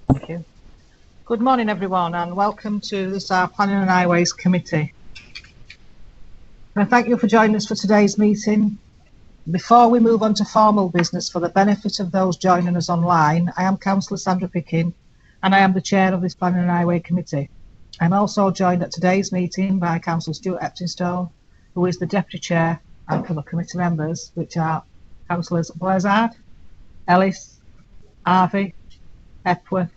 Thank you. Good morning, everyone, and welcome to this our Planning and Highways Committee. And thank you for joining us for today's meeting. Before we move on to formal business, for the benefit of those joining us online, I am Councillor Sandra Pickin, and I am the chair of this Planning and Highway Committee. I'm also joined at today's meeting by Councillor Stuart Eptonstone, who is the deputy chair, and for the committee members, which are Councillors Blazard, Ellis, Harvey, Epworth,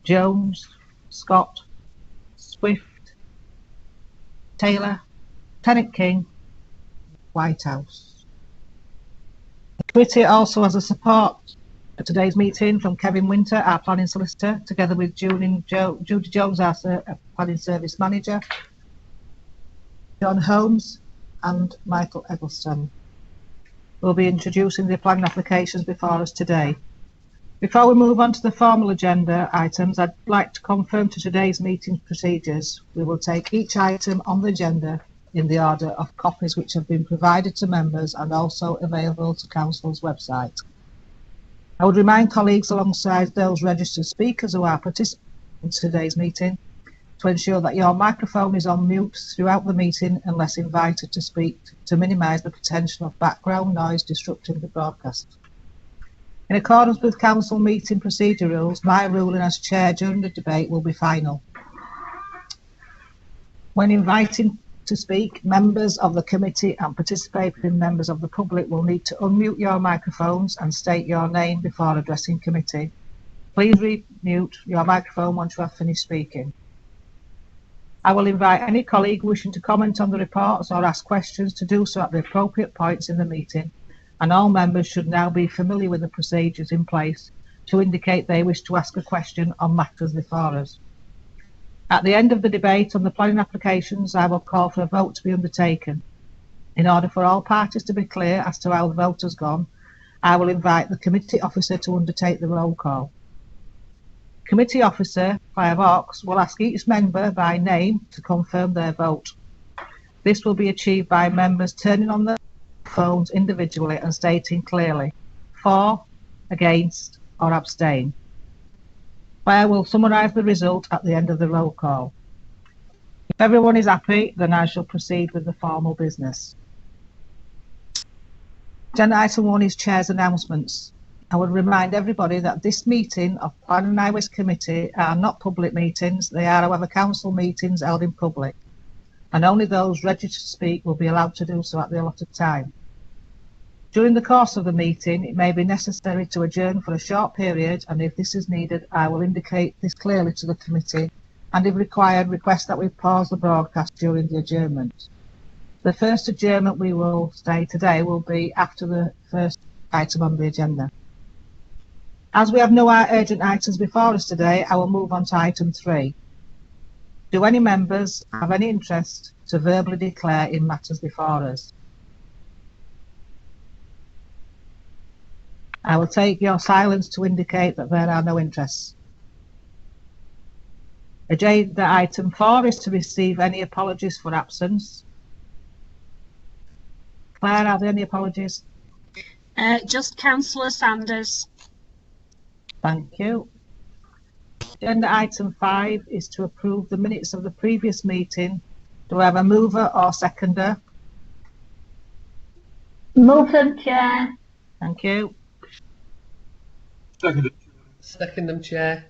Jones, Scott, Swift, Taylor, Tennant King, Whitehouse. The committee also has a support at today's meeting from Kevin Winter, our planning solicitor, together with Judy Jones, our planning service manager, John Holmes and Michael Eggleston. We'll be introducing the planning applications before us today. Before we move on to the formal agenda items, I'd like to confirm to today's meeting procedures. We will take each item on the agenda in the order of copies which have been provided to members and also available to Council's website. I would remind colleagues alongside those registered speakers who are participating in today's meeting to ensure that your microphone is on mute throughout the meeting unless invited to speak, to minimise the potential of background noise disrupting the broadcast. In accordance with Council meeting procedure rules, my ruling as chair during the debate will be final. When inviting to speak, members of the committee and participating members of the public will need to unmute your microphones and state your name before addressing committee. Please re-mute your microphone once you have finished speaking. I will invite any colleague wishing to comment on the reports or ask questions to do so at the appropriate points in the meeting, and all members should now be familiar with the procedures in place to indicate they wish to ask a question on matters before us. At the end of the debate on the planning applications, I will call for a vote to be undertaken. In order for all parties to be clear as to how the vote has gone, I will invite the committee officer to undertake the roll call. Committee officer, Claire Vaux, will ask each member by name to confirm their vote. This will be achieved by members turning on their phones individually and stating clearly for, against or abstain. Claire will summarise the result at the end of the roll call. If everyone is happy, then I shall proceed with the formal business. Agenda item 1 is Chair's announcements. I would remind everybody that this meeting of Planning and Highways Committee are not public meetings. They are, however, council meetings held in public, and only those registered to speak will be allowed to do so at the allotted time. During the course of the meeting, it may be necessary to adjourn for a short period, and if this is needed, I will indicate this clearly to the committee, and if required, request that we pause the broadcast during the adjournment. The first adjournment we will stay today will be after the first item on the agenda. As we have no urgent items before us today, I will move on to item 3. Do any members have any interest to verbally declare in matters before us? I will take your silence to indicate that there are no interests. Agenda item 4 is to receive any apologies for absence. Claire, are there any apologies? Just Councillor Sanders. Thank you. Agenda item 5 is to approve the minutes of the previous meeting. Do I have a mover or seconder? Move them, Chair. Thank you. Second them, Chair.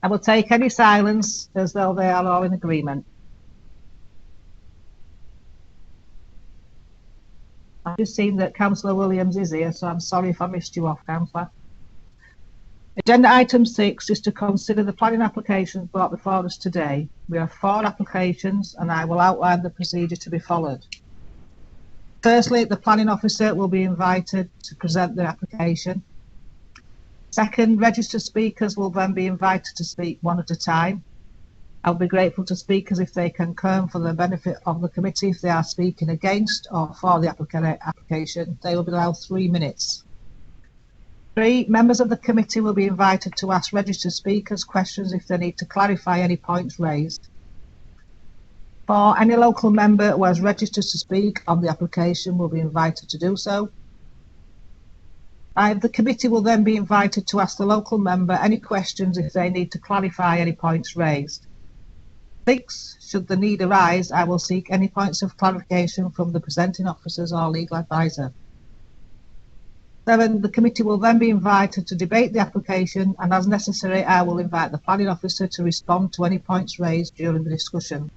I will take any silence as though they are all in agreement. I've just seen that Councillor Williams is here, so I'm sorry if I missed you off, Councillor. Agenda item 6 is to consider the planning applications brought before us today. We have 4 applications and I will outline the procedure to be followed. Firstly, the planning officer will be invited to present the application. Second, registered speakers will then be invited to speak one at a time. I'll be grateful to speakers if they can come for the benefit of the committee. If they are speaking against or for the application, they will be allowed 3 minutes. 3, members of the committee will be invited to ask registered speakers questions if they need to clarify any points raised. 4, any local member who has registered to speak on the application will be invited to do so. The committee will then be invited to ask the local member any questions if they need to clarify any points raised. 6. Should the need arise, I will seek any points of clarification from the presenting officers or legal advisor. 7. The committee will then be invited to debate the application, and as necessary, I will invite the planning officer to respond to any points raised during the discussion.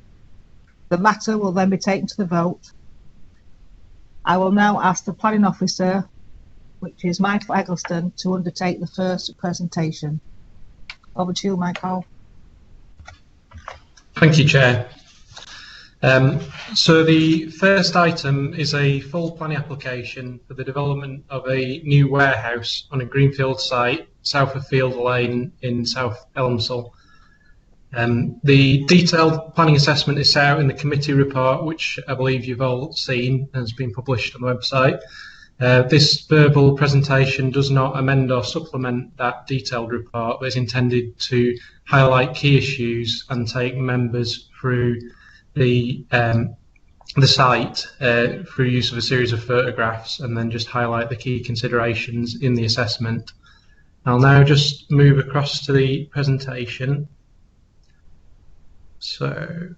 The matter will then be taken to the vote. I will now ask the planning officer, which is Michael Eggleston, to undertake the first presentation. Over to you, Michael. Thank you, Chair. So the first item is a full planning application for the development of a new warehouse on a greenfield site south of Field Lane in South Elmsall. The detailed planning assessment is set out in the committee report, which I believe you've all seen and has been published on the website. This verbal presentation does not amend or supplement that detailed report, but is intended to highlight key issues and take members through the site through use of a series of photographs, and then just highlight the key considerations in the assessment. I'll now just move across to the presentation. I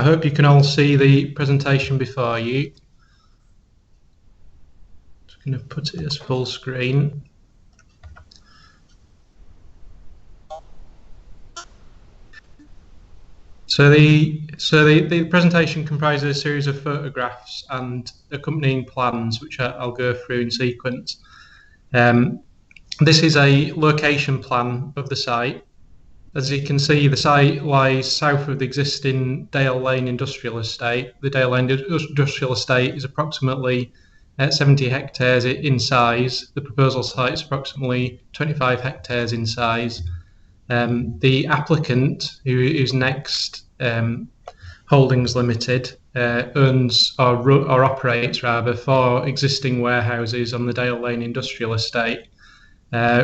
hope you can all see the presentation before you. Just going to put it as full screen. So the presentation comprises a series of photographs and accompanying plans, which I'll go through in sequence. This is a location plan of the site. As you can see, the site lies south of the existing Dale Lane Industrial Estate. The Dale Lane Industrial Estate is approximately 70 hectares in size. The proposal site is approximately 25 hectares in size. The applicant, who is Next Holdings Limited, owns or operates rather 4 existing warehouses on the Dale Lane Industrial Estate,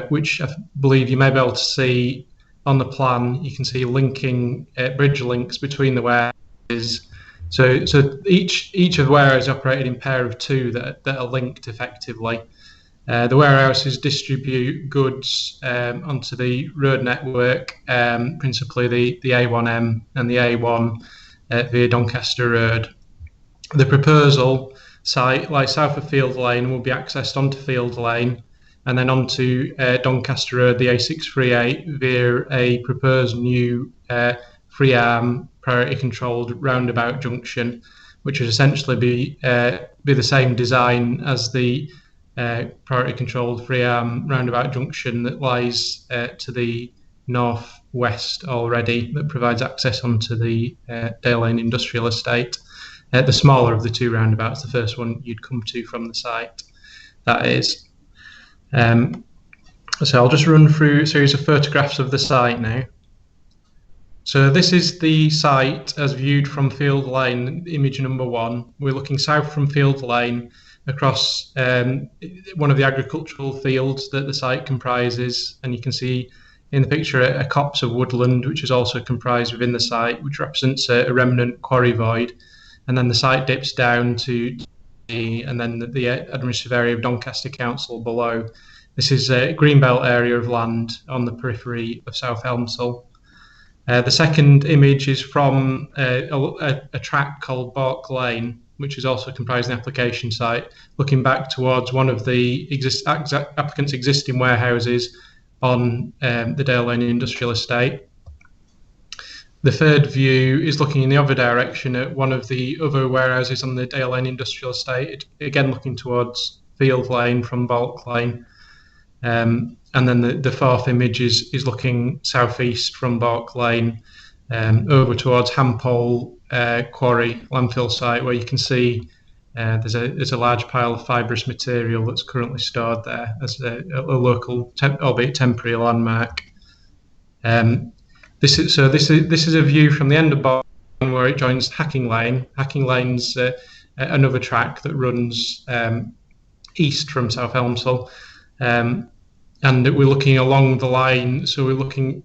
which I believe you may be able to see on the plan. You can see linking bridge links between the warehouses. So each of the warehouses operated in pair of 2 that are linked effectively. The warehouses distribute goods onto the road network, principally the A1M and the A1 via Doncaster Road. The proposal site, like south of Field Lane, will be accessed onto Field Lane and then onto Doncaster Road, the A638, via a proposed new free-arm priority controlled roundabout junction, which would essentially be the same design as the priority controlled free-arm roundabout junction that lies to the north-west already, that provides access onto the Dale Lane Industrial Estate. The smaller of the 2 roundabouts, the first one you'd come to from the site, that is. So I'll just run through a series of photographs of the site now. So this is the site as viewed from Field Lane, image number 1. We're looking south from Field Lane across one of the agricultural fields that the site comprises, and you can see in the picture a copse of woodland, which is also comprised within the site, which represents a remnant quarry void. And then the site dips down to and then the administrative area of Doncaster Council below. This is a greenbelt area of land on the periphery of South Elmsall. The second image is from a track called Bork Lane, which is also comprised in the application site, looking back towards one of the applicant's existing warehouses on the Dale Lane Industrial Estate. The third view is looking in the other direction at one of the other warehouses on the Dale Lane Industrial Estate, again looking towards Field Lane from Bork Lane. And then the fourth image is looking southeast from Bork Lane over towards Hampole Quarry landfill site, where you can see there's a large pile of fibrous material that's currently stored there as a local, albeit temporary, landmark. This is a view from the end of Bork Lane where it joins Hacking Lane. Hacking Lane's another track that runs east from South Elmsall. And we're looking along the line, so we're looking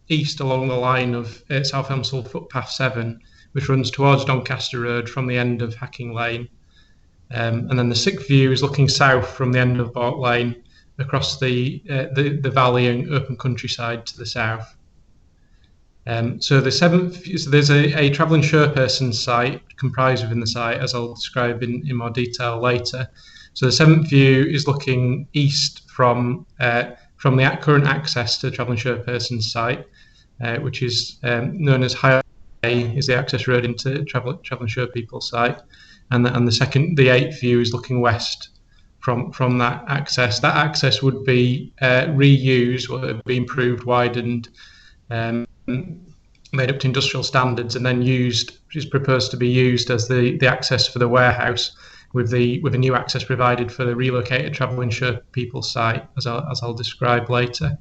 east along the line of South Elmsall Footpath 7, which runs towards Doncaster Road from the end of Hacking Lane. And then the sixth view is looking south from the end of Bork Lane across the valley and open countryside to the south. So the seventh, so there's a travelling chairperson site comprised within the site, as I'll describe in more detail later. So the seventh view is looking east from the current access to the travelling chairperson site, which is known as High is the access road into travelling chairpeople site, and the eighth view is looking west from that access. That access would be reused, or would be improved, widened, made up to industrial standards, and then is proposed to be used as the access for the warehouse, with a new access provided for the relocated travelling chairpeople site, as I'll describe later.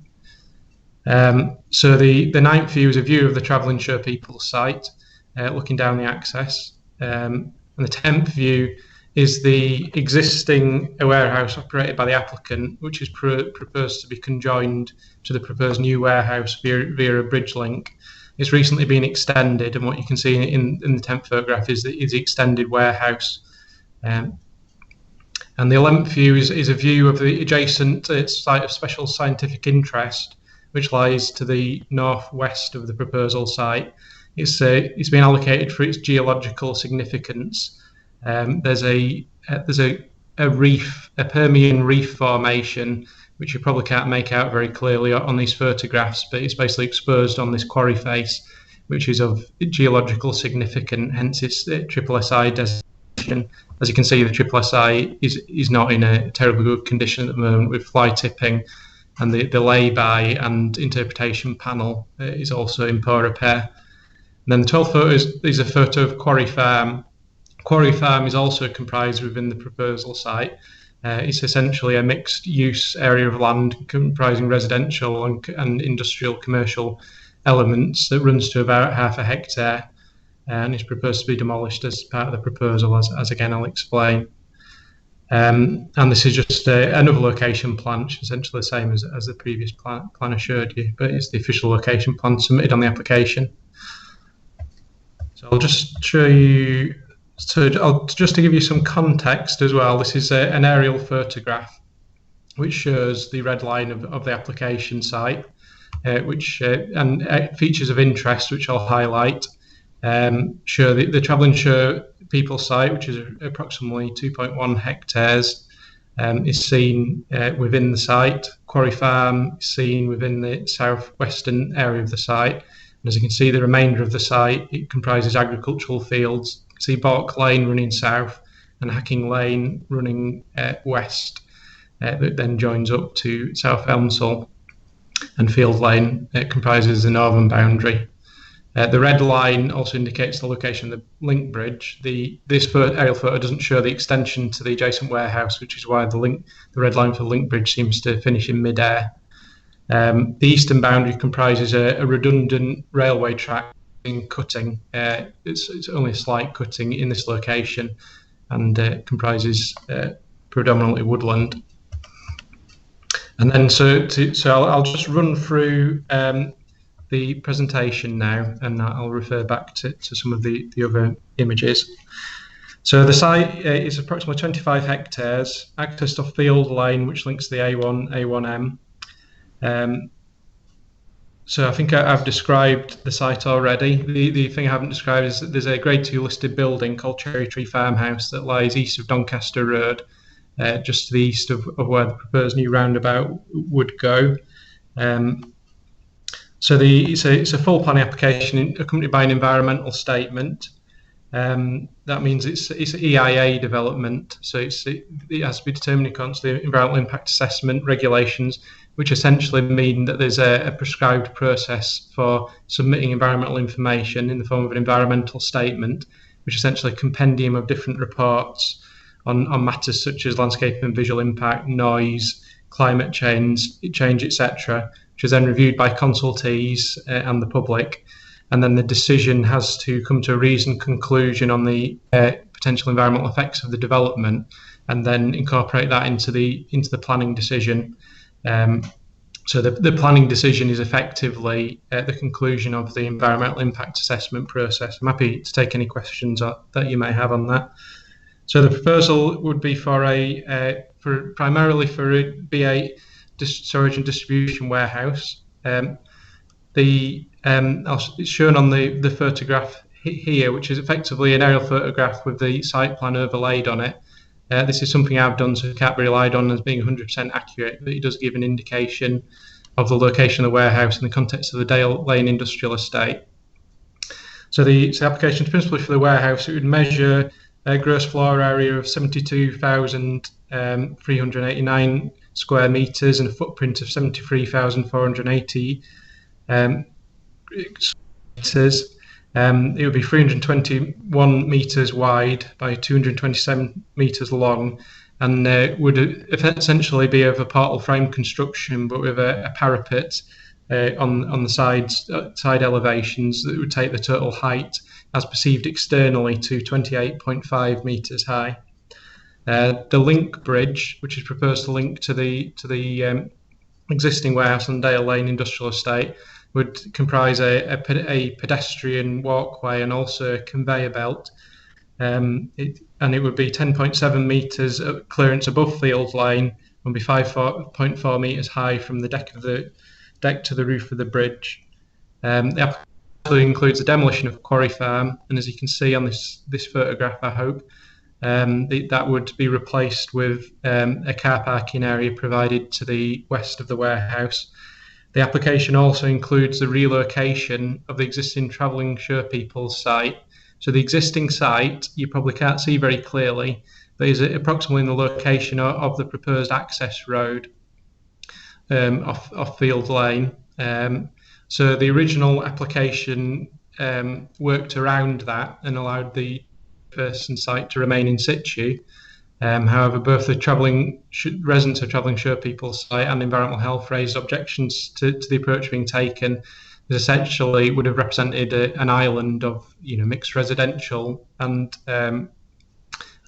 So the ninth view is a view of the travelling chairpeople site, looking down the access, and the 10th view is the existing warehouse operated by the applicant, which is proposed to be conjoined to the proposed new warehouse via a bridge link. It's recently been extended, and what you can see in the 10th photograph is the extended warehouse. And the 11th view is a view of the adjacent site of special scientific interest, which lies to the northwest of the proposal site. It's been allocated for its geological significance. There's a reef, a Permian reef formation, which you probably can't make out very clearly on these photographs, but it's basically exposed on this quarry face, which is of geological significance, hence its triple SI designation. As you can see, the triple SI is not in a terribly good condition at the moment, with fly tipping, and the lay-by and interpretation panel is also in poor repair. And then the 12th photo is a photo of Quarry Farm. Quarry Farm is also comprised within the proposal site. It's essentially a mixed-use area of land comprising residential and industrial commercial elements that runs to about half a hectare, and is proposed to be demolished as part of the proposal, as again I'll explain. And this is just another location plan, which is essentially the same as the previous plan I showed you, but it's the official location plan submitted on the application. So I'll just show you. So just to give you some context as well, this is an aerial photograph which shows the red line of the application site, which and features of interest which I'll highlight. Show the travelling chairpeople site, which is approximately 2.1 hectares, is seen within the site. Quarry Farm is seen within the southwestern area of the site. And as you can see, the remainder of the site, it comprises agricultural fields. See Bork Lane running south and Hacking Lane running west, that then joins up to South Elmsall, and Field Lane comprises the northern boundary. The red line also indicates the location of the link bridge. This aerial photo doesn't show the extension to the adjacent warehouse, which is why the red line for the link bridge seems to finish in mid-air. The eastern boundary comprises a redundant railway track cutting. It's only a slight cutting in this location, and comprises predominantly woodland. And then so I'll just run through the presentation now, and I'll refer back to some of the other images. So the site is approximately 25 hectares, access off Field Lane, which links the A1M. So I think I've described the site already. The thing I haven't described is that there's a Grade 2 listed building called Cherry Tree Farmhouse that lies east of Doncaster Road, just to the east of where the proposed new roundabout would go. So it's a full planning application accompanied by an environmental statement. That means it's EIA development, so it has to be determined according to the environmental impact assessment regulations, which essentially mean that there's a prescribed process for submitting environmental information in the form of an environmental statement, which is essentially a compendium of different reports on matters such as landscape and visual impact, noise, climate change, etc., which is then reviewed by consultees and the public. And then the decision has to come to a reasoned conclusion on the potential environmental effects of the development, and then incorporate that into the planning decision. So the planning decision is effectively at the conclusion of the environmental impact assessment process. I'm happy to take any questions that you may have on that. So the proposal would be primarily for it be a storage and distribution warehouse. It's shown on the photograph here, which is effectively an aerial photograph with the site plan overlaid on it. This is something I've done, so it can't be relied on as being 100% accurate, but it does give an indication of the location of the warehouse in the context of the Dale Lane Industrial Estate. So the application is principally for the warehouse. It would measure a gross floor area of 72,389 square metres and a footprint of 73,480 metres. It would be 321 metres wide by 227 metres long, and would essentially be of a portal frame construction, but with a parapet on the side elevations that would take the total height as perceived externally to 28.5 metres high. The link bridge, which is proposed to link to the existing warehouse on Dale Lane Industrial Estate, would comprise a pedestrian walkway and also a conveyor belt. It would be 10.7 metres clearance above Field Lane and be 5.4 metres high from the deck to the roof of the bridge. The application includes the demolition of Quarry Farm, and as you can see on this photograph, I hope, that would be replaced with a car parking area provided to the west of the warehouse. The application also includes the relocation of the existing travelling show people site. So the existing site, you probably can't see very clearly, but is approximately in the location of the proposed access road off Field Lane. So the original application worked around that and allowed the person site to remain in situ. However, both the residents of travelling show people site and environmental health raised objections to the approach being taken. It essentially would have represented an island of mixed residential and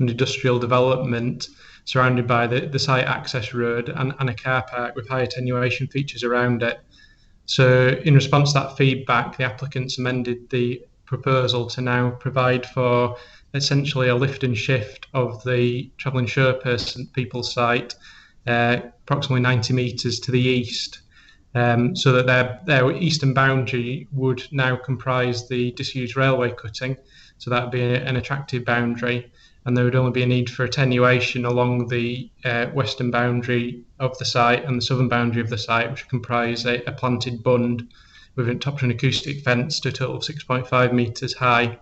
industrial development surrounded by the site access road and a car park with high attenuation features around it. So in response to that feedback, the applicants amended the proposal to now provide for essentially a lift and shift of the travelling show people site approximately 90 metres to the east, so that their eastern boundary would now comprise the disused railway cutting. So that would be an attractive boundary, and there would only be a need for attenuation along the western boundary of the site and the southern boundary of the site, which would comprise a planted bund with a top an acoustic fence to a total of 6.5 metres high.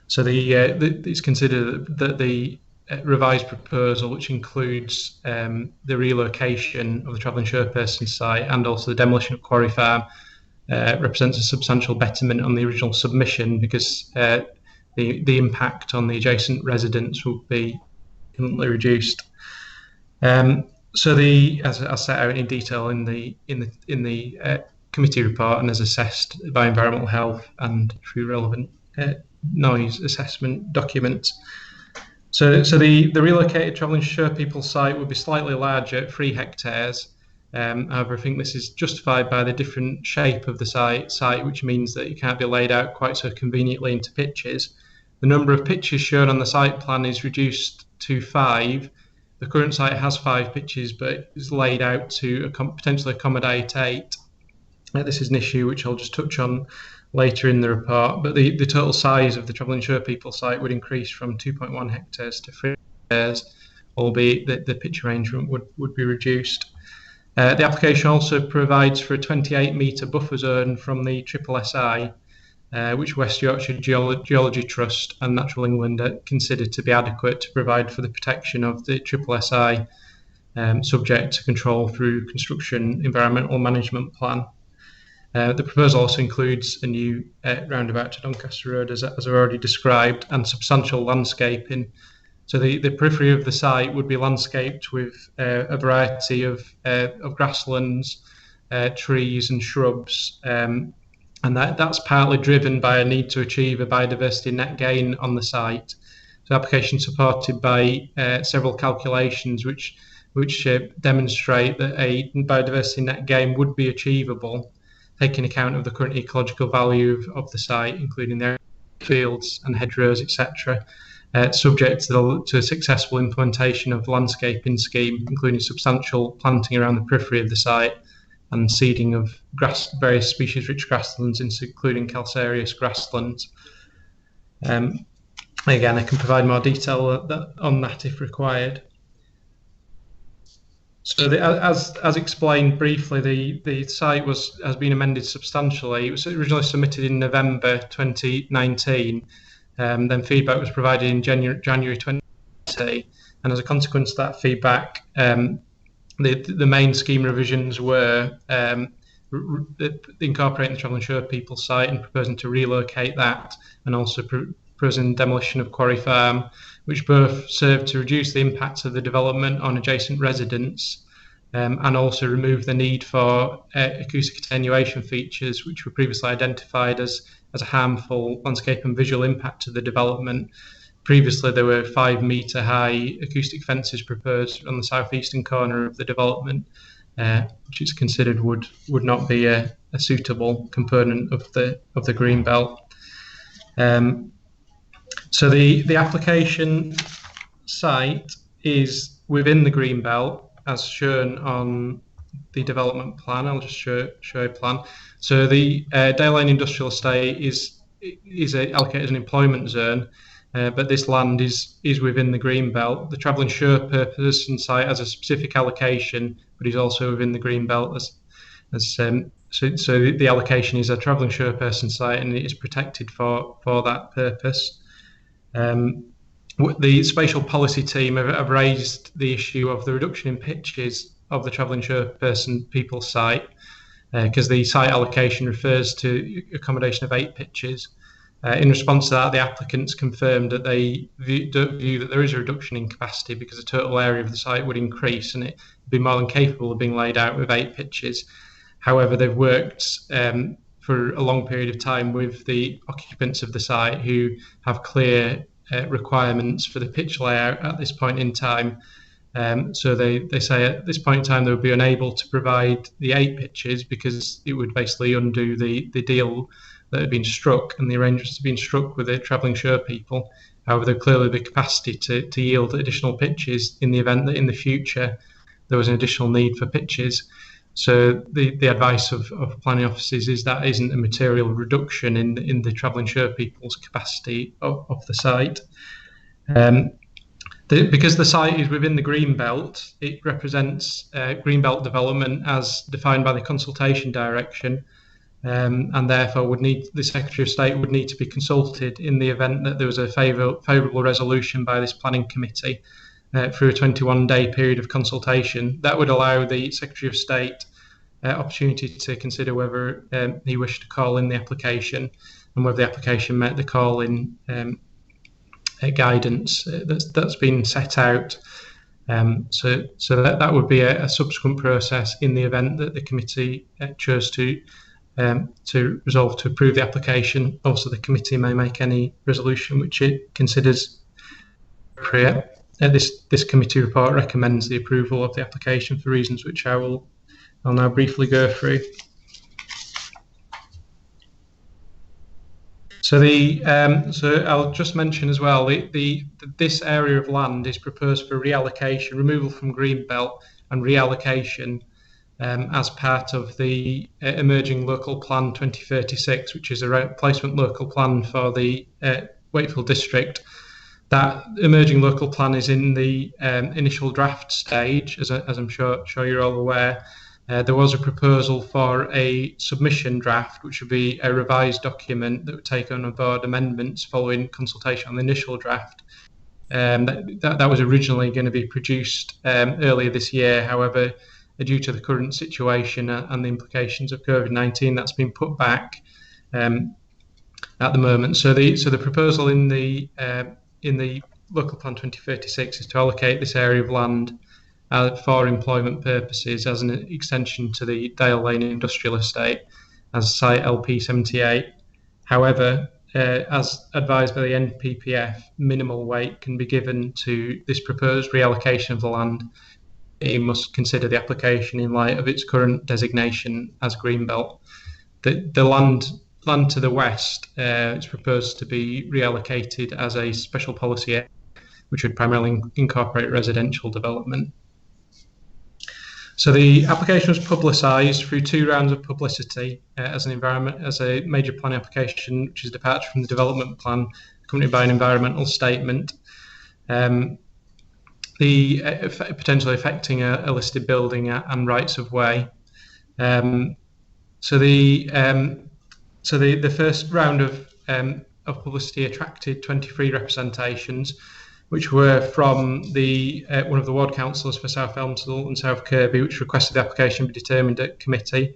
So it's considered that the revised proposal, which includes the relocation of the travelling show person site and also the demolition of Quarry Farm, represents a substantial betterment on the original submission, because the impact on the adjacent residents will be significantly reduced. So as I set out in detail in the committee report and as assessed by environmental health and through relevant noise assessment documents. So the relocated travelling show people site would be slightly larger at 3 hectares. However, I think this is justified by the different shape of the site, which means that it can't be laid out quite so conveniently into pitches. The number of pitches shown on the site plan is reduced to 5. The current site has 5 pitches, but is laid out to potentially accommodate 8. This is an issue which I'll just touch on later in the report, but the total size of the travelling show people site would increase from 2.1 hectares to 3 hectares, albeit that the pitch arrangement would be reduced. The application also provides for a 28-metre buffer zone from the SSSI, which West Yorkshire Geology Trust and Natural England are considered to be adequate to provide for the protection of the SSSI, subject to control through construction environmental management plan. The proposal also includes a new roundabout to Doncaster Road, as I've already described, and substantial landscaping. So the periphery of the site would be landscaped with a variety of grasslands, trees and shrubs, and that's partly driven by a need to achieve a biodiversity net gain on the site. The application is supported by several calculations which which demonstrate that a biodiversity net gain would be achievable, taking account of the current ecological value of the site, including their fields and hedgerows, etc., subject to a successful implementation of the landscaping scheme, including substantial planting around the periphery of the site and seeding of various species-rich grasslands, including calcareous grasslands. Again, I can provide more detail on that if required. So, as explained briefly, the site has been amended substantially. It was originally submitted in November 2019. Then feedback was provided in January 2020, and as a consequence of that feedback, the main scheme revisions were incorporating the Travelling Show People site and proposing to relocate that, and also proposing demolition of Quarry Farm, which both serve to reduce the impacts of the development on adjacent residents, and also remove the need for acoustic attenuation features, which were previously identified as a harmful landscape and visual impact of the development. Previously, there were 5-metre high acoustic fences proposed on the southeastern corner of the development, which is considered would not be a suitable component of the green belt. So the application site is within the green belt, as shown on the development plan. I'll just show a plan. So the Dale Lane Industrial Estate is allocated as an employment zone, but this land is within the green belt. The Travelling Show person site has a specific allocation, but is also within the green belt. So the allocation is a Travelling Show person site, and it is protected for that purpose. The spatial policy team have raised the issue of the reduction in pitches of the Travelling Show person people site, because the site allocation refers to accommodation of 8 pitches. In response to that, the applicants confirmed that they don't view that there is a reduction in capacity, because the total area of the site would increase and it would be more than capable of being laid out with 8 pitches. However, they've worked for a long period of time with the occupants of the site, who have clear requirements for the pitch layout at this point in time. So they say at this point in time they would be unable to provide the 8 pitches, because it would basically undo the deal that had been struck and the arrangements had been struck with the Travelling Show people. However, there clearly be capacity to yield additional pitches in the event that in the future there was an additional need for pitches. So the advice of planning officers is that isn't a material reduction in the Travelling Show people's capacity of the site. Because the site is within the green belt, it represents green belt development as defined by the consultation direction, and therefore the Secretary of State would need to be consulted in the event that there was a favourable resolution by this planning committee through a 21-day period of consultation. That would allow the Secretary of State opportunity to consider whether he wished to call in the application, and whether the application met the call in guidance that's been set out. So that would be a subsequent process in the event that the committee chose to resolve to approve the application. Also, the committee may make any resolution which it considers appropriate. This committee report recommends the approval of the application for reasons which I'll now briefly go through. So I'll just mention as well, this area of land is proposed for reallocation, removal from Greenbelt and reallocation as part of the Emerging Local Plan 2036, which is a replacement local plan for the Wakefield district. That emerging local plan is in the initial draft stage, as I'm sure you're all aware. There was a proposal for a submission draft, which would be a revised document that would take on board amendments following consultation on the initial draft. That was originally going to be produced earlier this year. However, due to the current situation and the implications of COVID-19, that's been put back at the moment. So the proposal in the Local Plan 2036 is to allocate this area of land for employment purposes as an extension to the Dale Lane Industrial Estate as site LP78. However, as advised by the NPPF, minimal weight can be given to this proposed reallocation of the land, it must consider the application in light of its current designation as Greenbelt. The land to the west is proposed to be reallocated as a special policy area, which would primarily incorporate residential development. So the application was publicised through 2 rounds of publicity as a major planning application, which is a departure from the development plan, accompanied by an environmental statement. Potentially affecting a listed building and rights of way. So the first round of publicity attracted 23 representations, which were from one of the ward councillors for South Elmsall and South Kirby, which requested the application be determined at committee.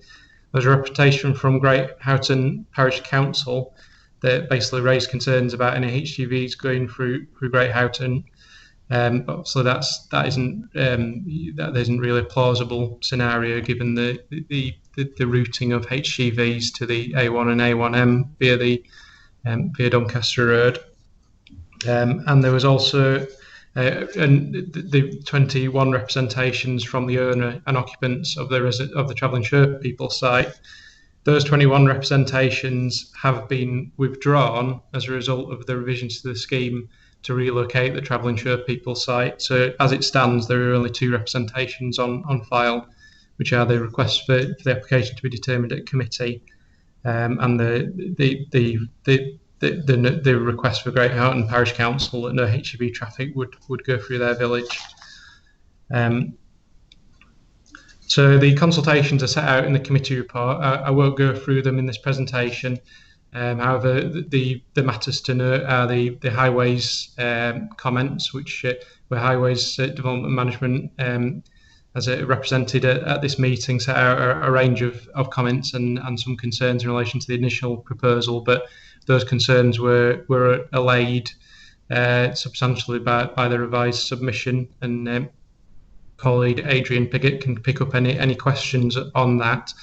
There was a representation from Great Houghton Parish Council that basically raised concerns about any HGVs going through Great Houghton. But obviously that isn't really a plausible scenario given the routing of HGVs to the A1 and A1M via Doncaster Road. And there was also the 21 representations from the owner and occupants of the Travelling Sure People site. Those 21 representations have been withdrawn as a result of the revisions to the scheme to relocate the Travelling Sure People site. So as it stands, there are only 2 representations on file, which are the request for the application to be determined at committee, and the request for Great Houghton Parish Council that no HGV traffic would go through their village. So the consultations are set out in the committee report. I won't go through them in this presentation. However, the matters to note are the highways comments, which were highways development management as it represented at this meeting, set out a range of comments and some concerns in relation to the initial proposal, but those concerns were allayed substantially by the revised submission, and colleague Adrian Piggott can pick up any questions on that.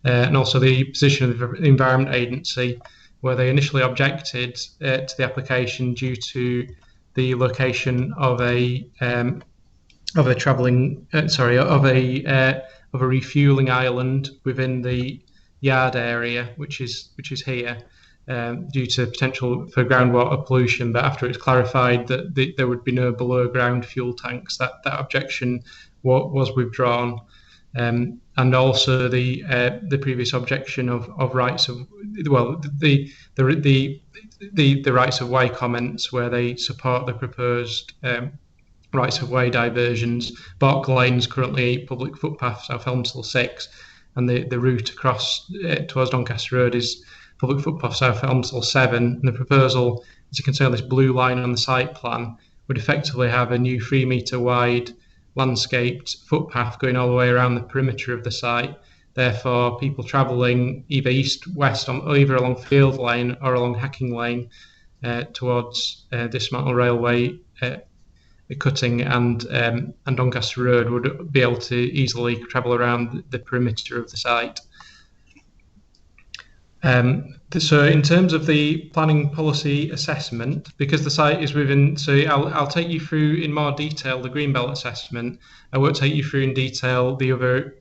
And also the position of the Environment Agency, where they initially objected to the application due to the location of a refueling island within the yard area, which is here, due to potential for groundwater pollution. But after it's clarified that there would be no below ground fuel tanks, that objection was withdrawn. And also the previous objection of rights of the rights of way comments, where they support the proposed rights of way diversions. Bark Lane is currently a public footpath, South Elmsall 6, and the route across towards Doncaster Road is public footpath, South Elmsall 7. And the proposal is to concern this blue line on the site plan would effectively have a new 3 metre wide landscaped footpath going all the way around the perimeter of the site. Therefore, people travelling either east-west either along Field Lane or along Hacking Lane towards Dismantle Railway cutting and Doncaster Road would be able to easily travel around the perimeter of the site. So in terms of the planning policy assessment, because the site is within, so I'll take you through in more detail the Greenbelt assessment. I won't take you through in detail the other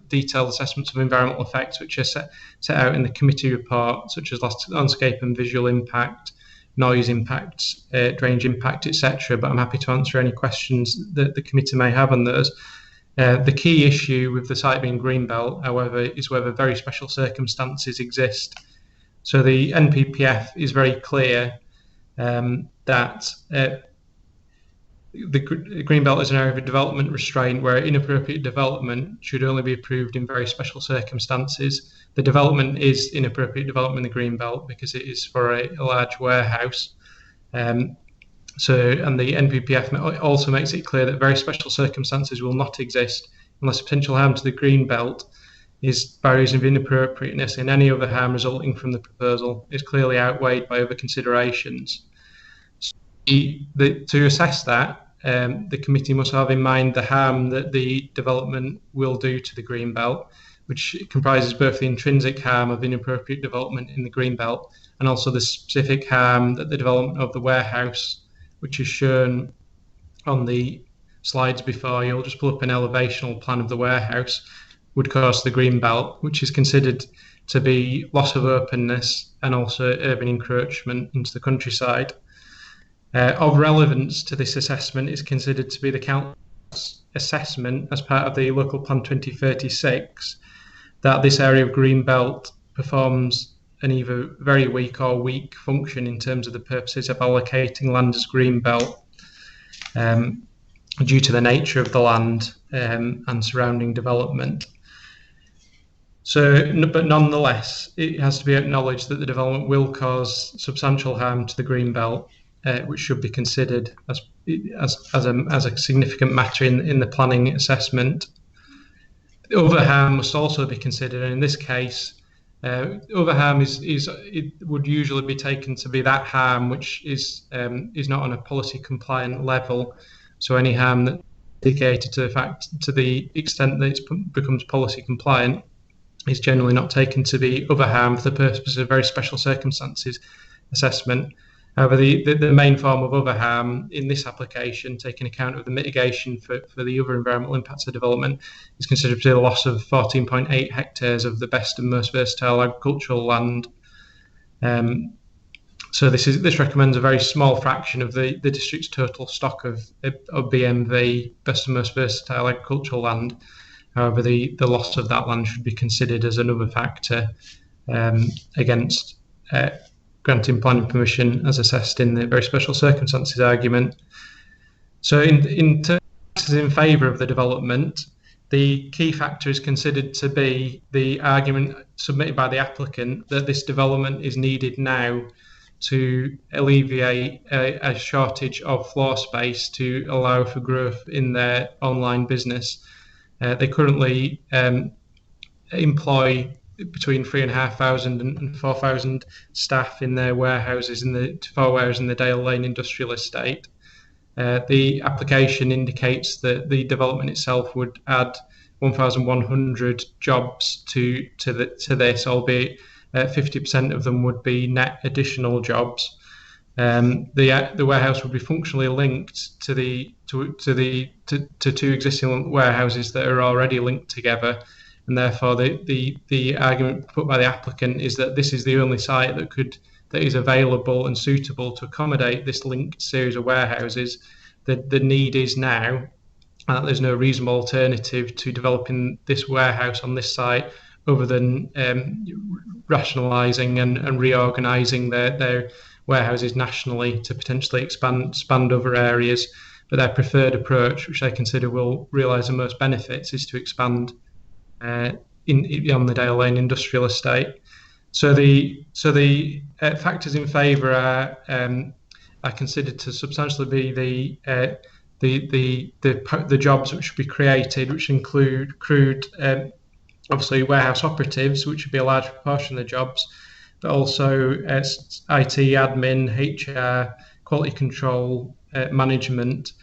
detailed assessments of environmental effects, which are set out in the committee report, such as landscape and visual impact, noise impacts, drainage impact, etc. But I'm happy to answer any questions that the committee may have on those. The key issue with the site being Greenbelt, however, is whether very special circumstances exist. So the NPPF is very clear that the Greenbelt is an area of development restraint where inappropriate development should only be approved in very special circumstances. The development is inappropriate development in the Greenbelt because it is for a large warehouse. And the NPPF also makes it clear that very special circumstances will not exist unless potential harm to the Greenbelt is by reason of inappropriateness, and any other harm resulting from the proposal is clearly outweighed by other considerations. So to assess that, the committee must have in mind the harm that the development will do to the Greenbelt, which comprises both the intrinsic harm of inappropriate development in the Greenbelt and also the specific harm that the development of the warehouse, which is shown on the slides before, you'll just pull up an elevational plan of the warehouse, would cause the green belt, which is considered to be loss of openness and also urban encroachment into the countryside. Of relevance to this assessment is considered to be the council's assessment as part of the Local Plan 2036 that this area of green belt performs an either very weak or weak function in terms of the purposes of allocating land as green belt due to the nature of the land and surrounding development. So, but nonetheless, it has to be acknowledged that the development will cause substantial harm to the green belt, which should be considered as a significant matter in the planning assessment. Other harm must also be considered, and in this case, other harm it would usually be taken to be that harm which is not on a policy compliant level. So any harm that indicated to the extent that it becomes policy compliant is generally not taken to be other harm for the purpose of very special circumstances assessment. However, the main form of other harm in this application, taking account of the mitigation for the other environmental impacts of development, is considered to be the loss of 14.8 hectares of the best and most versatile agricultural land. So this recommends a very small fraction of the district's total stock of BMV, best and most versatile agricultural land. However, the loss of that land should be considered as another factor against granting planning permission as assessed in the very special circumstances argument. So in terms in favour of the development, the key factor is considered to be the argument submitted by the applicant that this development is needed now to alleviate a shortage of floor space to allow for growth in their online business. They currently employ between 3,500 and 4,000 staff in their warehouses in the Dale Lane Industrial Estate. The application indicates that the development itself would add 1,100 jobs to this, albeit 50% of them would be net additional jobs. The warehouse would be functionally linked to two existing warehouses that are already linked together. And therefore, the argument put by the applicant is that this is the only site that is available and suitable to accommodate this linked series of warehouses. The need is now, and there's no reasonable alternative to developing this warehouse on this site other than rationalising and reorganising their warehouses nationally to potentially expand other areas. But their preferred approach, which they consider will realise the most benefits, is to expand on the Dale Lane Industrial Estate. So the factors in favour are considered to substantially be the jobs which should be created, which include obviously warehouse operatives, which would be a large proportion of the jobs, but also IT, admin, HR, quality control, management,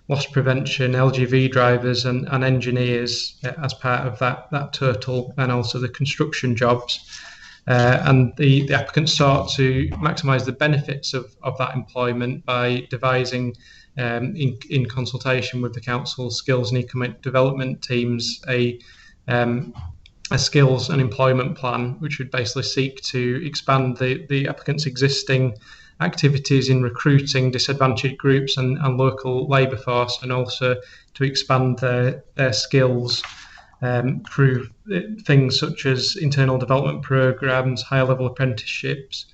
loss prevention, LGV drivers and engineers as part of that total, and also the construction jobs. And the applicant sought to maximise the benefits of that employment by devising, in consultation with the council's skills and economic development teams, a skills and employment plan, which would basically seek to expand the applicant's existing activities in recruiting disadvantaged groups and local labour force, and also to expand their skills through things such as internal development programmes, higher level apprenticeships,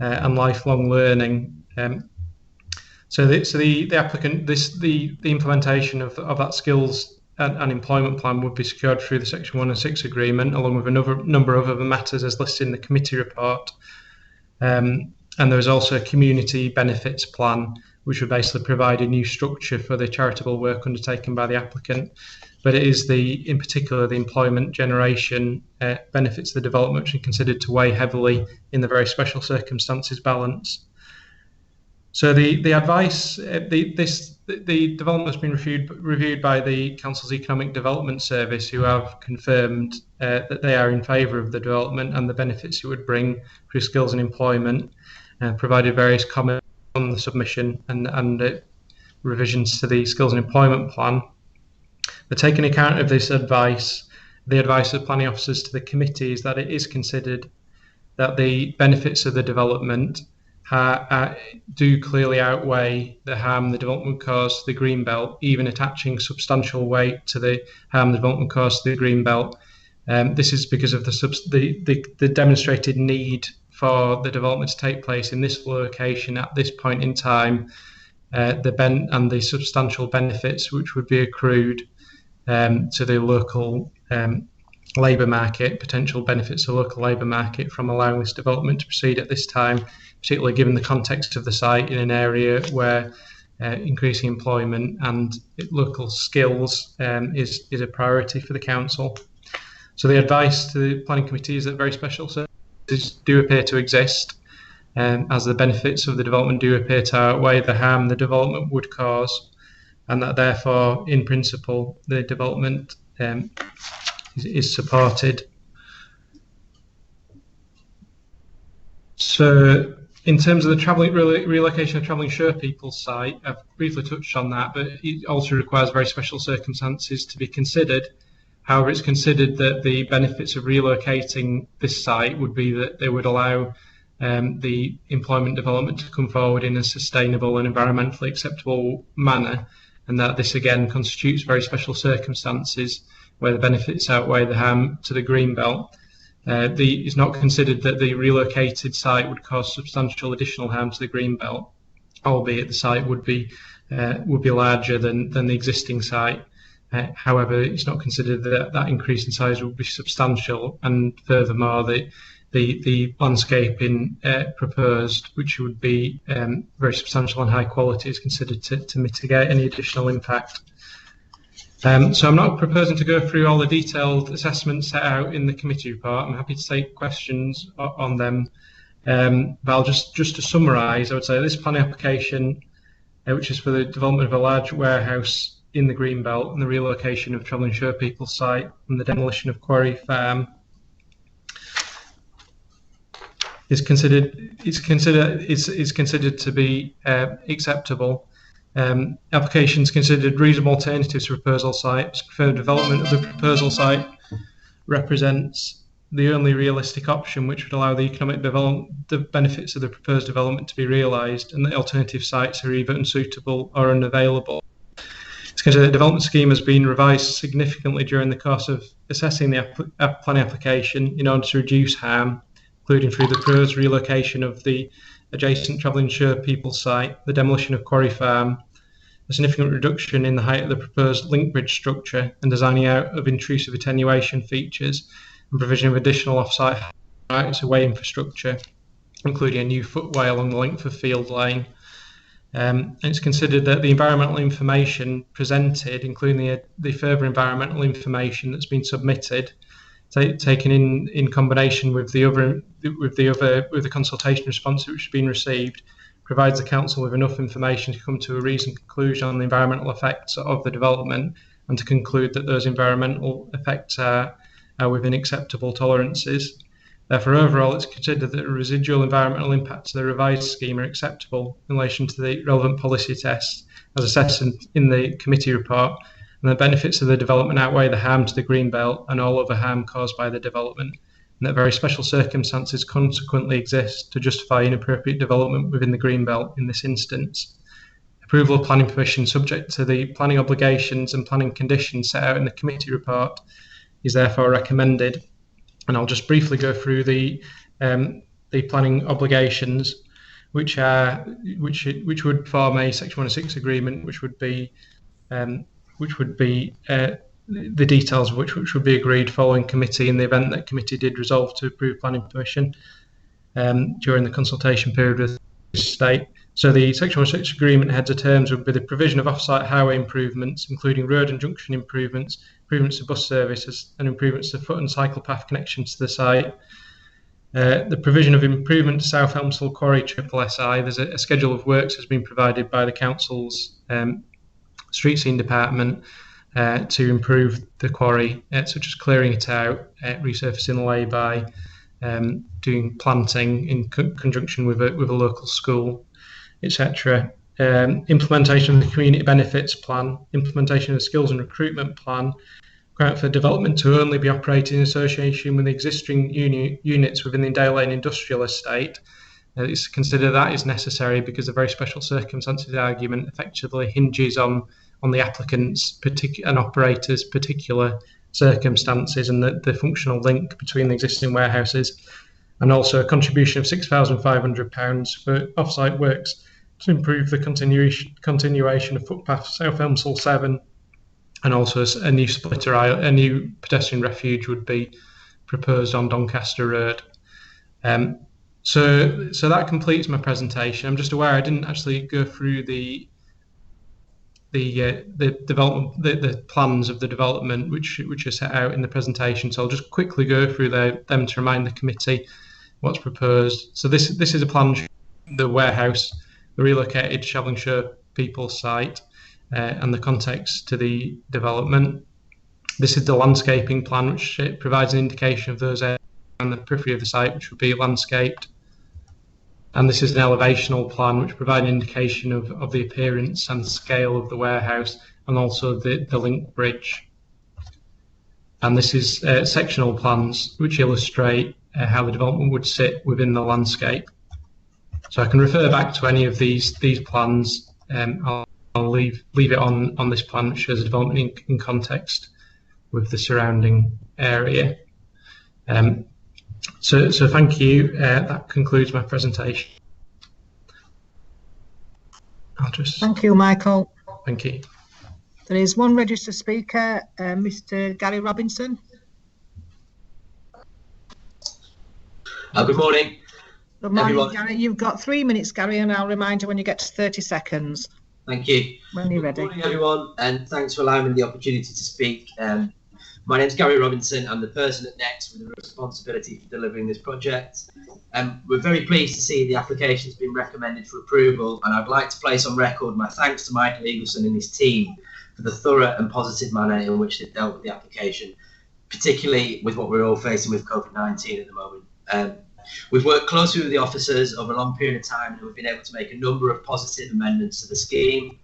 and lifelong learning. So the applicant, the implementation of that skills and employment plan would be secured through the Section 1 and 6 agreement, along with a number of other matters as listed in the committee report. And there is also a community benefits plan, which would basically provide a new structure for the charitable work undertaken by the applicant. But it is in particular the employment generation benefits of the development which are considered to weigh heavily in the very special circumstances balance. So the advice, the development has been reviewed by the Council's Economic Development Service, who have confirmed that they are in favour of the development and the benefits it would bring through skills and employment, and provided various comments on the submission, and revisions to the Skills and Employment Plan. But taking account of this advice, the advice of planning officers to the committee is that it is considered that the benefits of the development do clearly outweigh the harm the development caused to the Greenbelt, even attaching substantial weight to the harm the development caused to the Greenbelt. This is because of the demonstrated need for the development to take place in this location at this point in time, and the substantial benefits which would be accrued to the local labour market, potential benefits to the local labour market from allowing this development to proceed at this time, particularly given the context of the site in an area where increasing employment and local skills is a priority for the council. So the advice to the planning committee is that very special services do appear to exist, as the benefits of the development do appear to outweigh the harm the development would cause, and that therefore, in principle, the development is supported. So in terms of the relocation of travelling shore people site, I've briefly touched on that, but it also requires very special circumstances to be considered. However, it's considered that the benefits of relocating this site would be that they would allow the employment development to come forward in a sustainable and environmentally acceptable manner, and that this again constitutes very special circumstances where the benefits outweigh the harm to the Greenbelt. It's not considered that the relocated site would cause substantial additional harm to the Greenbelt, albeit the site would be larger than the existing site. However, it's not considered that increase in size would be substantial, and furthermore, the landscaping proposed, which would be very substantial and high quality, is considered to mitigate any additional impact. So I'm not proposing to go through all the detailed assessments set out in the committee report. I'm happy to take questions on them, but I'll just to summarise, I would say this planning application, which is for the development of a large warehouse in the Greenbelt and the relocation of travelling shore people site and the demolition of Quarry Farm, is considered to be acceptable. Applications considered reasonable alternatives to proposal sites. Preferred development of the proposal site represents the only realistic option which would allow the economic the benefits of the proposed development to be realised, and the alternative sites are either unsuitable or unavailable. It's considered the development scheme has been revised significantly during the course of assessing the planning application in order to reduce harm, including through the proposed relocation of the adjacent travelling shore people site, the demolition of Quarry Farm, a significant reduction in the height of the proposed link bridge structure, and designing out of intrusive attenuation features, and provision of additional off-site rights of way infrastructure, including a new footway along the length of Field Lane. And it's considered that the environmental information presented, including the further environmental information that's been submitted, taken in combination with the consultation response which has been received, provides the council with enough information to come to a reasoned conclusion on the environmental effects of the development, and to conclude that those environmental effects are within acceptable tolerances. Therefore, overall, it's considered that the residual environmental impacts of the revised scheme are acceptable in relation to the relevant policy tests as assessed in the committee report, and the benefits of the development outweigh the harm to the Greenbelt and all other harm caused by the development, and that very special circumstances consequently exist to justify inappropriate development within the Greenbelt in this instance. Approval of planning permission subject to the planning obligations and planning conditions set out in the committee report is therefore recommended. And I'll just briefly go through the planning obligations, which would form a Section 106 agreement, which would be the details of which would be agreed following committee in the event that committee did resolve to approve planning permission during the consultation period with the state. So the Section 106 agreement heads of terms would be the provision of off-site highway improvements, including road and junction improvements, improvements to bus services, and improvements to foot and cycle path connections to the site. The provision of improvement to South Elmsall Quarry SSI. There's a schedule of works has been provided by the council's street scene department to improve the quarry, such as clearing it out, resurfacing the lay-by, doing planting in conjunction with a local school, etc. implementation of the community benefits plan, implementation of the skills and recruitment plan, grant for development to only be operated in association with existing units within the Dale Lane Industrial Estate. It's considered that is necessary because the very special circumstances argument effectively hinges on the applicant's and operator's particular circumstances and the functional link between the existing warehouses, and also a contribution of £6,500 for off-site works to improve the continuation of footpath South Elmsall 7, and also a new splitter aisle, a new pedestrian refuge would be proposed on Doncaster Road. So that completes my presentation. I'm just aware I didn't actually go through the development, the plans of the development which are set out in the presentation. So I'll just quickly go through them to remind the committee what's proposed. So this is a plan, the warehouse, the relocated Shevlinshire People's site, and the context to the development. This is the landscaping plan, which provides an indication of those areas on the periphery of the site which would be landscaped. And this is an elevational plan which provides an indication of the appearance and scale of the warehouse, and also the link bridge. And this is sectional plans which illustrate how the development would sit within the landscape. So I can refer back to any of these plans. I'll leave it on this plan, which shows the development in context with the surrounding area. So thank you. That concludes my presentation. Thank you, Michael. Thank you. There is one registered speaker, Mr. Gary Robinson. Good morning. Good morning, everyone. Gary. You've got 3 minutes, Gary, and I'll remind you when you get to 30 seconds. Thank you. When you're ready. Good morning, everyone, and thanks for allowing me the opportunity to speak. My name's Gary Robinson. I'm the person at Next with the responsibility for delivering this project. We're very pleased to see the application has been recommended for approval, and I'd like to place on record my thanks to Michael Eagleson and his team for the thorough and positive manner in which they've dealt with the application, particularly with what we're all facing with COVID-19 at the moment. We've worked closely with the officers over a long period of time, and we've been able to make a number of positive amendments to the scheme.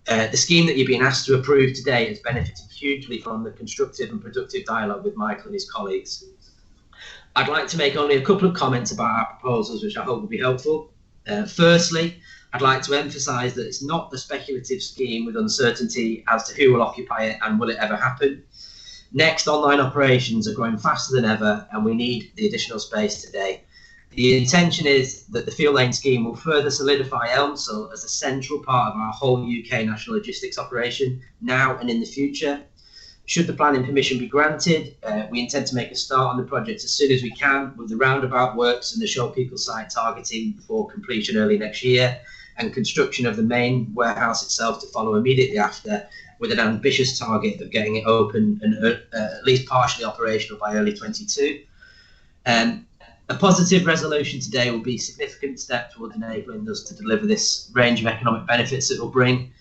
The scheme that you're being asked to approve today has benefited hugely from the constructive and productive dialogue with Michael and his colleagues. I'd like to make only a couple of comments about our proposals, which I hope will be helpful. Firstly, I'd like to emphasise that it's not a speculative scheme with uncertainty as to who will occupy it and will it ever happen. Next, online operations are growing faster than ever, and we need the additional space today. The intention is that the Field Lane scheme will further solidify Elmsall as a central part of our whole UK national logistics operation, now and in the future. Should the planning permission be granted, we intend to make a start on the project as soon as we can, with the roundabout works and the Show People site targeting for completion early next year, and construction of the main warehouse itself to follow immediately after, with an ambitious target of getting it open and at least partially operational by early 22. A positive resolution today will be a significant step towards enabling us to deliver this range of economic benefits it will bring.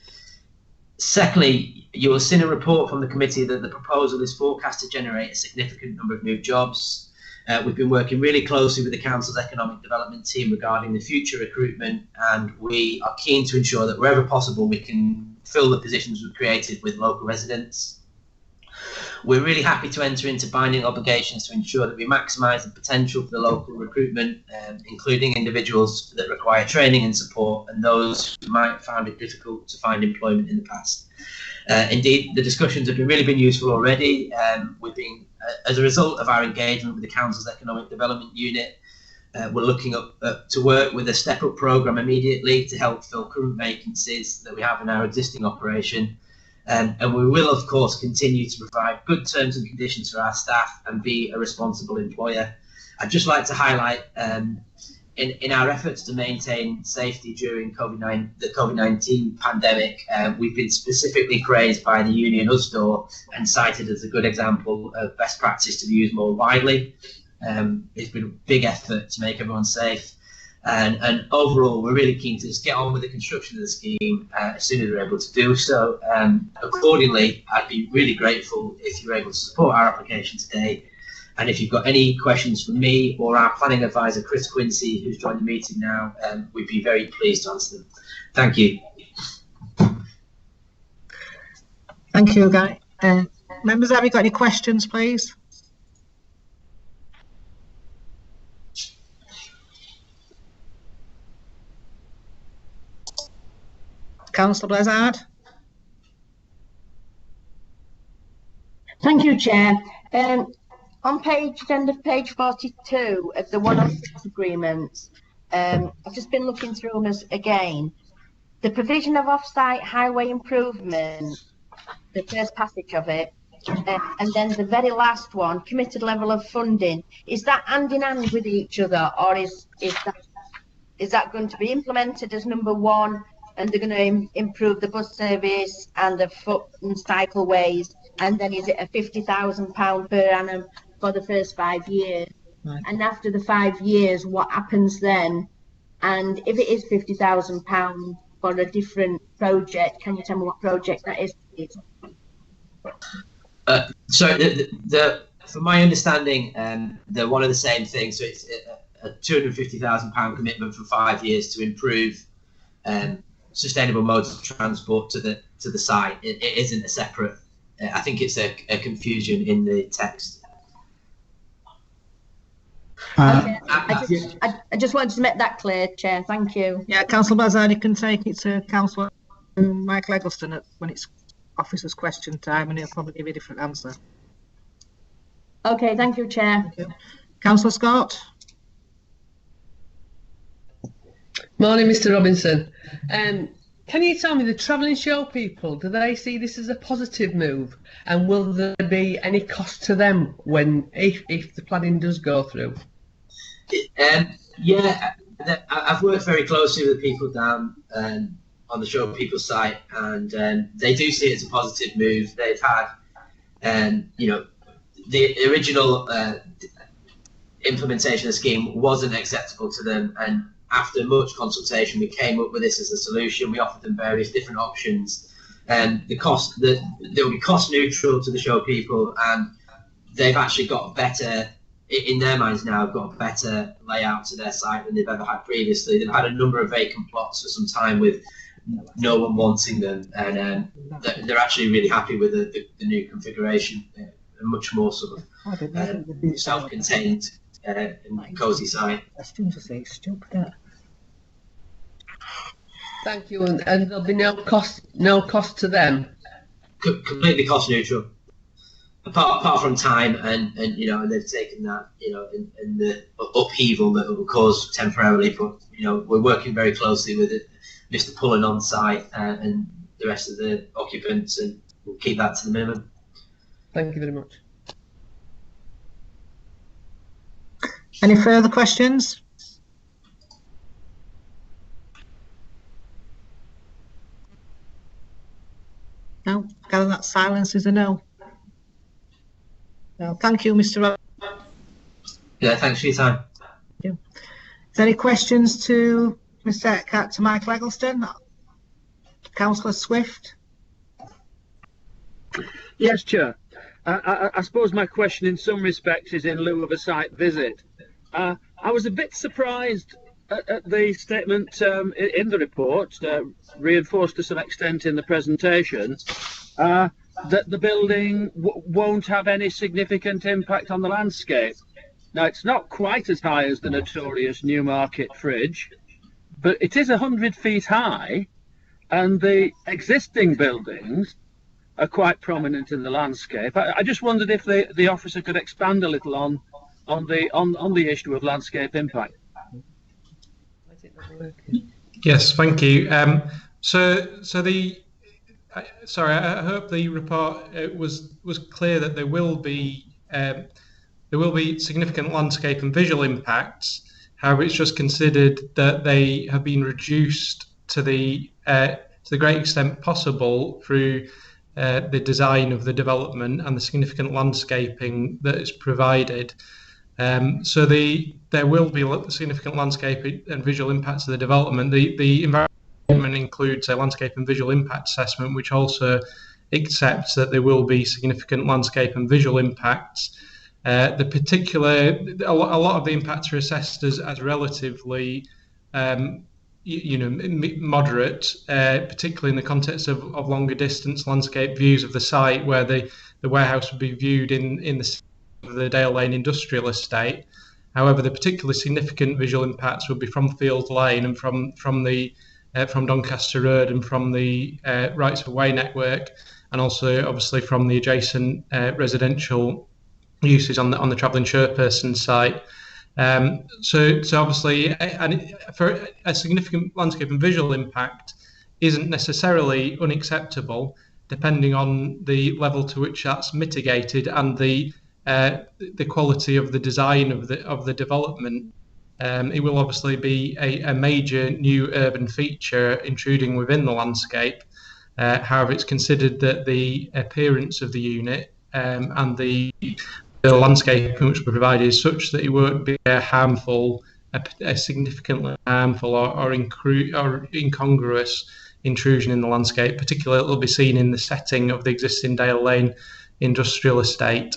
Secondly, you will see in a report from the committee that the proposal is forecast to generate a significant number of new jobs. We've been working really closely with the Council's economic development team regarding the future recruitment, and we are keen to ensure that wherever possible we can fill the positions we've created with local residents. We're really happy to enter into binding obligations to ensure that we maximise the potential for the local recruitment, including individuals that require training and support and those who might have found it difficult to find employment in the past. Indeed, the discussions have really been useful already. We've been, as a result of our engagement with the Council's Economic Development Unit, we're looking to work with a step-up programme immediately to help fill current vacancies that we have in our existing operation. And we will, of course, continue to provide good terms and conditions for our staff and be a responsible employer. I'd just like to highlight, in our efforts to maintain safety during the COVID-19 pandemic, we've been specifically praised by the union USDOR and cited as a good example of best practice to be used more widely. It's been a big effort to make everyone safe. And overall, we're really keen to just get on with the construction of the scheme as soon as we're able to do so. Accordingly, I'd be really grateful if you're able to support our application today. And if you've got any questions for me or our planning advisor, Chris Quincy, who's joined the meeting now, we'd be very pleased to answer them. Thank you. Thank you, Guy. Members, have you got any questions, please? Councillor Blizzard. Thank you, Chair. On end of page 42 of the one-off agreements, I've just been looking through them again. The provision of off-site highway improvement, the first passage of it, and then the very last one, committed level of funding. Is that hand in hand with each other, or is that going to be implemented as number one, and they're going to improve the bus service and the foot and cycleways, and then is it a £50,000 per annum for the first 5 years? Right. And after the 5 years, what happens then? And if it is £50,000 for a different project, can you tell me what project that is, please? So, from my understanding, they're one of the same thing. So it's a £250,000 commitment for 5 years to improve sustainable modes of transport to the site. It isn't a separate. I think it's a confusion in the text. I just wanted to make that clear, Chair. Thank you. Yeah, Councillor Blizzard, you can take it to Councillor Michael Eggleston when it's officer's question time, and he'll probably give you a different answer. Okay, thank you, Chair. Thank you. Councillor Scott. Morning, Mr. Robinson. Can you tell me, the travelling show people, do they see this as a positive move? And will there be any cost to them if the planning does go through? Yeah, I've worked very closely with the people down on the show people site, and they do see it as a positive move. They've had, the original implementation of the scheme wasn't acceptable to them, and after much consultation, we came up with this as a solution. We offered them various different options, and they'll be cost neutral to the show people, and they've actually got better, in their minds now, got a better layout to their site than they've ever had previously. They've had a number of vacant plots for some time with no one wanting them, and they're actually really happy with the new configuration. A much more sort of self-contained and cosy site. Thank you, and there'll be no cost to them. Completely cost neutral, apart from time, and they've taken that, in the upheaval that it will cause temporarily. But we're working very closely with Mr. Pullen on site and the rest of the occupants, and we'll keep that to the minimum. Thank you very much. Any further questions? No, gather that silence is a no. No, thank you, Mr. Rob. Yeah, thanks for your time. Thank you. Is there any questions to Mr. Eckhart, to Michael Eggleston? Councillor Swift? Yes, Chair. I suppose my question in some respects is in lieu of a site visit. I was a bit surprised at the statement in the report, reinforced to some extent in the presentation, that the building won't have any significant impact on the landscape. Now, it's not quite as high as the notorious Newmarket fridge, but it is 100 feet high, and the existing buildings are quite prominent in the landscape. I just wondered if the officer could expand a little on the issue of landscape impact. Yes, thank you. I hope the report was clear that there will be significant landscape and visual impacts. However, it's just considered that they have been reduced to the great extent possible through the design of the development and the significant landscaping that is provided. There will be significant landscape and visual impacts of the development. The environment includes a landscape and visual impact assessment, which also accepts that there will be significant landscape and visual impacts. A lot of the impacts are assessed as relatively moderate, particularly in the context of longer distance landscape views of the site, where the warehouse would be viewed in the Dale Lane industrial estate. However, the particularly significant visual impacts would be from Field Lane and from Doncaster Road and from the rights of way network, and also obviously from the adjacent residential uses on the travelling chairperson site. So obviously, for a significant landscape and visual impact isn't necessarily unacceptable, depending on the level to which that's mitigated and the quality of the design of the development. It will obviously be a major new urban feature intruding within the landscape. However, it's considered that the appearance of the unit and the landscape which will be provided is such that it won't be a significantly harmful or incongruous intrusion in the landscape. Particularly, it will be seen in the setting of the existing Dale Lane industrial estate.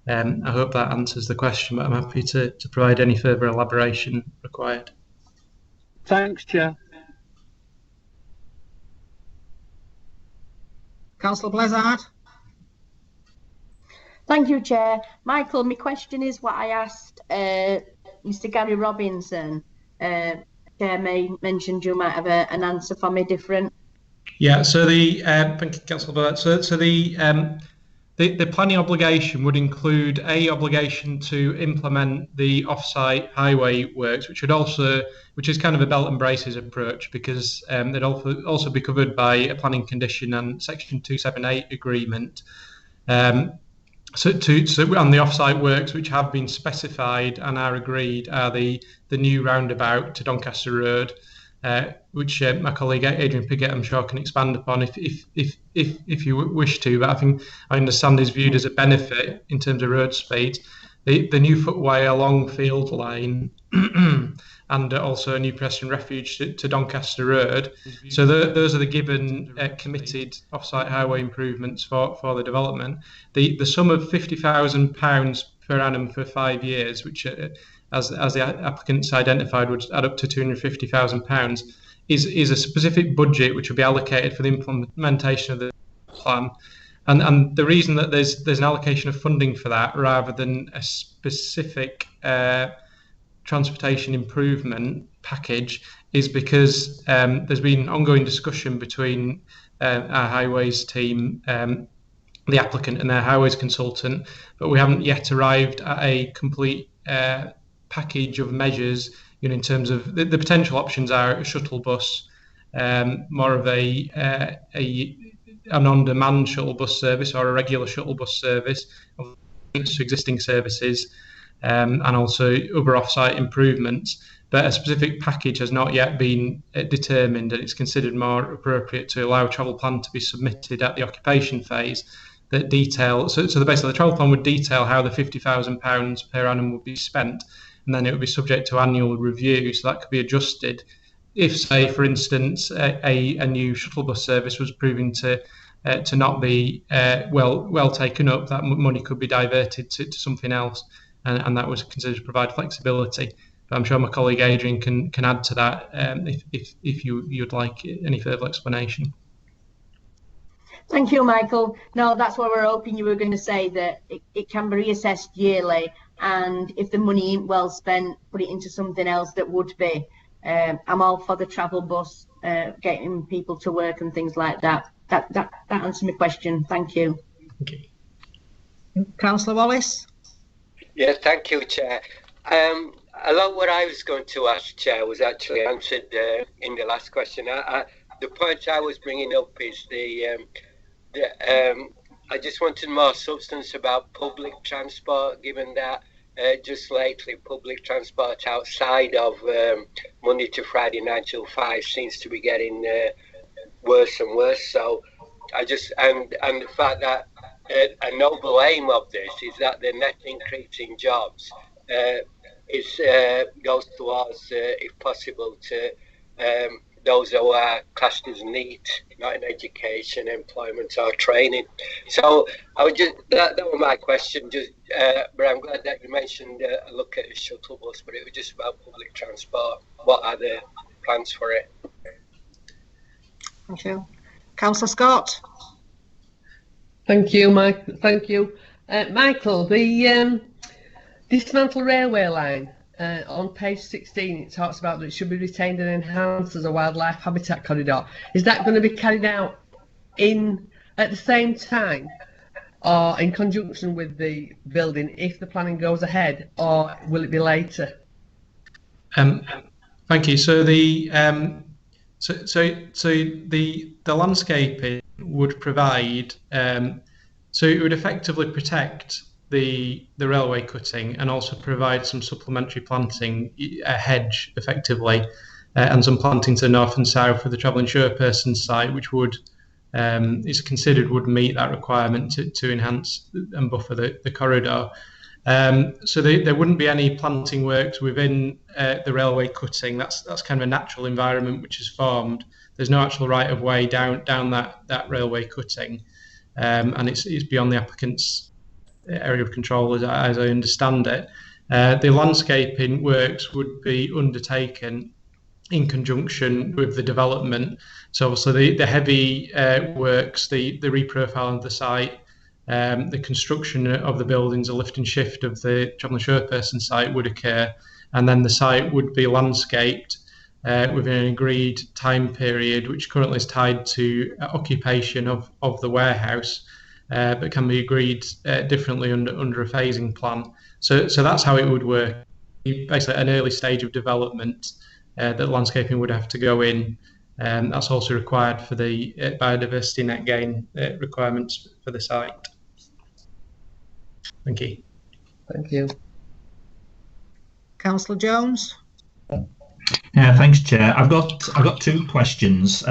I hope that answers the question, but I'm happy to provide any further elaboration required. Thanks, Chair. Councillor Blizzard. Thank you, Chair. Michael, my question is what I asked Mr. Gary Robinson. Chair May mentioned you might have an answer for me different. Yeah, so thank you, Councillor Blizzard. So the planning obligation would include a obligation to implement the off-site highway works, which is kind of a belt and braces approach, because they'd also be covered by a planning condition and Section 278 agreement. So on the off-site works which have been specified and are agreed are the new roundabout to Doncaster Road, which my colleague Adrian Piggott, I'm sure, can expand upon if you wish to. But I understand is viewed as a benefit in terms of road speed. The new footway along Field Lane and also a new pedestrian refuge to Doncaster Road. So those are the given committed off-site highway improvements for the development. The sum of £50,000 per annum for 5 years, which as the applicants identified would add up to £250,000, is a specific budget which will be allocated for the implementation of the plan. And the reason that there's an allocation of funding for that rather than a specific transportation improvement package is because there's been ongoing discussion between our highways team, the applicant and their highways consultant, but we haven't yet arrived at a complete package of measures. In terms of the potential options are a shuttle bus, more of an on-demand shuttle bus service or a regular shuttle bus service to existing services, and also other off-site improvements. But a specific package has not yet been determined, and it's considered more appropriate to allow a travel plan to be submitted at the occupation phase that detail. So basically the travel plan would detail how the £50,000 per annum would be spent, and then it would be subject to annual review. So that could be adjusted if, say, for instance, a new shuttle bus service was proving to not be well taken up. That money could be diverted to something else, and that was considered to provide flexibility. But I'm sure my colleague Adrian can add to that if you'd like any further explanation. Thank you, Michael. No, that's what we're hoping you were going to say, that it can be reassessed yearly, and if the money ain't well spent, put it into something else that would be. I'm all for the travel bus, getting people to work and things like that. That answered my question. Thank you. Okay. Councillor Wallace. Yeah, thank you, Chair. A lot of what I was going to ask, Chair, was actually answered in the last question. The point I was bringing up is I just wanted more substance about public transport, given that just lately public transport outside of Monday to Friday 9 till 5 seems to be getting worse and worse. So I just and the fact that a noble aim of this is that the net increase in jobs goes towards, if possible, to those who are classed as NEET, not in education, employment or training. So I would just that was my question. Just but I'm glad that you mentioned a look at a shuttle bus, but it was just about public transport. What are the plans for it? Thank you. Councillor Scott. Thank you, Mike. Thank you, Michael. The dismantled railway line on page 16. It talks about that it should be retained and enhanced as a wildlife habitat corridor. Is that going to be carried out at the same time, or in conjunction with the building if the planning goes ahead, or will it be later? Thank you. So the the landscaping would provide, so it would effectively protect the railway cutting and also provide some supplementary planting, a hedge effectively, and some planting to the north and south of the travelling chairperson's site, which would is considered would meet that requirement to enhance and buffer the corridor. So there wouldn't be any planting works within the railway cutting. That's kind of a natural environment which is formed. There's no actual right of way down that railway cutting, and it's beyond the applicant's area of control as I understand it. The landscaping works would be undertaken in conjunction with the development. So obviously the heavy works, the reprofiling of the site, the construction of the buildings, a lift and shift of the travelling chairperson site would occur, and then the site would be landscaped within an agreed time period, which currently is tied to occupation of the warehouse, but can be agreed differently under a phasing plan. So that's how it would work. Basically, an early stage of development that landscaping would have to go in. That's also required for the biodiversity net gain requirements for the site. Thank you. Thank you. Councillor Jones. Thanks, Chair. I've got two questions,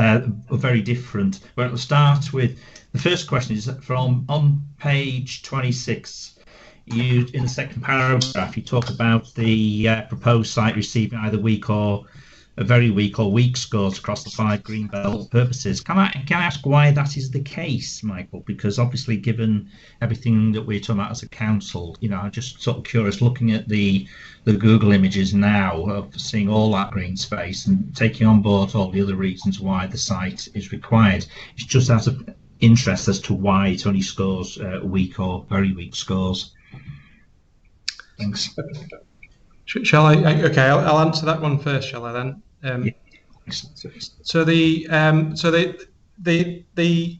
very different. But I'll start with the first question. Is from on page 26. You, in the second paragraph, you talk about the proposed site receiving either weak or a very weak or weak scores across the 5 Greenbelt purposes. Can I ask why that is the case, Michael? Because obviously, given everything that we're talking about as a council, I'm just sort of curious, looking at the Google images now of seeing all that green space and taking on board all the other reasons why the site is required. It's just out of interest as to why it only scores weak or very weak scores. Thanks. Shall I? Okay, I'll answer that one first. Shall I then? So the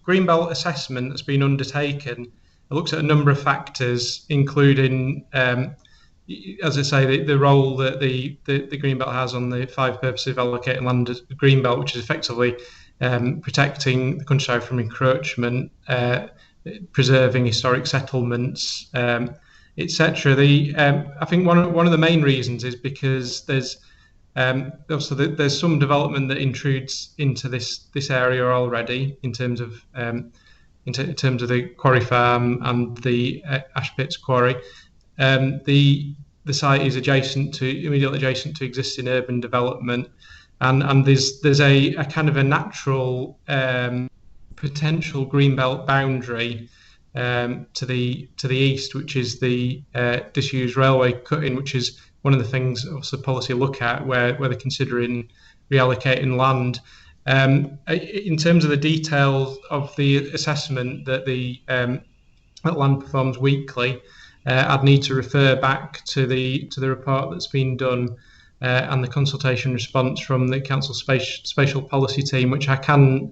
Greenbelt assessment that's been undertaken, it looks at a number of factors, including, as I say, the role that the Greenbelt has on the 5 purposes of allocating land as Greenbelt, which is effectively protecting the countryside from encroachment, preserving historic settlements, etc. I think one of the main reasons is because there's also there's some development that intrudes into this area already in terms of the Quarry Farm and the Ash Pits Quarry. The site is immediately adjacent to existing urban development, and there's a kind of a natural potential Greenbelt boundary to the east, which is the disused railway cutting, which is one of the things also policy look at where they're considering reallocating land. In terms of the details of the assessment that that land performs weekly, I'd need to refer back to the report that's been done and the consultation response from the council spatial policy team, which I can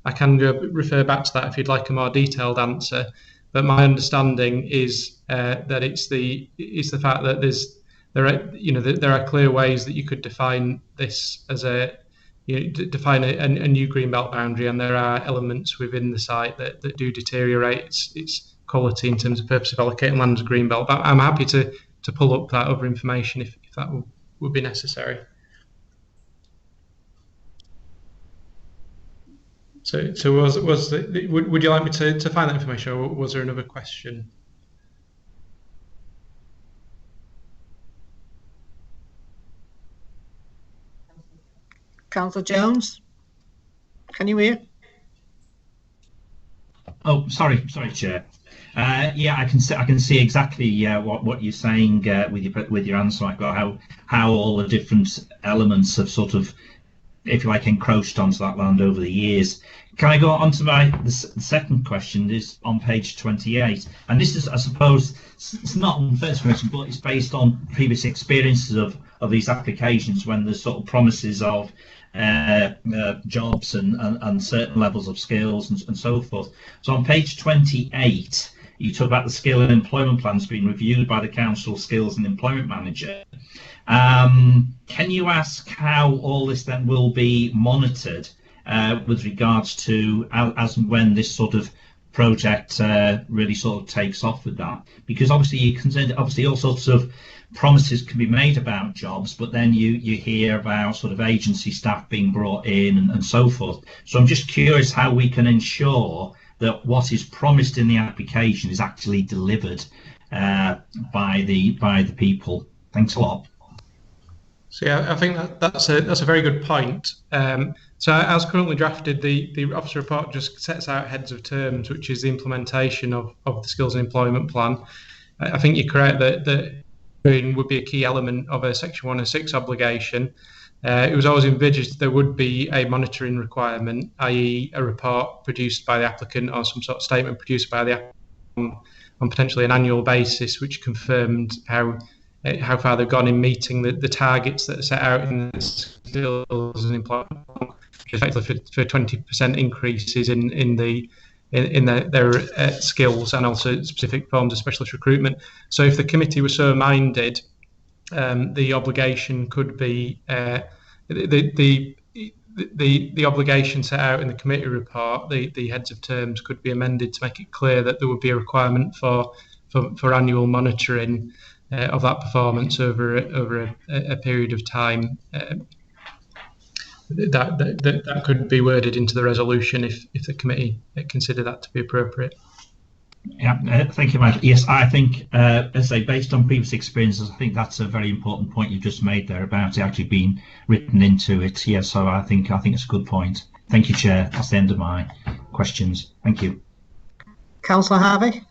refer back to that if you'd like a more detailed answer. But my understanding is that it's the fact that there are clear ways that you could define this as define a new Greenbelt boundary, and there are elements within the site that do deteriorate its quality in terms of purpose of allocating land as Greenbelt. But I'm happy to pull up that other information if that would be necessary. So would you like me to find that information, or was there another question? Councillor Jones, can you hear? Oh, sorry, Chair. Yeah, I can see exactly what you're saying with your answer, Michael. How all the different elements have sort of, if you like, encroached onto that land over the years. Can I go on to the second question? Is on page 28, and this is, I suppose, it's not on the first question, but it's based on previous experiences of these applications when there's sort of promises of jobs and certain levels of skills and so forth. So on page 28, you talk about the skill and employment plans being reviewed by the council skills and employment manager. Can you ask how all this then will be monitored with regards to as and when this sort of project really sort of takes off with that? Because obviously you consider, obviously all sorts of promises can be made about jobs, but then you hear about sort of agency staff being brought in and so forth. So I'm just curious how we can ensure that what is promised in the application is actually delivered by the people. Thanks a lot. So yeah, I think that's a very good point. So as currently drafted, the officer report just sets out heads of terms, which is the implementation of the skills and employment plan. I think you're correct that would be a key element of a Section 106 obligation. It was always envisaged there would be a monitoring requirement, i.e. a report produced by the applicant or some sort of statement produced by the applicant on potentially an annual basis, which confirmed how far they've gone in meeting the targets that are set out in the skills and employment, effectively for 20% increases in their skills and also specific forms of specialist recruitment. So if the committee were so minded, the obligation could be the obligation set out in the committee report. The heads of terms could be amended to make it clear that there would be a requirement for annual monitoring of that performance over a period of time. That could be worded into the resolution if the committee consider that to be appropriate. Yeah, thank you, Michael. Yes, I think, as I say, based on previous experiences, I think that's a very important point you just made there about it actually being written into it. Yeah, so I think it's a good point. Thank you, Chair. That's the end of my questions. Thank you. Councillor Harvey.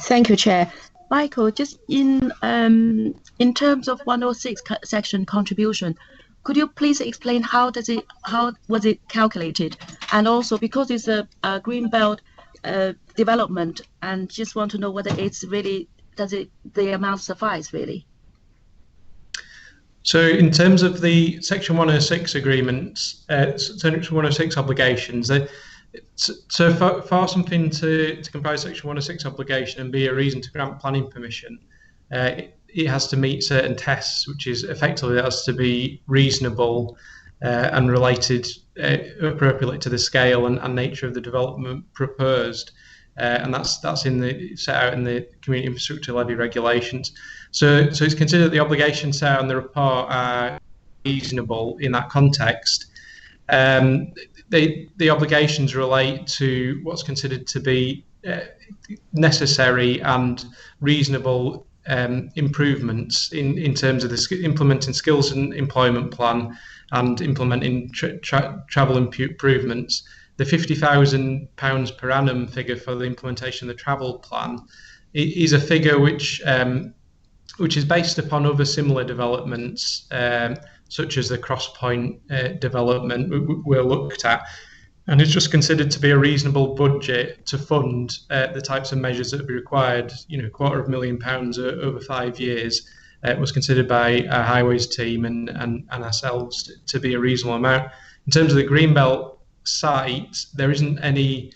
Thank you, Chair. Michael, just in terms of 106 section contribution, could you please explain how was it calculated? And also, because it's a green belt development, and just want to know whether it's really, the amount suffice really? So in terms of the Section 106 agreements, Section 106 obligations, so for something to comprise Section 106 obligation and be a reason to grant planning permission, it has to meet certain tests, which is effectively that has to be reasonable and related appropriately to the scale and nature of the development proposed, and that's set out in the Community Infrastructure Levy regulations. So it's considered the obligations set out in the report are reasonable in that context. The obligations relate to what's considered to be necessary and reasonable improvements in terms of implementing skills and employment plan and implementing travel improvements. The £50,000 per annum figure for the implementation of the travel plan is a figure which is based upon other similar developments, such as the Crosspoint development we're looked at, and it's just considered to be a reasonable budget to fund the types of measures that would be required. £250,000 over 5 years was considered by our highways team and ourselves to be a reasonable amount. In terms of the Greenbelt site, there isn't any.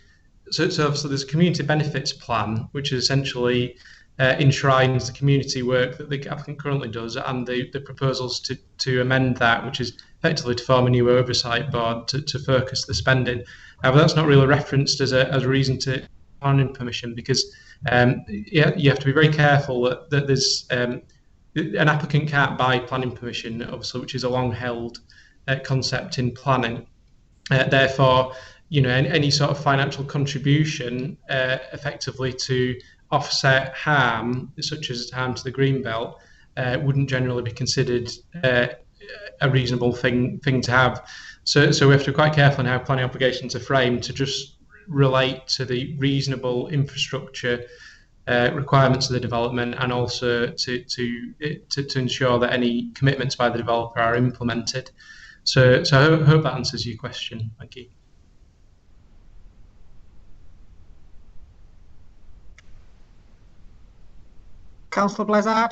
So there's a community benefits plan, which is essentially enshrines the community work that the applicant currently does, and the proposals to amend that, which is effectively to form a new oversight board to focus the spending. However, that's not really referenced as a reason to planning permission, because you have to be very careful that there's an applicant can't buy planning permission, obviously, which is a long-held concept in planning. Therefore, any sort of financial contribution effectively to offset harm, such as harm to the Greenbelt, wouldn't generally be considered a reasonable thing to have. So we have to be quite careful in how planning obligations are framed to just relate to the reasonable infrastructure requirements of the development, and also to ensure that any commitments by the developer are implemented. So I hope that answers your question. Thank you. Councillor Blizzard.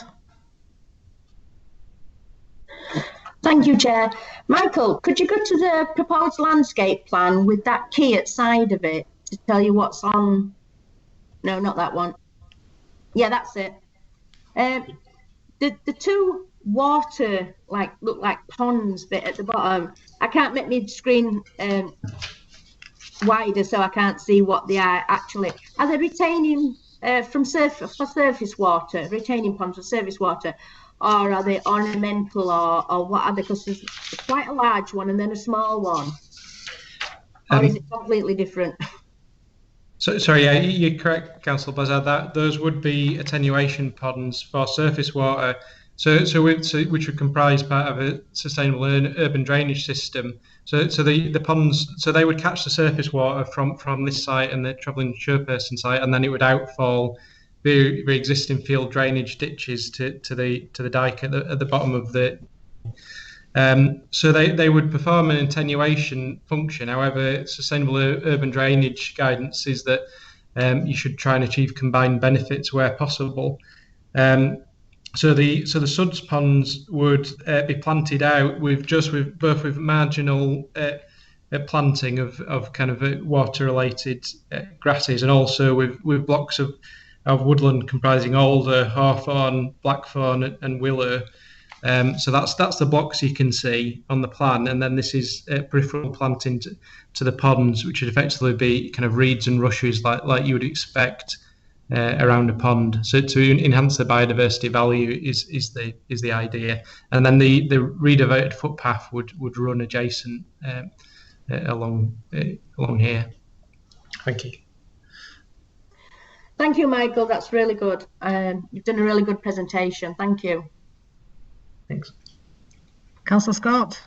Thank you, Chair. Michael, could you go to the proposed landscape plan with that key at side of it to tell you what's on? No, not that one. Yeah, that's it. The two water look like ponds bit at the bottom. I can't make my screen wider so I can't see what they are actually. Are they retaining for surface water, retaining ponds for surface water, or are they ornamental, or what are they? Because there's quite a large one and then a small one. Or is it completely different? So, sorry, yeah, you're correct, Councillor Blizzard, that those would be attenuation ponds for surface water, which would comprise part of a sustainable urban drainage system. So the ponds, so they would catch the surface water from this site and the travelling chairperson site, and then it would outfall the existing field drainage ditches to the dike at the bottom of the. So they would perform an attenuation function. However, sustainable urban drainage guidance is that you should try and achieve combined benefits where possible. So the suds ponds would be planted out with marginal planting of kind of water related grasses, and also with blocks of woodland comprising alder, hawthorn, blackthorn, and willow. So that's the blocks you can see on the plan, and then this is peripheral planting to the ponds, which would effectively be kind of reeds and rushes like you would expect around a pond. So to enhance the biodiversity value is the idea, and then the rediverted footpath would run adjacent along here. Thank you. Thank you, Michael. That's really good. You've done a really good presentation. Thank you. Thanks. Councillor Scott.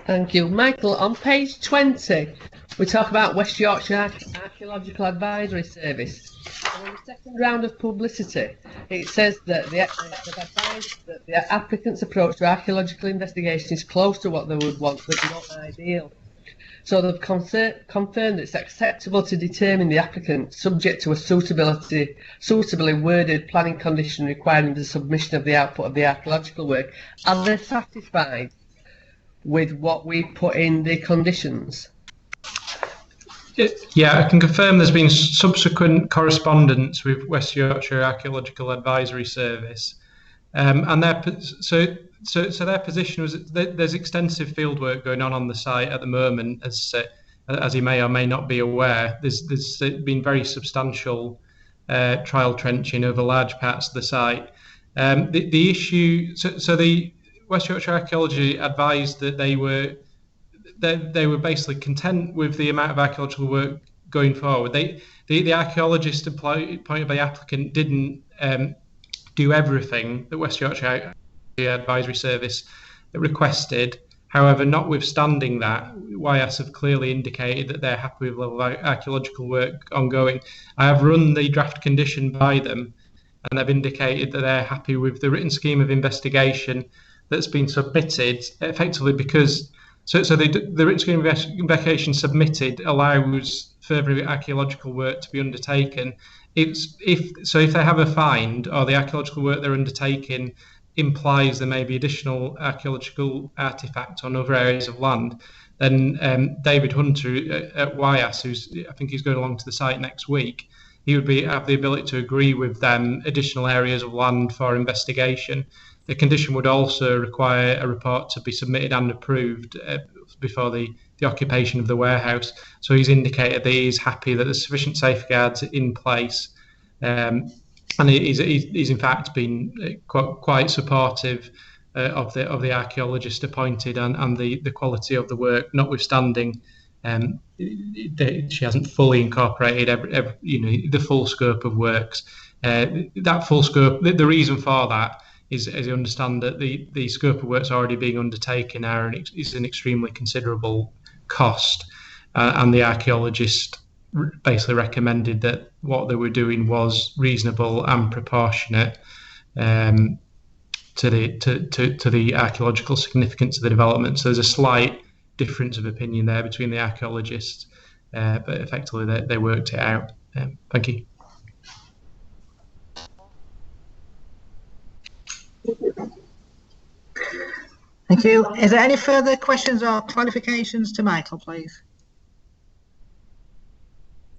Thank you. Michael, on page 20, we talk about West Yorkshire Archaeological Advisory Service. And in the second round of publicity, it says that they've advised that the applicant's approach to archaeological investigation is close to what they would want, but not ideal. So they've confirmed that it's acceptable to determine the applicant subject to a suitably worded planning condition requiring the submission of the output of the archaeological work. Are they satisfied with what we put in the conditions? Yeah, I can confirm there's been subsequent correspondence with West Yorkshire Archaeological Advisory Service, and their position was that there's extensive fieldwork going on the site at the moment, as you may or may not be aware. There's been very substantial trial trenching over large parts of the site. The issue, so the West Yorkshire Archaeology advised that they were basically content with the amount of archaeological work going forward. The archaeologist appointed by the applicant didn't do everything that West Yorkshire Advisory Service requested. However, notwithstanding that, YAS have clearly indicated that they're happy with the level of archaeological work ongoing. I have run the draft condition by them, and they've indicated that they're happy with the written scheme of investigation that's been submitted, effectively because the written scheme of investigation submitted allows further archaeological work to be undertaken. If they have a find, or the archaeological work they're undertaking implies there may be additional archaeological artefact on other areas of land, then David Hunter at YAS, I think he's going along to the site next week, he would have the ability to agree with them additional areas of land for investigation. The condition would also require a report to be submitted and approved before the occupation of the warehouse. So he's indicated that he's happy that there's sufficient safeguards in place, and he's in fact been quite supportive of the archaeologist appointed and the quality of the work, notwithstanding she hasn't fully incorporated the full scope of works. That full scope, the reason for that is, as you understand, that the scope of works already being undertaken is an extremely considerable cost. and the archaeologist basically recommended that what they were doing was reasonable and proportionate to the archaeological significance of the development. So there's a slight difference of opinion there between the archaeologists, but effectively they worked it out. Thank you. Thank you. Is there any further questions or clarifications to Michael, please?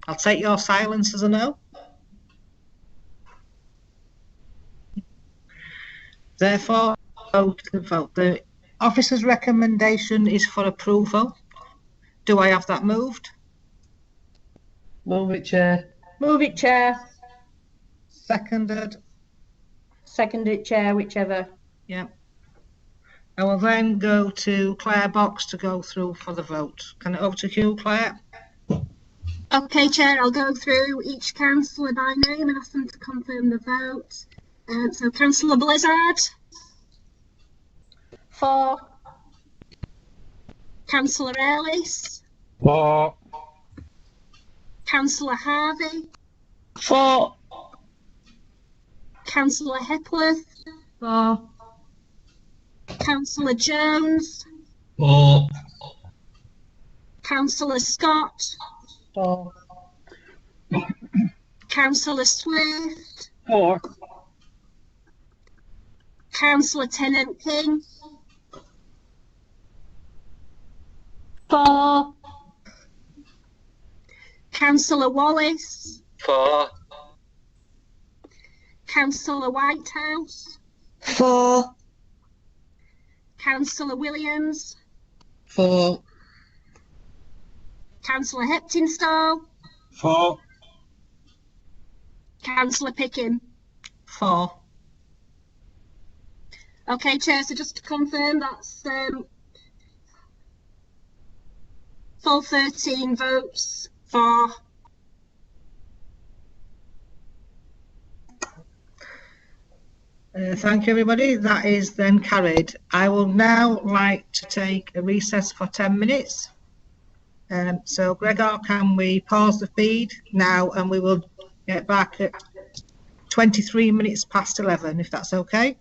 I'll take your silence as a no. Therefore, vote to vote. The officer's recommendation is for approval. Do I have that moved? Move it, Chair. Move it, Chair. Seconded? Second it, Chair, whichever. Yeah. I will then go to Claire Box to go through for the vote. Can it over to you, Claire? Okay, Chair, I'll go through each councillor by name and ask them to confirm the vote. So Councillor Blizzard. For. Councillor Ellis. For. Councillor Harvey. For. Councillor Hepworth. For. Councillor Jones. For. Councillor Scott. For. Councillor Swift. For. Councillor Tennant King. For. Councillor Wallace. For. Councillor Whitehouse. For. Councillor Williams. For. Councillor Heptinstall. For. Councillor Pickham. For. Okay, Chair, so just to confirm, that's full 13 votes for. Thank you, everybody. That is then carried. I will now like to take a recess for 10 minutes. So, Gregor, can we pause the feed now, and we will get back at 23 minutes past 11, if that's okay?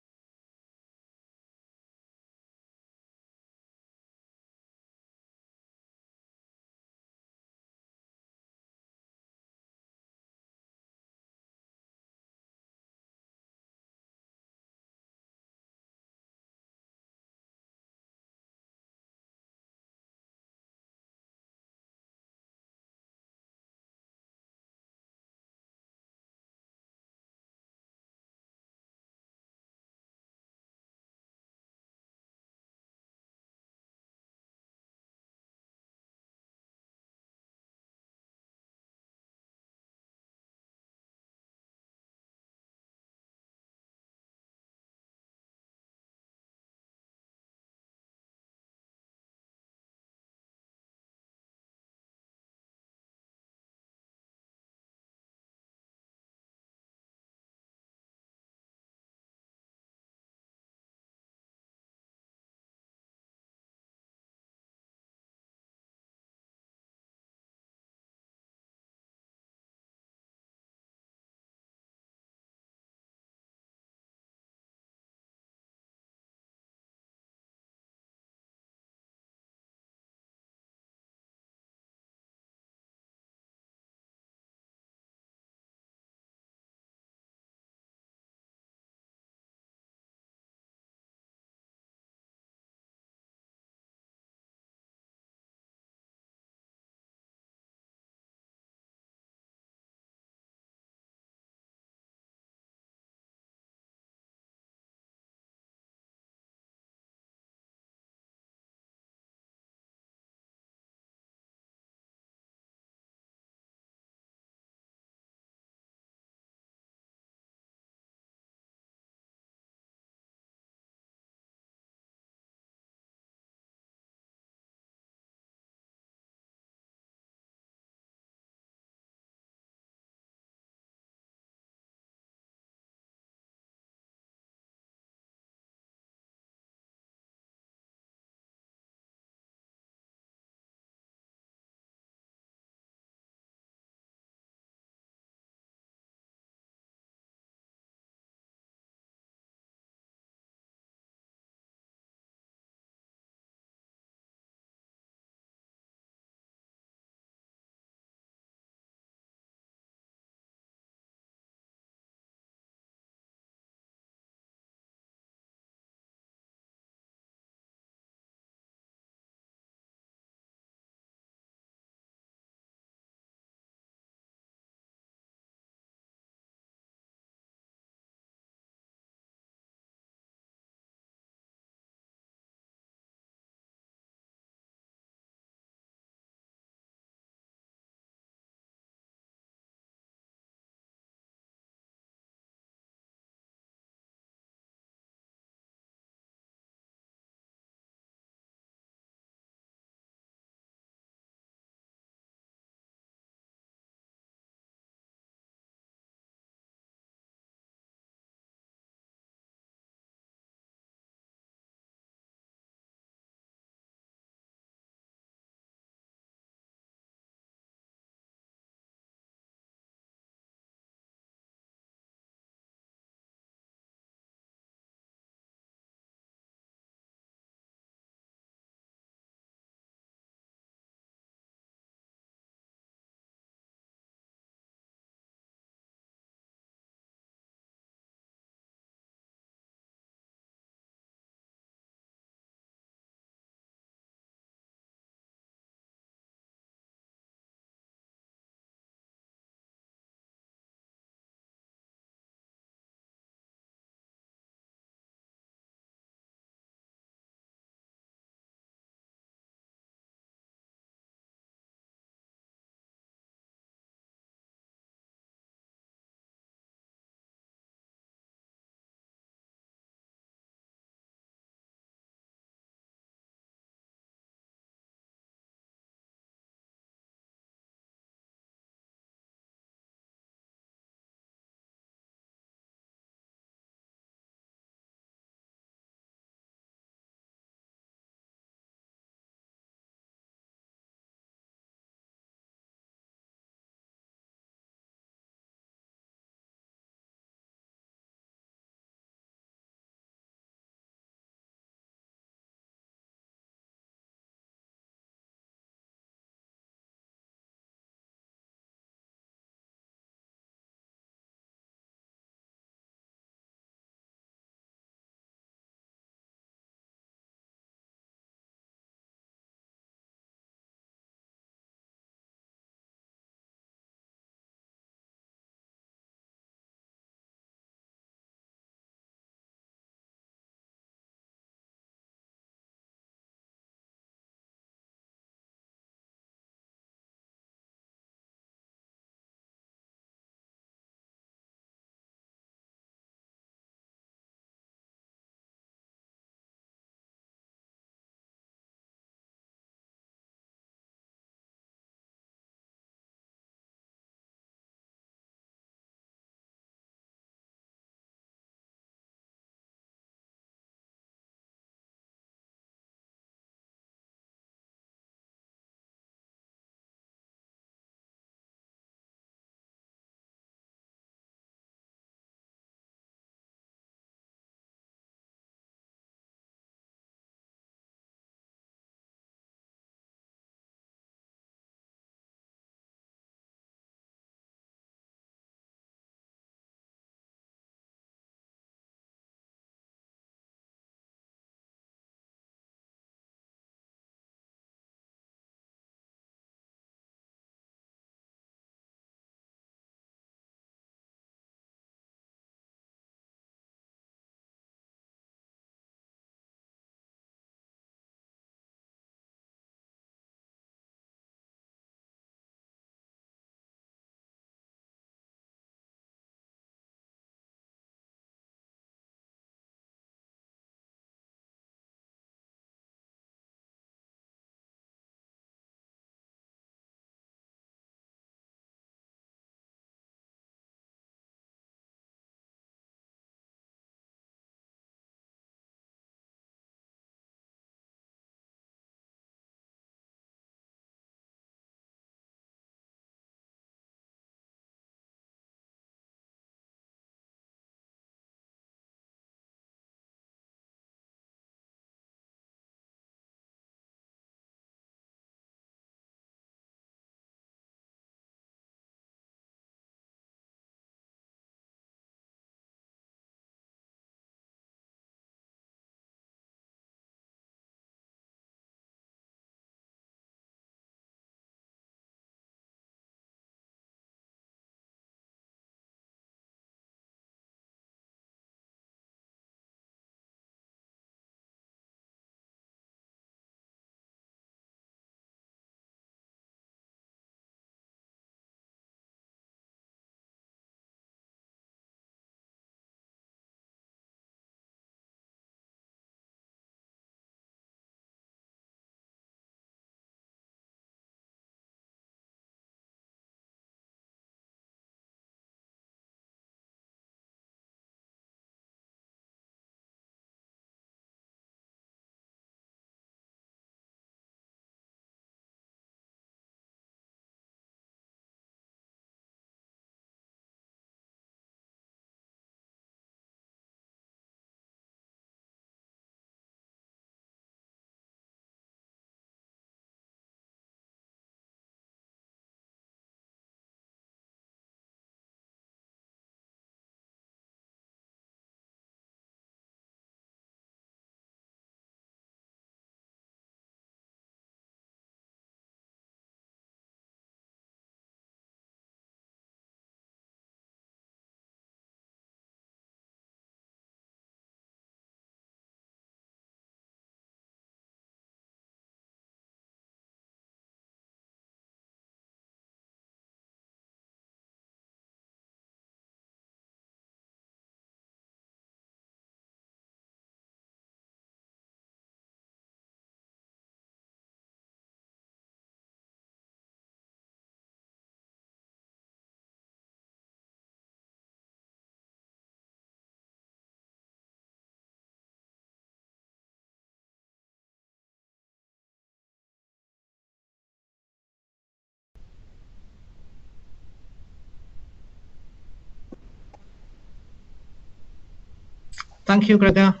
Thank you, Gregor.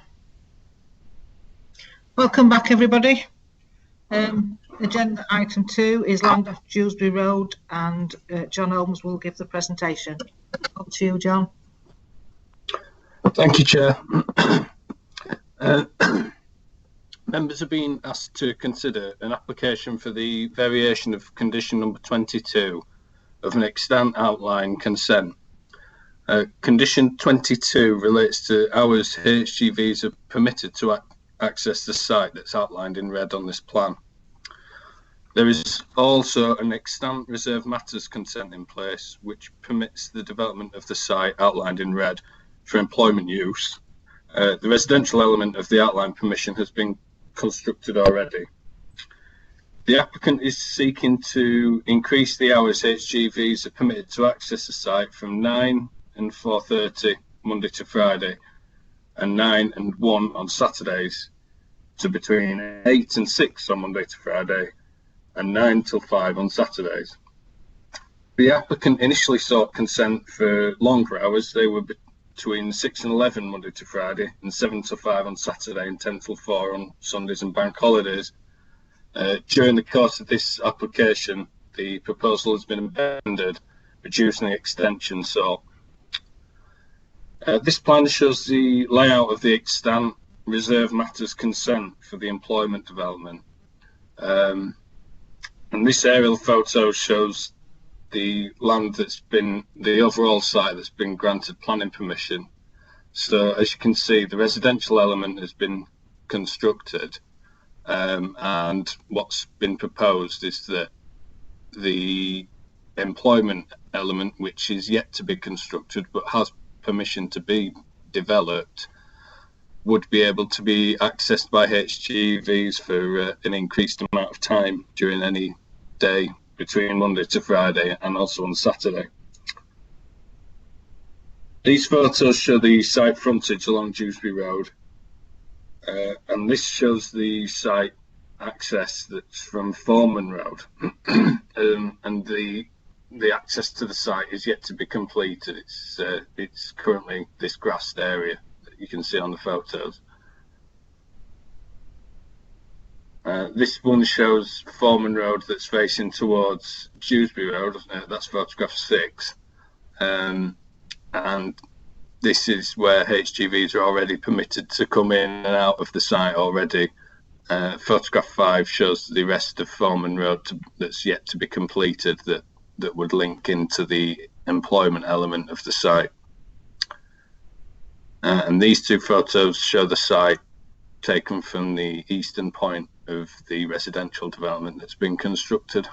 Welcome back, everybody. Agenda item 2 is land off Dewsbury Road, and John Holmes will give the presentation. Up to you, John. Thank you, Chair. Members are being asked to consider an application for the variation of condition number 22 of an extant outline consent. Condition 22 relates to hours HGVs are permitted to access the site that's outlined in red on this plan. There is also an extant reserve matters consent in place, which permits the development of the site outlined in red for employment use. The residential element of the outline permission has been constructed already. The applicant is seeking to increase the hours HGVs are permitted to access the site from 9 and 4:30 Monday to Friday and 9 and 1 on Saturdays to between 8 and 6 on Monday to Friday and 9 till 5 on Saturdays. The applicant initially sought consent for longer hours. They were between 6 and 11 Monday to Friday and 7 till 5 on Saturday and 10 till 4 on Sundays and bank holidays. During the course of this application, the proposal has been amended, reducing the extension. So this plan shows the layout of the extant reserve matters consent for the employment development. And this aerial photo shows the land that's been, the overall site that's been granted planning permission. So as you can see, the residential element has been constructed, and what's been proposed is that the employment element, which is yet to be constructed but has permission to be developed, would be able to be accessed by HGVs for an increased amount of time during any day between Monday to Friday and also on Saturday. These photos show the site frontage along Dewsbury Road, and this shows the site access that's from Foreman Road, and the access to the site is yet to be completed. It's currently this grassed area that you can see on the photos. This one shows Foreman Road that's facing towards Dewsbury Road. That's photograph 6. And this is where HGVs are already permitted to come in and out of the site already. Photograph 5 shows the rest of Foreman Road that's yet to be completed, that would link into the employment element of the site. And these two photos show the site taken from the eastern point of the residential development that's been constructed.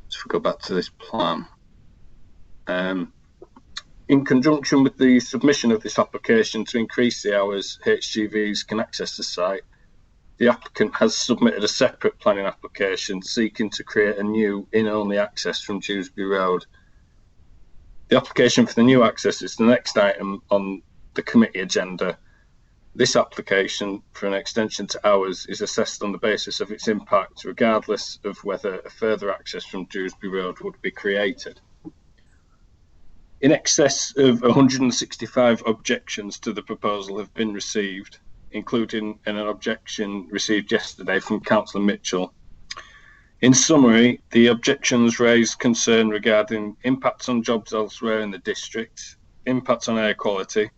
So if we go back to this plan. In conjunction with the submission of this application to increase the hours HGVs can access the site, the applicant has submitted a separate planning application seeking to create a new in-only access from Dewsbury Road. The application for the new access is the next item on the committee agenda. This application for an extension to hours is assessed on the basis of its impact, regardless of whether a further access from Dewsbury Road would be created. In excess of 165 objections to the proposal have been received, including an objection received yesterday from Councillor Mitchell. In summary, the objections raise concern regarding impacts on jobs elsewhere in the district, impacts on air quality,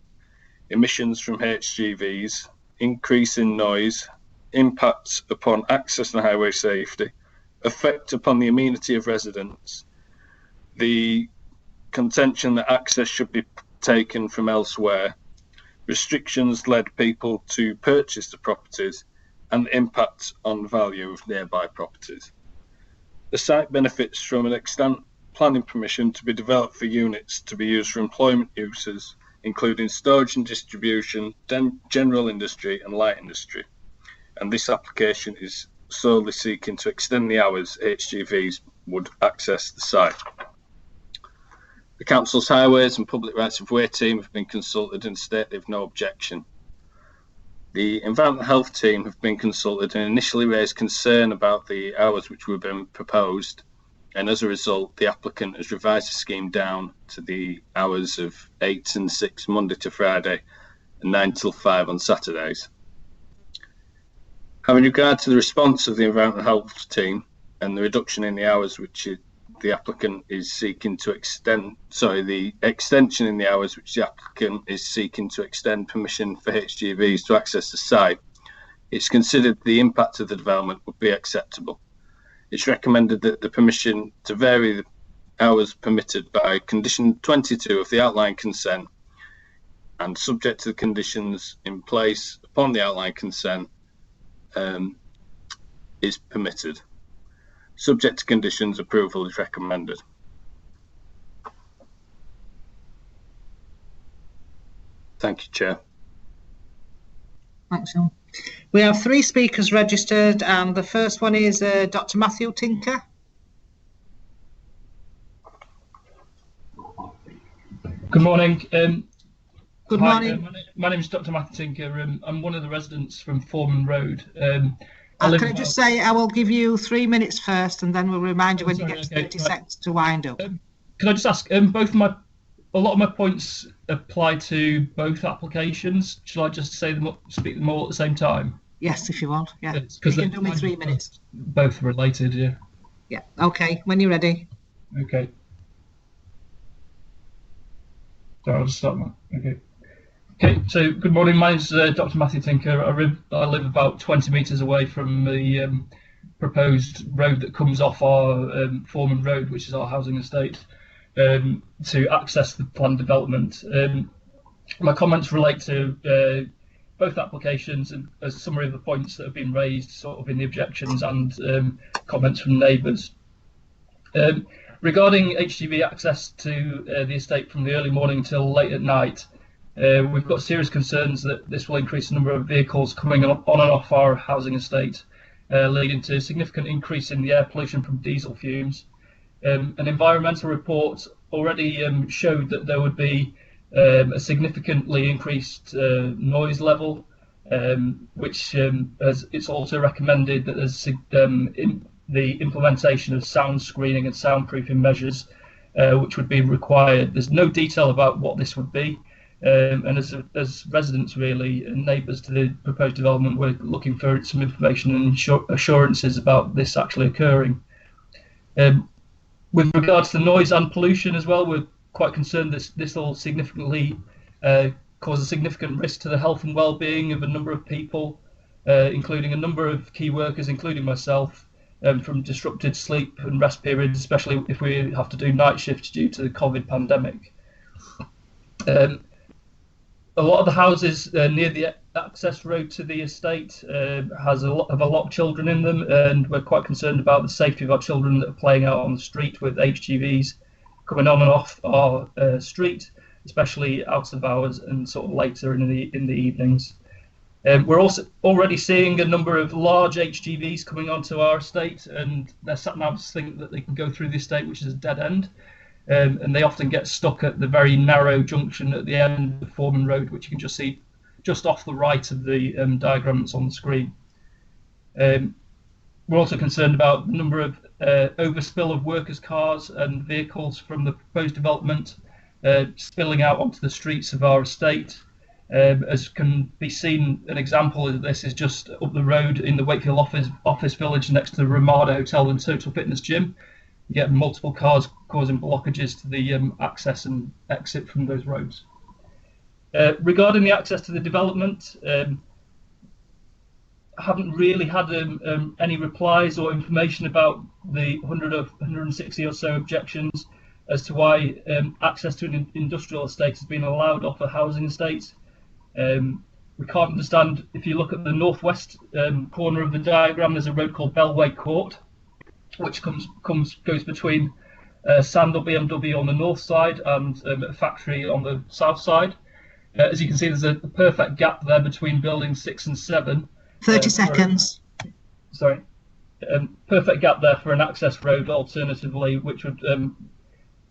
emissions from HGVs, increase in noise, impacts upon access and highway safety, effect upon the amenity of residents, the contention that access should be taken from elsewhere, restrictions led people to purchase the properties, and the impact on value of nearby properties. The site benefits from an extant planning permission to be developed for units to be used for employment uses, including storage and distribution, general industry and light industry. And this application is solely seeking to extend the hours HGVs would access the site. The Council's Highways and Public Rights of Way team have been consulted and state they have no objection. The Environmental Health team have been consulted and initially raised concern about the hours which were being proposed. and as a result, the applicant has revised the scheme down to the hours of 8 and 6 Monday to Friday and 9 till 5 on Saturdays. Having regard to the response of the environmental health team and the reduction in the hours which the applicant is seeking to extend, the extension in the hours which the applicant is seeking to extend permission for HGVs to access the site, it's considered the impact of the development would be acceptable. It's recommended that the permission to vary the hours permitted by condition 22 of the outline consent and subject to the conditions in place upon the outline consent is permitted. Subject to conditions, approval is recommended. Thank you, Chair. Thanks, Sean. We have 3 speakers registered, and the first one is Dr. Matthew Tinker. Good morning. Good morning. My name is Dr. Matthew Tinker. I'm one of the residents from Foreman Road. Can I just say, I will give you 3 minutes first, and then we'll remind you when you get to 30 seconds to wind up. Can I just ask, a lot of my points apply to both applications. Shall I just speak them all at the same time? Yes, if you want. Yeah, you can do me 3 minutes. Both related, yeah. Yeah. Okay. When you're ready. Okay. So I'll just start now. Okay. Okay, so good morning. My name's Dr. Matthew Tinker. I live about 20 metres away from the proposed road that comes off our Foreman Road, which is our housing estate, to access the planned development. My comments relate to both applications and a summary of the points that have been raised sort of in the objections and comments from neighbours. Regarding HGV access to the estate from the early morning till late at night, we've got serious concerns that this will increase the number of vehicles coming on and off our housing estate, leading to a significant increase in the air pollution from diesel fumes. An environmental report already showed that there would be a significantly increased noise level, which it's also recommended that there's the implementation of sound screening and soundproofing measures, which would be required. There's no detail about what this would be. And as residents really and neighbours to the proposed development, we're looking for some information and assurances about this actually occurring. With regards to noise and pollution as well, we're quite concerned that this will significantly cause a significant risk to the health and well-being of a number of people, including a number of key workers, including myself, from disrupted sleep and rest periods, especially if we have to do night shifts due to the COVID pandemic. A lot of the houses near the access road to the estate have a lot of children in them, and we're quite concerned about the safety of our children that are playing out on the street with HGVs coming on and off our street, especially out of hours and sort of later in the evenings. We're also already seeing a number of large HGVs coming onto our estate, and their sat-navs think that they can go through the estate, which is a dead end. And they often get stuck at the very narrow junction at the end of Foreman Road, which you can just see just off the right of the diagram that's on the screen. We're also concerned about the number of overspill of workers' cars and vehicles from the proposed development spilling out onto the streets of our estate. As can be seen, an example of this is just up the road in the Wakefield office village next to the Ramada Hotel and Total Fitness Gym. You get multiple cars causing blockages to the access and exit from those roads. Regarding the access to the development, I haven't really had any replies or information about the 160 or so objections as to why access to an industrial estate has been allowed off a housing estate. We can't understand, if you look at the northwest corner of the diagram, there's a road called Bellway Court, which goes between Sandal BMW on the north side and a factory on the south side. As you can see, there's a perfect gap there between buildings 6 and 7. 30 seconds. Perfect gap there for an access road alternatively, which would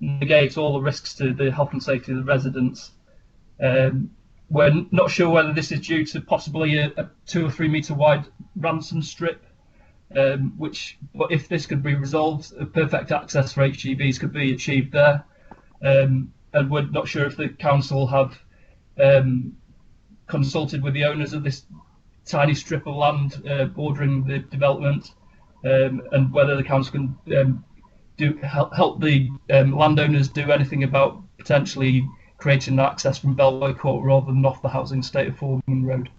negate all the risks to the health and safety of the residents. We're not sure whether this is due to possibly a 2 or 3 metre wide ransom strip But if this could be resolved, perfect access for HGVs could be achieved there. And we're not sure if the council have consulted with the owners of this tiny strip of land bordering the development, and whether the council can help the landowners do anything about potentially creating access from Bellway Court rather than off the housing estate of Foreman Road.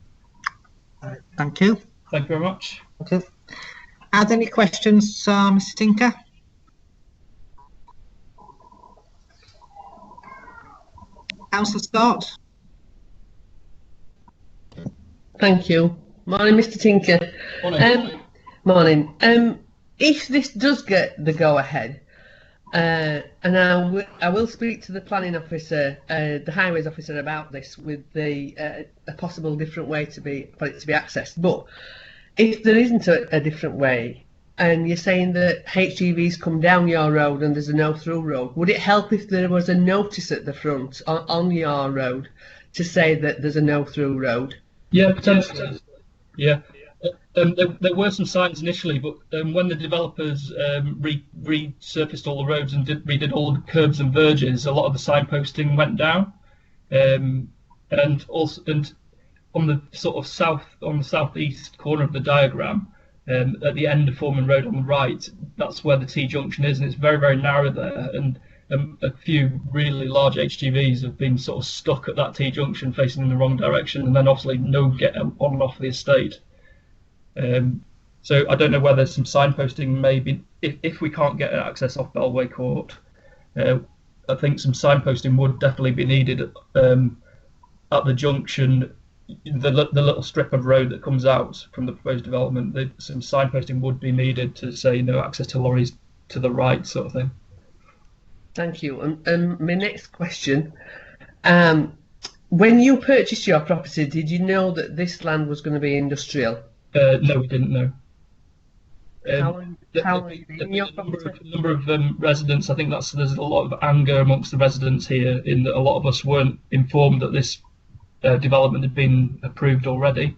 Thank you. Thank you very much. Okay. Are there any questions, Mr. Tinker? Councillor Scott? Thank you. Morning, Mr. Tinker. Morning. Morning. If this does get the go-ahead, and I will speak to the planning officer, the highways officer about this with a possible different way for it to be accessed. But if there isn't a different way, and you're saying that HGVs come down your road and there's a no-through road, would it help if there was a notice at the front on your road to say that there's a no-through road? Yeah, potentially. Yeah. There were some signs initially, but when the developers resurfaced all the roads and redid all the curbs and verges, a lot of the signposting went down. And on the sort of southeast corner of the diagram, at the end of Foreman Road on the right, that's where the T junction is, and it's very, very narrow there. And a few really large HGVs have been sort of stuck at that T junction facing in the wrong direction, and then obviously no get on and off the estate. So I don't know whether some signposting maybe, if we can't get access off Bellway Court, I think some signposting would definitely be needed at the junction, the little strip of road that comes out from the proposed development. Some signposting would be needed to say no access to lorries to the right, sort of thing. Thank you. And my next question, when you purchased your property, did you know that this land was going to be industrial? No, we didn't know. How long have you been in your property? Number of residents, I think there's a lot of anger amongst the residents here in that a lot of us weren't informed that this development had been approved already,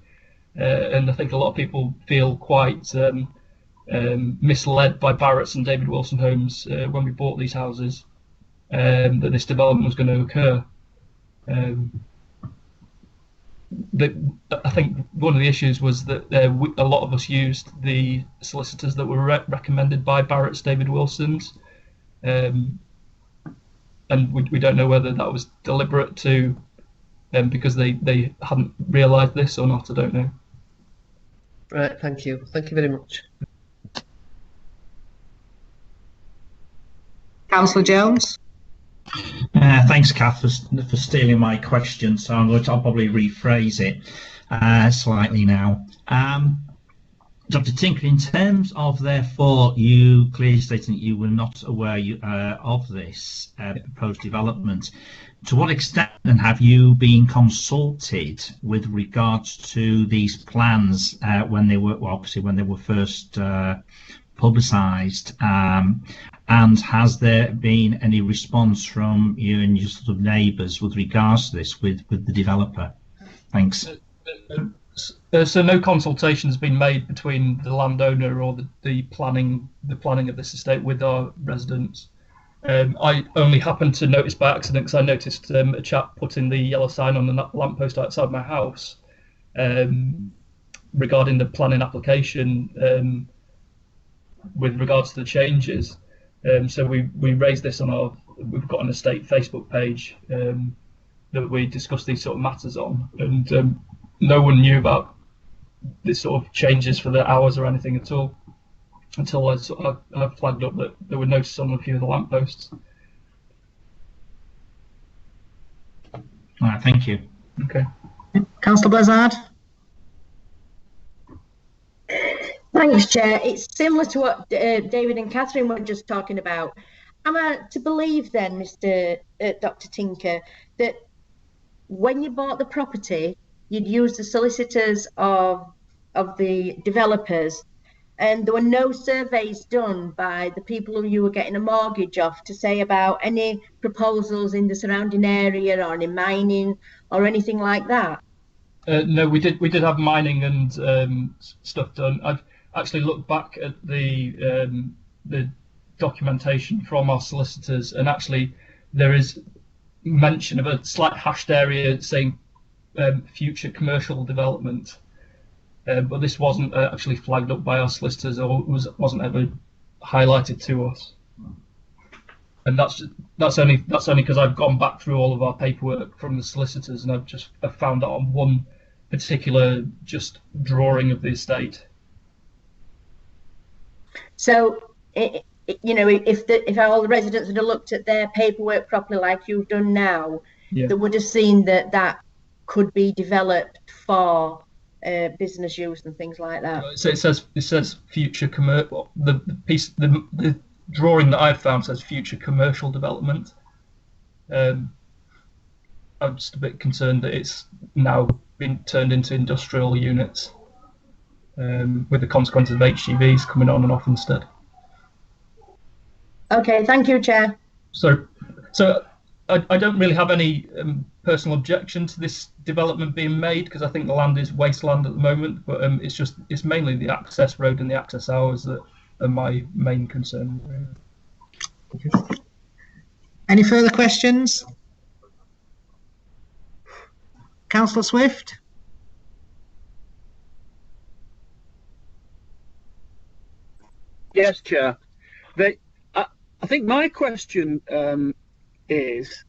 and I think a lot of people feel quite misled by Barrett's and David Wilson Homes when we bought these houses, that this development was going to occur. I think one of the issues was that a lot of us used the solicitors that were recommended by Barrett's, David Wilson's, and we don't know whether that was deliberate to because they hadn't realised this or not. I don't know. Right, thank you. Thank you very much. Councillor Jones? Thanks, Kath, for stealing my question. So I'll probably rephrase it slightly now. Dr. Tinker, in terms of, therefore, you clearly stating that you were not aware of this proposed development, to what extent then have you been consulted with regards to these plans when they were first publicised? And has there been any response from you and your sort of neighbours with regards to this with the developer? Thanks. So no consultation has been made between the landowner or the planning of this estate with our residents. I only happened to notice by accident because I noticed a chap putting the yellow sign on the lamppost outside my house regarding the planning application with regards to the changes. So we raised this on we've got an estate Facebook page that we discuss these sort of matters on, and no one knew about this sort of changes for the hours or anything at all until I flagged up that there were notices on a few of the lampposts. All right, thank you. Okay. Councillor Blizzard? Thanks, Chair. It's similar to what David and Catherine were just talking about. Am I to believe then, Dr. Tinker, that when you bought the property, you'd use the solicitors of the developers, and there were no surveys done by the people who you were getting a mortgage off to say about any proposals in the surrounding area or any mining or anything like that? No, we did have mining and stuff done. actually looked back at the documentation from our solicitors, and actually there is mention of a slight hashed area saying future commercial development, but this wasn't actually flagged up by our solicitors, or wasn't ever highlighted to us. And that's only because I've gone back through all of our paperwork from the solicitors, and I've found out on one particular just drawing of the estate. So, you know, if all the residents had looked at their paperwork properly, like you've done now, Yeah. they would have seen that could be developed for business use and things like that. So it says future commercial. The drawing that I've found says future commercial development. I'm just a bit concerned that it's now been turned into industrial units, with the consequences of HGVs coming on and off instead. Okay, thank you, Chair. So I don't really have any personal objection to this development being made, because I think the land is wasteland at the moment. But it's mainly the access road and the access hours that are my main concern. Any further questions? Councillor Swift? Yes, Chair. I think my question is,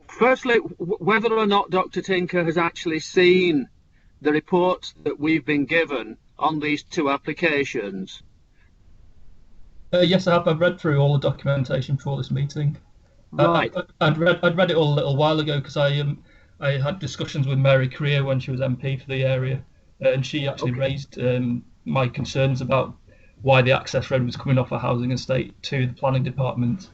firstly, whether or not Dr. Tinker has actually seen the reports that we've been given on these two applications. Yes, I have. I've read through all the documentation for this meeting. Right. I'd read it all a little while ago, because I had discussions with Mary Creer when she was MP for the area, and she actually raised my concerns about why the access road was coming off a housing estate to the planning department.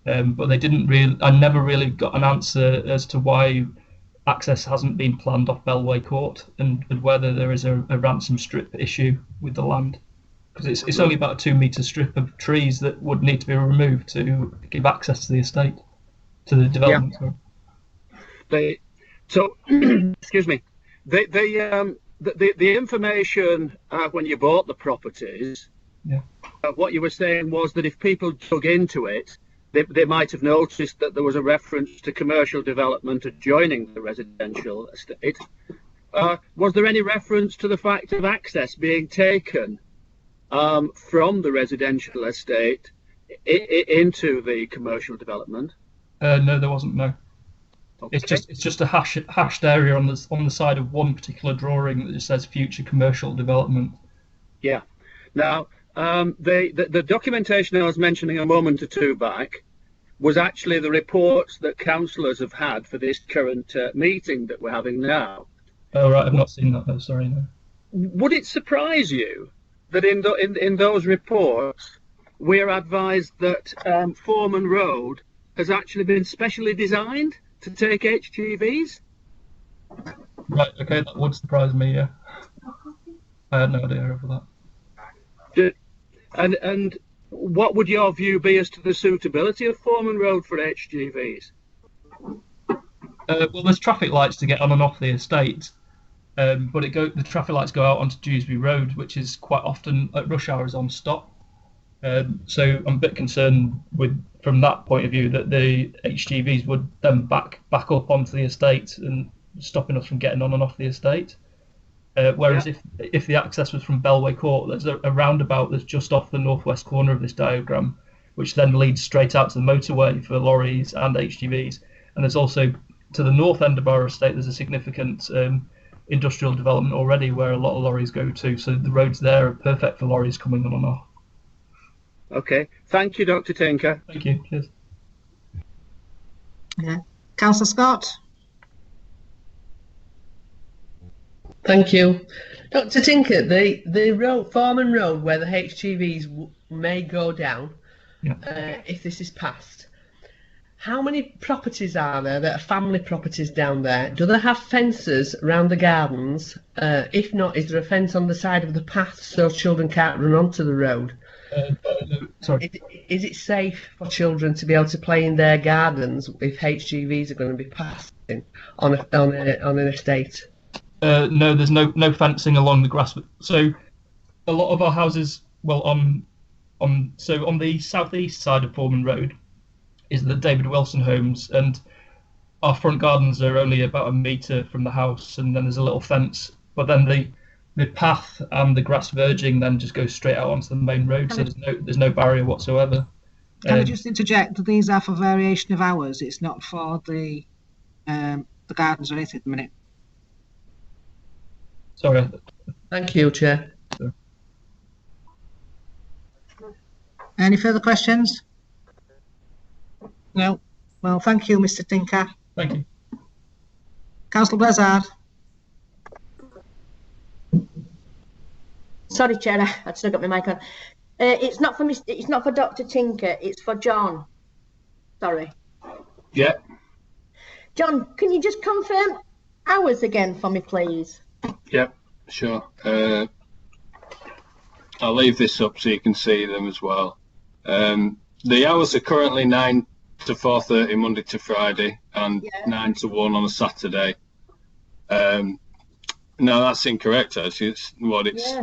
But they didn't really. I never really got an answer as to why access hasn't been planned off Bellway Court, and whether there is a ransom strip issue with the land, because it's only about a 2 metre strip of trees that would need to be removed to give access to the estate, to the development. Yeah. Excuse me. The information when you bought the properties, yeah. What you were saying was that if people dug into it, they might have noticed that there was a reference to commercial development adjoining the residential estate. Was there any reference to the fact of access being taken from the residential estate into the commercial development? No, there wasn't. No. Okay. It's just a hashed area on the side of one particular drawing that just says future commercial development. Yeah. Now, the documentation I was mentioning a moment or two back was actually the reports that councillors have had for this current meeting that we're having now. Oh, right, I've not seen that, though, sorry. No. Would it surprise you that in those reports we're advised that Foreman Road has actually been specially designed to take HGVs? Right, okay, that would surprise me, yeah. I had no idea of that. And what would your view be as to the suitability of Foreman Road for HGVs? Well, there's traffic lights to get on and off the estate, but the traffic lights go out onto Dewsbury Road, which is quite often at rush hours on stop. So I'm a bit concerned from that point of view, that the HGVs would then back up onto the estate and stopping us from getting on and off the estate. Whereas if the access was from Bellway Court, there's a roundabout that's just off the northwest corner of this diagram, which then leads straight out to the motorway for lorries and HGVs. And there's also, to the north end of our estate, there's a significant industrial development already where a lot of lorries go to. So the roads there are perfect for lorries coming on and off. Okay, thank you, Dr. Tinker. Thank you. Cheers. Yeah. Councillor Scott? Thank you. Dr. Tinker, the road, Foreman Road, where the HGVs may go down, if this is passed, how many properties are there that are family properties down there? Do they have fences around the gardens? If not, is there a fence on the side of the path so children can't run onto the road? No, sorry. Is it safe for children to be able to play in their gardens if HGVs are going to be passing on an estate? No, there's no fencing along the grass. So a lot of our houses, well, on the southeast side of Foreman Road is the David Wilson homes, and our front gardens are only about a metre from the house, and then there's a little fence. But then the path and the grass verging then just goes straight out onto the main road, so there's no barrier whatsoever. Can I just interject? These are for variation of hours. It's not for the gardens or anything at the minute. Sorry. Thank you, Chair. Any further questions? No. Well, thank you, Mr. Tinker. Thank you. Councillor Blizzard. Sorry, Chair, I've still got my mic on. It's not for Dr. Tinker, it's for John. Sorry. Yeah. John, can you just confirm hours again for me, please? Yep, sure. I'll leave this up so you can see them as well. The hours are currently 9 to 4:30 Monday to Friday, and 9 to 1 on a Saturday. No, that's incorrect. Actually, it's what it's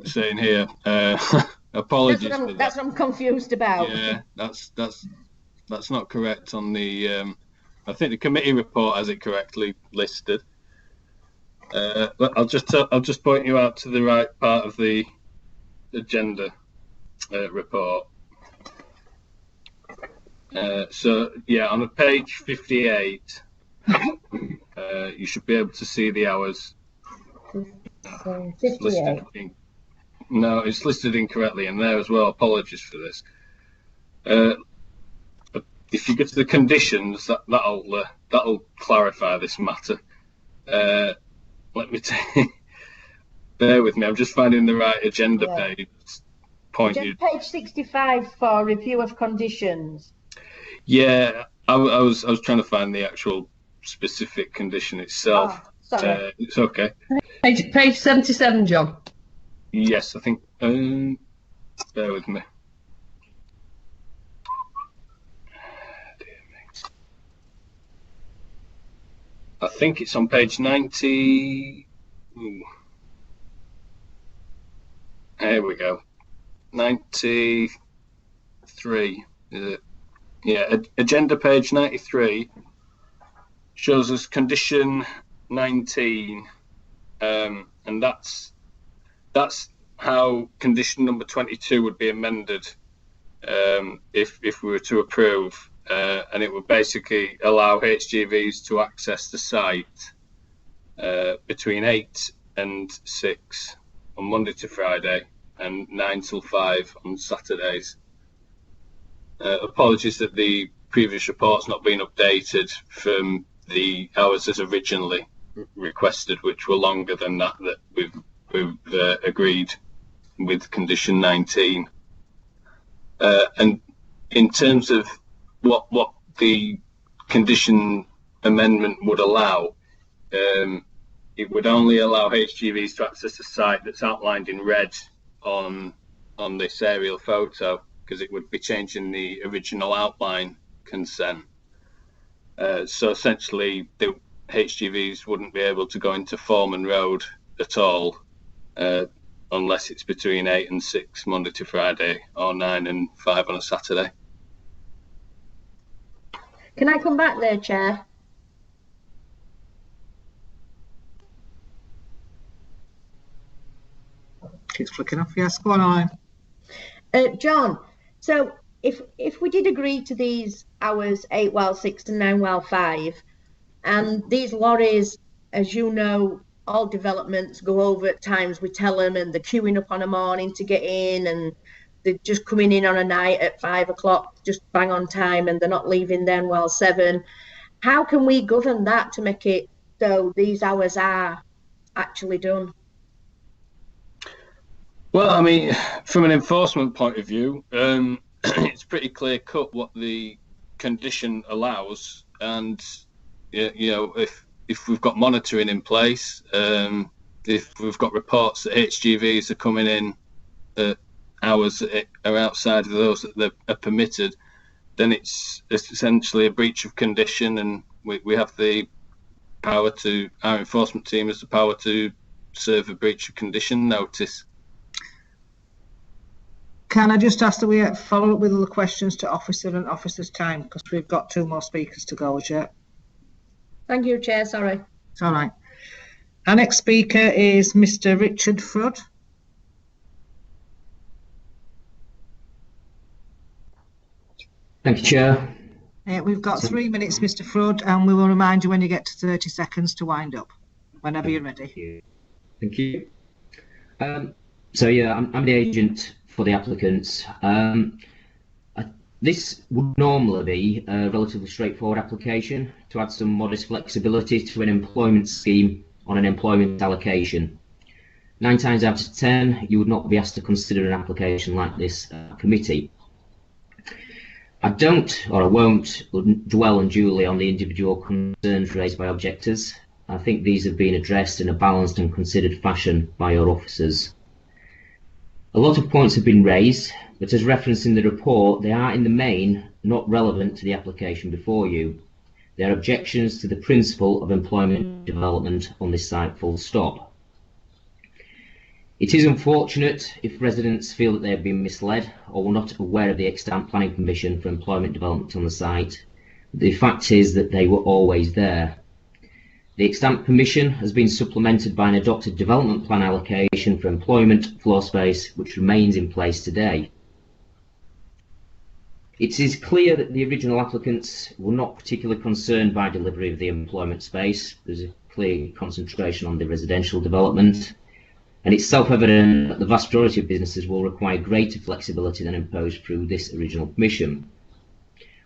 saying here. Apologies. That's what I'm confused about. Yeah, that's not correct on the. I think the committee report has it correctly listed. I'll just point you out to the right part of the agenda report. So yeah, on page 58, you should be able to see the hours. 58. No, it's listed incorrectly in there as well. Apologies for this. If you get to the conditions, that'll clarify this matter. Let me bear with me. I'm just finding the right agenda page. Page 65 for review of conditions. Yeah, I was trying to find the actual specific condition itself. Oh, sorry. It's okay. Page 77, John. Yes, I think. Bear with me. I think it's on page 90. Ooh. There we go. 93. Is it? Yeah, agenda page 93 shows us condition 19, and that's how condition number 22 would be amended if we were to approve, and it would basically allow HGVs to access the site between 8 and 6 on Monday to Friday and 9 till 5 on Saturdays. Apologies that the previous report's not been updated from the hours as originally requested, which were longer than that we've agreed with condition 19. And in terms of what the condition amendment would allow, it would only allow HGVs to access the site that's outlined in red on this aerial photo, because it would be changing the original outline consent. So essentially, the HGVs wouldn't be able to go into Foreman Road at all, unless it's between 8 and 6 Monday to Friday, or 9 and 5 on a Saturday. Can I come back there, Chair? Keeps flicking off. Yes, go on. John, so if we did agree to these hours 8 while 6 and 9 while 5, and these lorries, as you know, all developments go over at times, we tell them, and they're queuing up on a morning to get in, and they're just coming in on a night at 5 o'clock, just bang on time, and they're not leaving then while 7. How can we govern that to make it so these hours are actually done? Well, I mean, from an enforcement point of view, it's pretty clear cut what the condition allows, and you know, if we've got monitoring in place, if we've got reports that HGVs are coming in at hours that are outside of those that are permitted, then it's essentially a breach of condition, and we have the power our enforcement team has the power to serve a breach of condition notice. Can I just ask that we follow up with all the questions to officer and officer's time, because we've got 2 more speakers to go as yet. Thank you, Chair. Sorry. It's all right. Our next speaker is Mr. Richard Flood. Thank you, Chair. We've got 3 minutes, Mr. Flood, and we will remind you when you get to 30 seconds to wind up, whenever you're ready. Thank you. So yeah, I'm the agent for the applicants. This would normally be a relatively straightforward application to add some modest flexibility to an employment scheme on an employment allocation. 9 times out of 10, you would not be asked to consider an application like this committee. I don't, or I won't, dwell unduly on the individual concerns raised by objectors. I think these have been addressed in a balanced and considered fashion by your officers. A lot of points have been raised, but as referenced in the report, they are in the main not relevant to the application before you. They are objections to the principle of employment development on this site, full stop. It is unfortunate if residents feel that they have been misled or were not aware of the extant planning permission for employment development on the site. The fact is that they were always there. The extant permission has been supplemented by an adopted development plan allocation for employment floor space, which remains in place today. It is clear that the original applicants were not particularly concerned by delivery of the employment space. There's a clear concentration on the residential development. And it's self-evident that the vast majority of businesses will require greater flexibility than imposed through this original permission.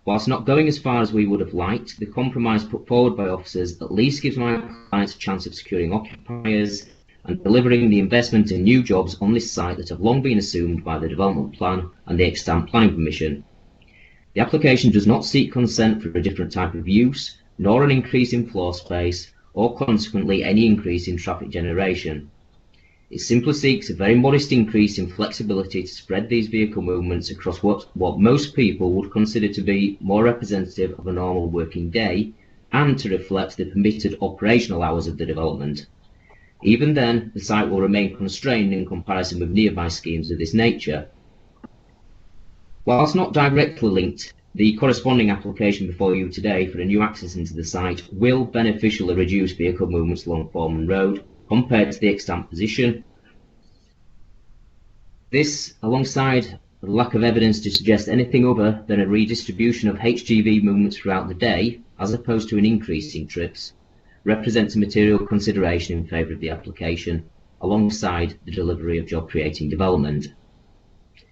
Whilst not going as far as we would have liked, the compromise put forward by officers at least gives my clients a chance of securing occupiers and delivering the investment in new jobs on this site that have long been assumed by the development plan and the extant planning permission. The application does not seek consent for a different type of use, nor an increase in floor space, or consequently any increase in traffic generation. It simply seeks a very modest increase in flexibility to spread these vehicle movements across what most people would consider to be more representative of a normal working day and to reflect the permitted operational hours of the development. Even then, the site will remain constrained in comparison with nearby schemes of this nature. Whilst not directly linked, the corresponding application before you today for a new access into the site will beneficially reduce vehicle movements along Foreman Road compared to the extant position. This, alongside the lack of evidence to suggest anything other than a redistribution of HGV movements throughout the day, as opposed to an increase in trips, represents a material consideration in favour of the application, alongside the delivery of job-creating development.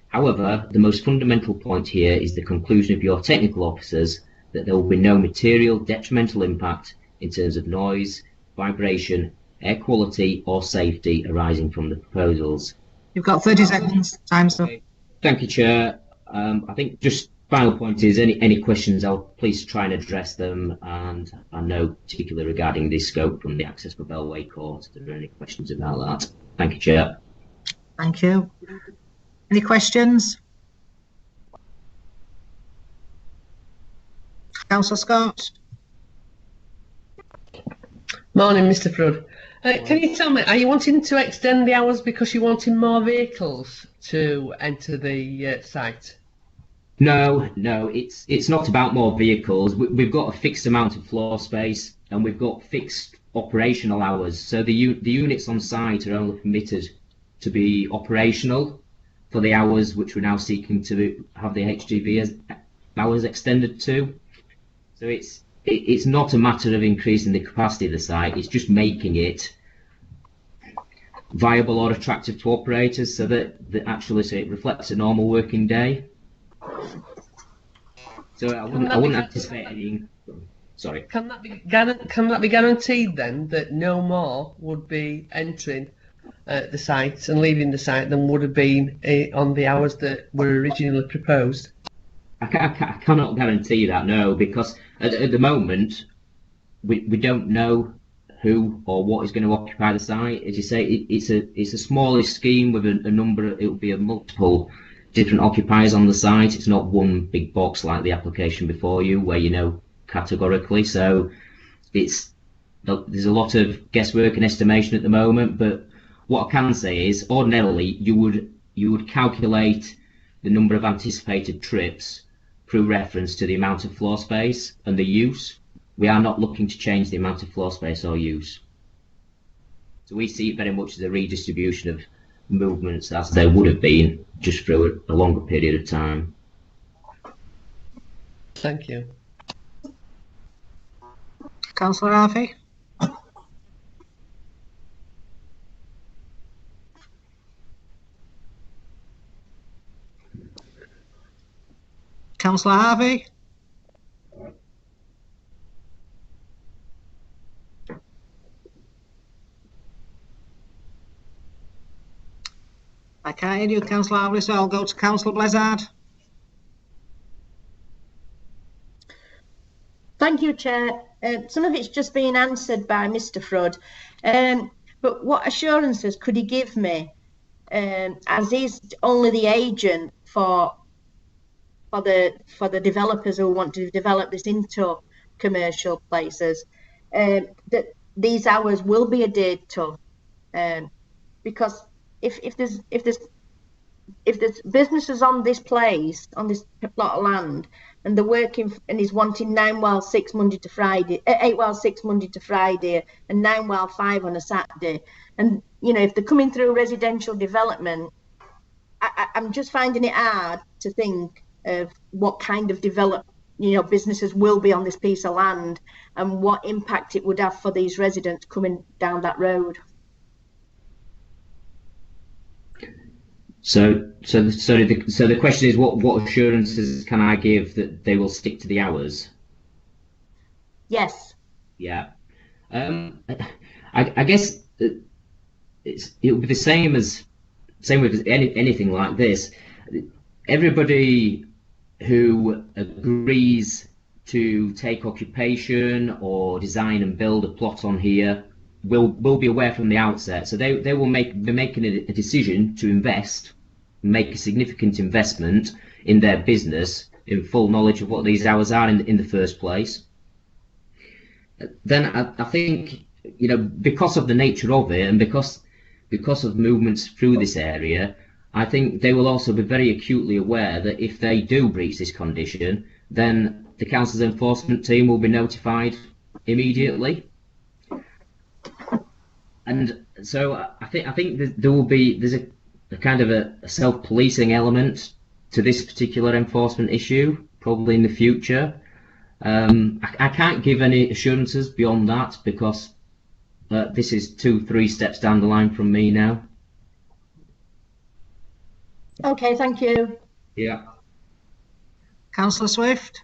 However, the most fundamental point here is the conclusion of your technical officers that there will be no material detrimental impact in terms of noise, vibration, air quality or safety arising from the proposals. You've got 30 seconds. Time's up. Thank you, Chair. I think just final point is any questions, I'll please try and address them, and I know particularly regarding the scope from the access for Bellway Court, if there are any questions about that. Thank you, Chair. Thank you. Any questions? Councillor Scott. Morning, Mr. Flood. Can you tell me, are you wanting to extend the hours because you're wanting more vehicles to enter the site? No, it's not about more vehicles. We've got a fixed amount of floor space and we've got fixed operational hours. So the units on site are only permitted to be operational for the hours which we're now seeking to have the HGV hours extended to. So it's not a matter of increasing the capacity of the site, it's just making it viable or attractive to operators so that actually so it reflects a normal working day. So I wouldn't anticipate any. Sorry. Can that be guaranteed then that no more would be entering the site and leaving the site than would have been on the hours that were originally proposed? I cannot guarantee that, no, because at the moment we don't know who or what is going to occupy the site. As you say, it's a smallish scheme with a number. It will be a multiple different occupiers on the site. It's not one big box like the application before you, where you know categorically. So there's a lot of guesswork and estimation at the moment. But what I can say is, ordinarily you would calculate the number of anticipated trips through reference to the amount of floor space and the use. We are not looking to change the amount of floor space or use. So we see it very much as a redistribution of movements as there would have been just through a longer period of time. Thank you. Councillor Harvey? Councillor Harvey? I can't hear you, Councillor Harvey, so I'll go to Councillor Blizzard. Thank you, Chair. Some of it's just been answered by Mr. Flood, but what assurances could he give me, as he's only the agent for the developers who want to develop this into commercial places, that these hours will be adhered to, because if there's businesses on this place, on this plot of land, and they're working and he's wanting 9 while 6 Monday to Friday, 8 while 6 Monday to Friday, and 9 while 5 on a Saturday, and you know, if they're coming through residential development, I'm just finding it hard to think of what kind of businesses will be on this piece of land and what impact it would have for these residents coming down that road. So the question is, what assurances can I give that they will stick to the hours? Yes. Yeah. I guess it will be the same with anything like this. Everybody who agrees to take occupation or design and build a plot on here will be aware from the outset. So they will be making a decision to make a significant investment in their business in full knowledge of what these hours are in the first place. Then I think, you know, because of the nature of it and because of movements through this area, I think they will also be very acutely aware that if they do breach this condition, then the council's enforcement team will be notified immediately. And so I think there's a kind of a self-policing element to this particular enforcement issue, probably in the future. I can't give any assurances beyond that because this is 2-3 steps down the line from me now. Okay, thank you. Yeah. Councillor Swift?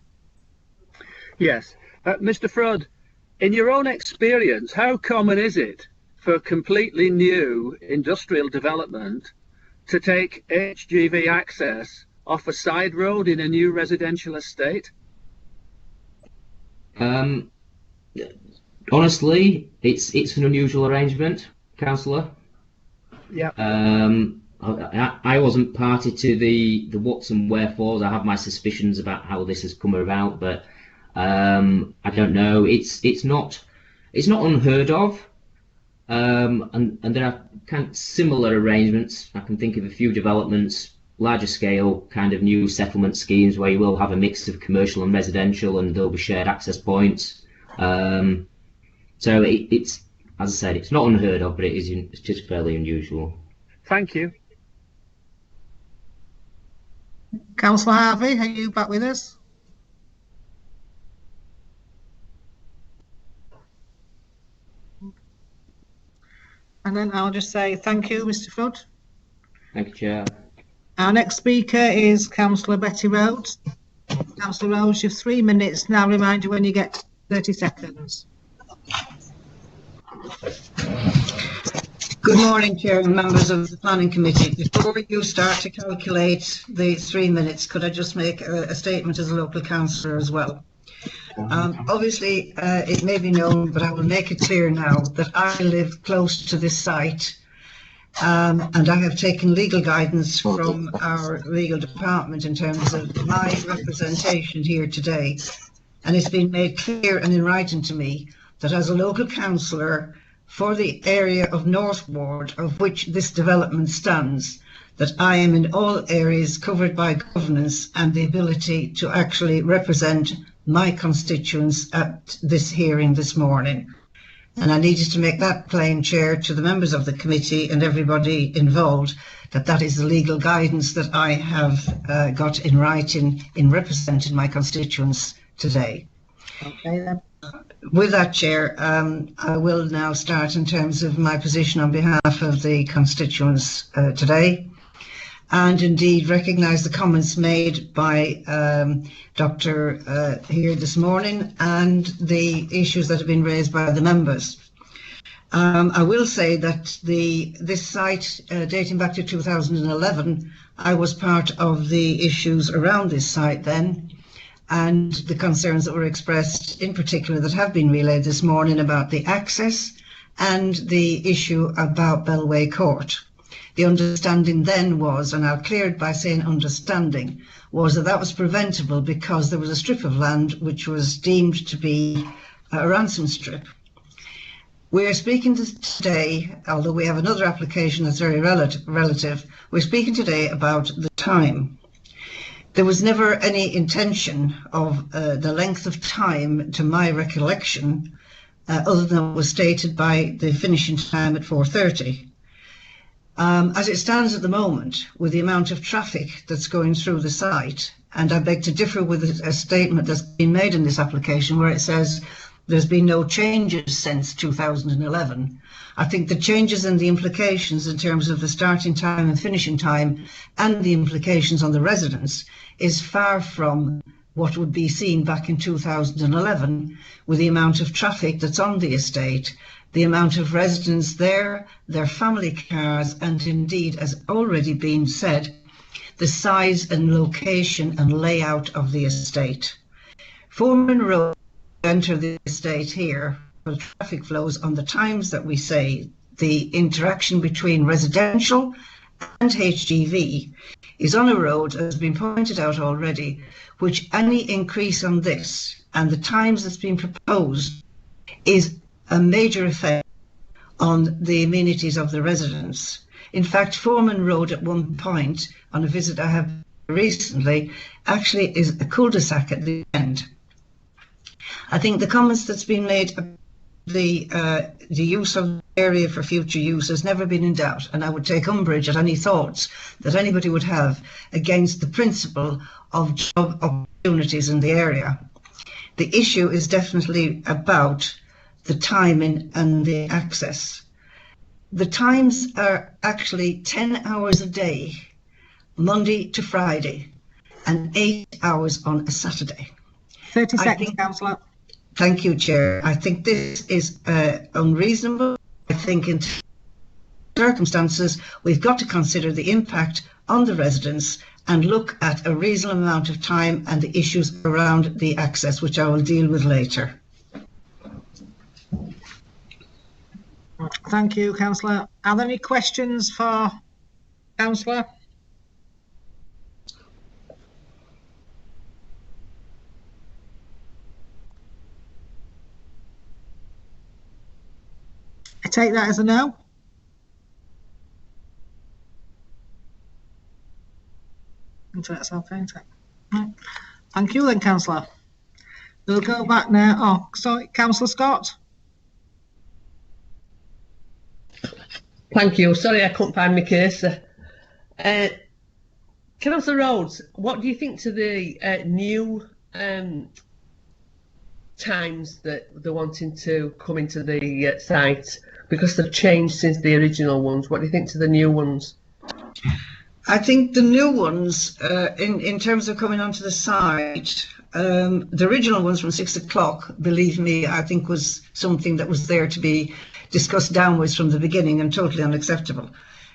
Yes. Mr. Flood, in your own experience, how common is it for completely new industrial development to take HGV access off a side road in a new residential estate? Honestly, it's an unusual arrangement, Councillor. Yeah. I wasn't party to the whats and wherefores. I have my suspicions about how this has come about, but I don't know. It's not unheard of. And there are kind of similar arrangements. I can think of a few developments, larger scale kind of new settlement schemes where you will have a mix of commercial and residential, and there'll be shared access points. So it's, as I said, it's not unheard of, but it's just fairly unusual. Thank you. Councillor Harvey, are you back with us? And then I'll just say thank you, Mr. Flood. Thank you, Chair. Our next speaker is Councillor Betty Rhodes. Councillor Rhodes, you have 3 minutes. Now remind you when you get 30 seconds. Good morning, Chair and members of the Planning Committee. Before you start to calculate the 3 minutes, could I just make a statement as a local councillor as well? Obviously, it may be known, but I will make it clear now that I live close to this site, and I have taken legal guidance from our legal department in terms of my representation here today. And it's been made clear and in writing to me that as a local councillor for the area of North Ward of which this development stands, that I am in all areas covered by governance and the ability to actually represent my constituents at this hearing this morning. And I needed to make that plain, Chair, to the members of the committee and everybody involved, that that is the legal guidance that I have got in writing in representing my constituents today. Okay then. With that, Chair, I will now start in terms of my position on behalf of the constituents today, and indeed recognise the comments made by Dr. here this morning and the issues that have been raised by the members. I will say that this site, dating back to 2011, I was part of the issues around this site then, and the concerns that were expressed in particular that have been relayed this morning about the access and the issue about Bellway Court. The understanding then was, and I'll clear it by saying understanding, was that that was preventable because there was a strip of land which was deemed to be a ransom strip. We are speaking today, although we have another application that's very relative, we're speaking today about the time. There was never any intention of the length of time, to my recollection, other than what was stated by the finishing time at 4:30. As it stands at the moment, with the amount of traffic that's going through the site, and I beg to differ with a statement that's been made in this application where it says there's been no changes since 2011. I think the changes and the implications in terms of the starting time and finishing time and the implications on the residents is far from what would be seen back in 2011 with the amount of traffic that's on the estate, the amount of residents there, their family cars, and indeed, as already been said, the size and location and layout of the estate. Foreman Road enter the estate here for traffic flows on the times that we say the interaction between residential and HGV is on a road, as has been pointed out already, which any increase on this and the times that's been proposed is a major effect on the amenities of the residents. In fact, Foreman Road at one point, on a visit I have recently, actually is a cul-de-sac at the end. I think the comments that's been made, the use of the area for future use has never been in doubt, and I would take umbrage at any thoughts that anybody would have against the principle of job opportunities in the area. The issue is definitely about the timing and the access. The times are actually 10 hours a day, Monday to Friday, and 8 hours on a Saturday. 30 seconds, Councillor. Thank you, Chair. I think this is unreasonable. I think in circumstances, we've got to consider the impact on the residents and look at a reasonable amount of time and the issues around the access, which I will deal with later. Thank you, Councillor. Are there any questions for Councillor? I take that as a no. That's okay. Right. Thank you then, Councillor. We'll go back now. Oh, sorry, Councillor Scott. Thank you. Sorry, I couldn't find my cursor. Councillor Rhodes, what do you think to the new times that they're wanting to come into the site, because they've changed since the original ones? What do you think to the new ones? I think the new ones, in terms of coming onto the site, the original ones from 6 o'clock, believe me, I think was something that was there to be discussed downwards from the beginning and totally unacceptable.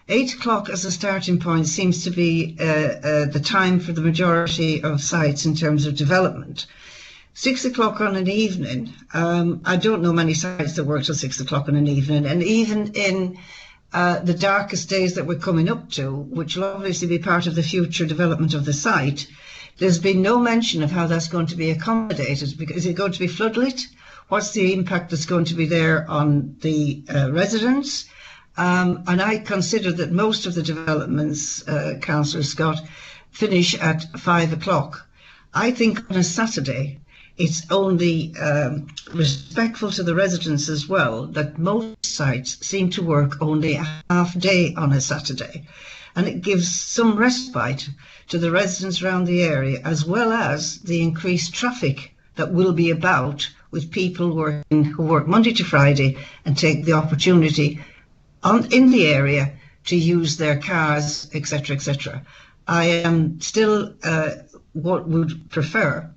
8 o'clock as a starting point seems to be the time for the majority of sites in terms of development. 6 o'clock on an evening, I don't know many sites that work till 6 o'clock on an evening, and even in the darkest days that we're coming up to, which will obviously be part of the future development of the site, there's been no mention of how that's going to be accommodated. Because is it going to be floodlit? What's the impact that's going to be there on the residents? And I consider that most of the developments, Councillor Scott, finish at 5 o'clock. I think on a Saturday, it's only respectful to the residents as well that most sites seem to work only a half day on a Saturday. And it gives some respite to the residents around the area, as well as the increased traffic that will be about with people who work Monday to Friday and take the opportunity in the area to use their cars, etc., etc. I am still what would prefer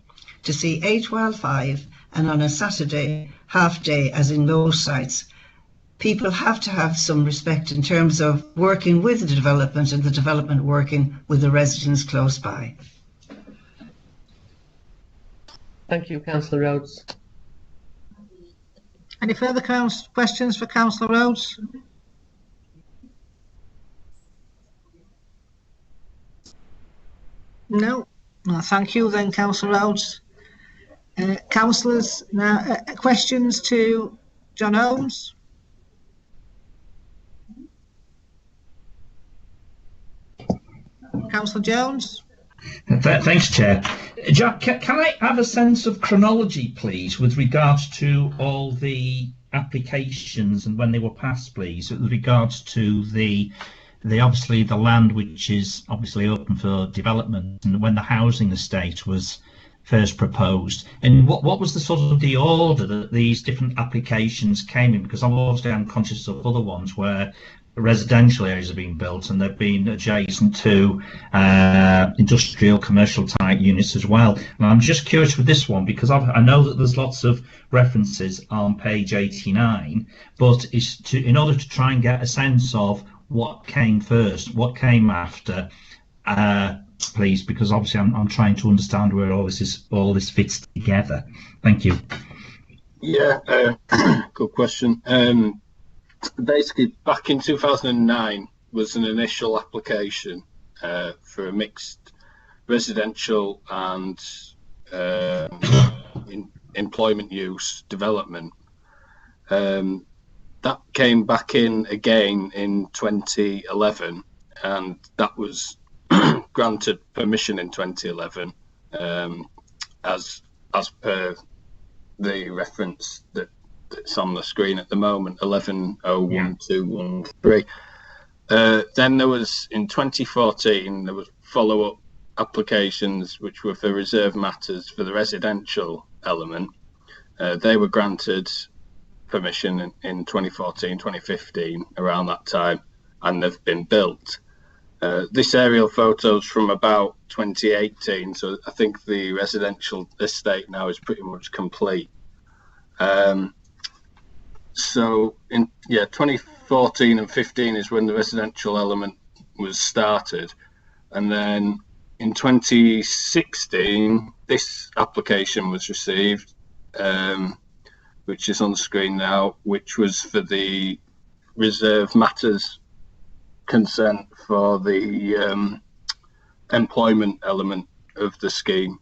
to see 8 while 5 and on a Saturday half day, as in most sites. People have to have some respect in terms of working with the development and the development working with the residents close by. Thank you, Councillor Rhodes. Any further questions for Councillor Rhodes? No. Well, thank you then, Councillor Rhodes. Councillors, now questions to John Holmes? Councillor Jones? Thanks, Chair. Jack, can I have a sense of chronology, please, with regards to all the applications and when they were passed, please, with regards to the obviously the land which is obviously open for development, and when the housing estate was first proposed, and what was the sort of the order that these different applications came in? Because I'm conscious of other ones where residential areas are being built and they've been adjacent to industrial commercial type units as well. And I'm just curious with this one, because I know that there's lots of references on page 89, but in order to try and get a sense of what came first, what came after, please, because obviously I'm trying to understand where all this fits together. Thank you. Yeah, good question. Basically, back in 2009 was an initial application for a mixed residential and employment use development. That came back in again in 2011, and that was granted permission in 2011, as per the reference that's on the screen at the moment, 11012113. Then there was, in 2014, there was follow-up applications which were for reserve matters for the residential element. They were granted permission in 2014, 2015, around that time, and they've been built. This aerial photo's from about 2018, so I think the residential estate now is pretty much complete. So in 2014 and 15 is when the residential element was started, and then in 2016 this application was received, which is on the screen now, which was for the reserve matters consent for the employment element of the scheme,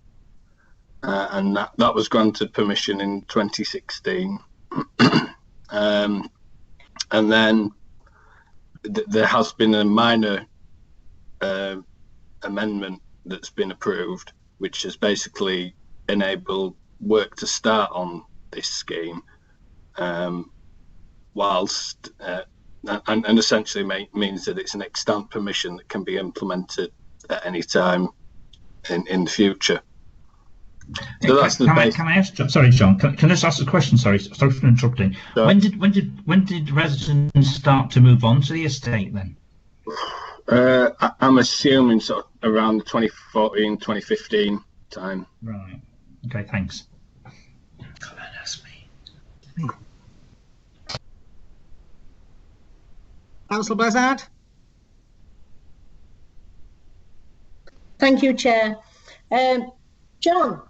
and that was granted permission in 2016. And then there has been a minor amendment that's been approved, which has basically enabled work to start on this scheme, whilst and essentially means that it's an extant permission that can be implemented at any time in the future. So that's the base. Can I ask? Sorry, John. Can I just ask a question? Sorry for interrupting. Sure. When did residents start to move on to the estate then? I'm assuming sort of around the 2014, 2015 time. Right. Okay. Thanks. Come on, ask me. Councillor Blizzard. Thank you, Chair. John,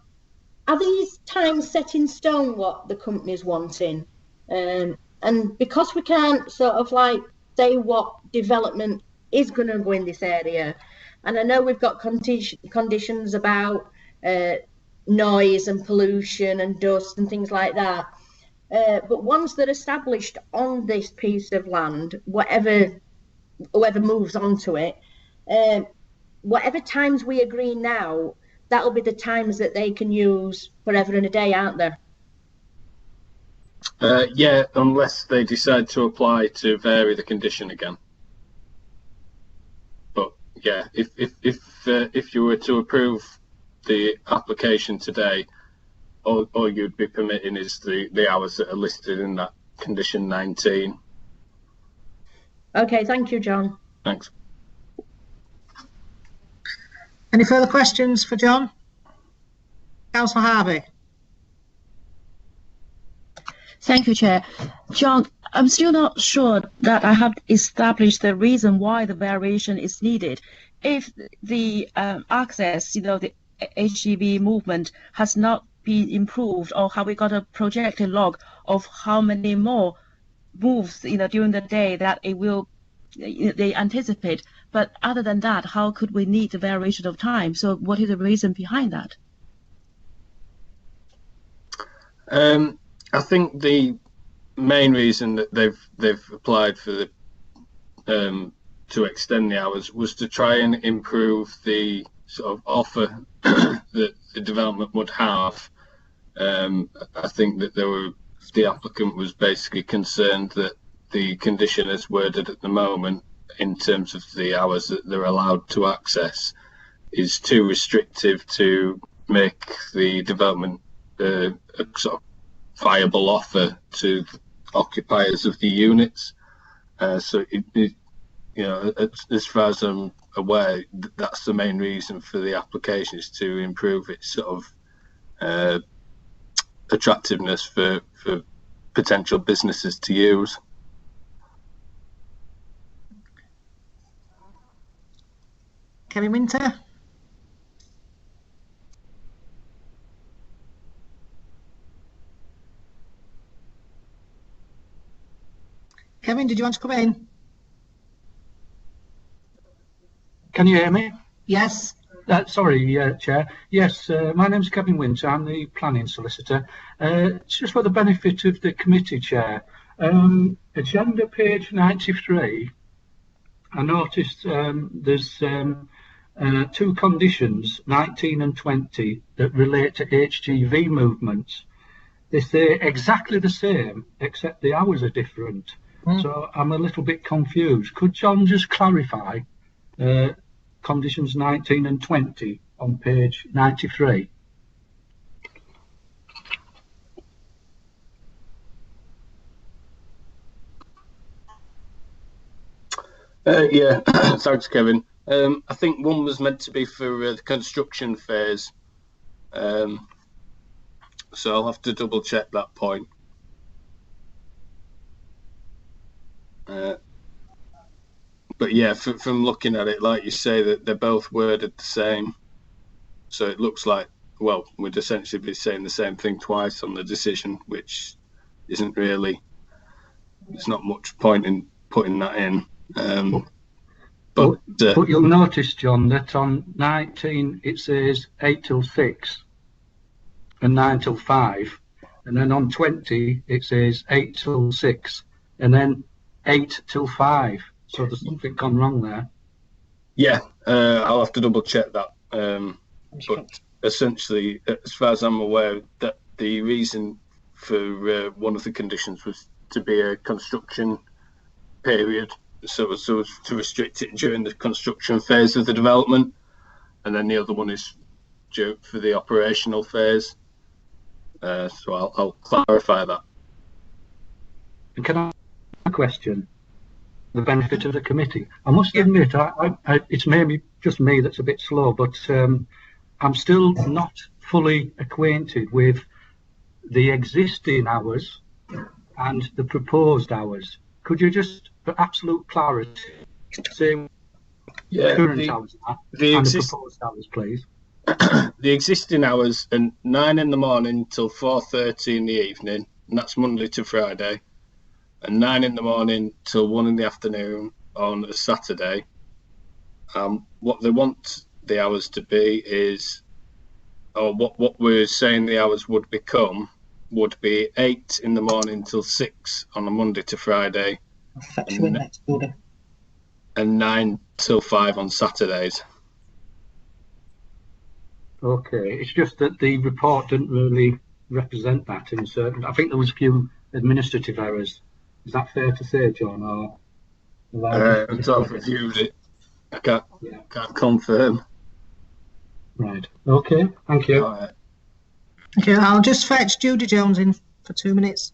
are these times set in stone what the company's wanting? And because we can't sort of like say what development is going to go in this area, and I know we've got conditions about noise and pollution and dust and things like that, But once they're established on this piece of land, whoever moves onto it, whatever times we agree now, that'll be the times that they can use forever and a day, aren't there? Yeah, unless they decide to apply to vary the condition again. But yeah, if you were to approve the application today, all you'd be permitting is the hours that are listed in that condition 19. Okay, thank you, John. Thanks. Any further questions for John? Councillor Harvey. Thank you, Chair. John, I'm still not sure that I have established the reason why the variation is needed. If the access, the HGV movement has not been improved, or have we got a projected log of how many more moves, during the day that they anticipate? But other than that, how could we need the variation of time? So what is the reason behind that? I think the main reason that they've applied for the to extend the hours was to try and improve the sort of offer that the development would have. I think that the applicant was basically concerned that the condition as worded at the moment in terms of the hours that they're allowed to access is too restrictive to make the development a sort of viable offer to occupiers of the units. So as far as I'm aware, that's the main reason for the application, is to improve its sort of attractiveness for potential businesses to use. Kevin Winter. Kevin, did you want to come in? Can you hear me? Yes. Sorry, Chair. Yes, my name's Kevin Winter. I'm the planning solicitor. It's just for the benefit of the committee, Chair. Agenda page 93, I noticed there's two conditions, 19 and 20, that relate to HGV movements. They say exactly the same, except the hours are different. So I'm a little bit confused. Could John just clarify conditions 19 and 20 on page 93? Yeah, thanks, Kevin. I think one was meant to be for the construction phase, so I'll have to double check that point. But yeah, from looking at it, like you say, that they're both worded the same, so it looks like, well, we'd essentially be saying the same thing twice on the decision, which isn't really, there's not much point in putting that in. But you'll notice, John, that on 19 it says 8 till 6 and 9 till 5, and then on 20 it says 8 till 6 and then 8 till 5. So there's something gone wrong there. Yeah, I'll have to double check that. But essentially, as far as I'm aware, that the reason for one of the conditions was to be a construction period, so as to restrict it during the construction phase of the development, and then the other one is for the operational phase. So I'll clarify that. And can I ask a question? The benefit of the committee. I must admit, it's maybe just me that's a bit slow, but I'm still not fully acquainted with the existing hours and the proposed hours. Could you just, for absolute clarity, say current hours and the proposed hours, please? The existing hours are 9 in the morning till 4:30 in the evening, and that's Monday to Friday. And 9 in the morning till 1 in the afternoon on a Saturday. What they want the hours to be is, or what we're saying the hours would become, would be 8 in the morning till 6 on a Monday to Friday, and 9 till 5 on Saturdays. Okay, it's just that the report didn't really represent that in certain. I think there was a few administrative errors. Is that fair to say, John? Or I've sort of reviewed it. I can't confirm. Right. Okay. Thank you. All right. Okay, I'll just fetch Judy Jones in for 2 minutes.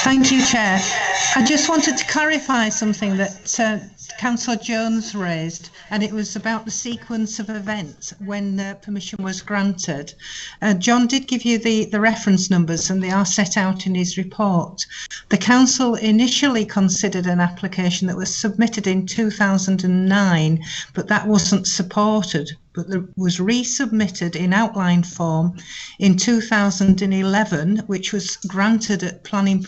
Thank you, Chair. I just wanted to clarify something that Councillor Jones raised, and it was about the sequence of events when permission was granted. John did give you the reference numbers, and they are set out in his report. The Council initially considered an application that was submitted in 2009, but that wasn't supported, but was resubmitted in outline form in 2011, which was granted at Planning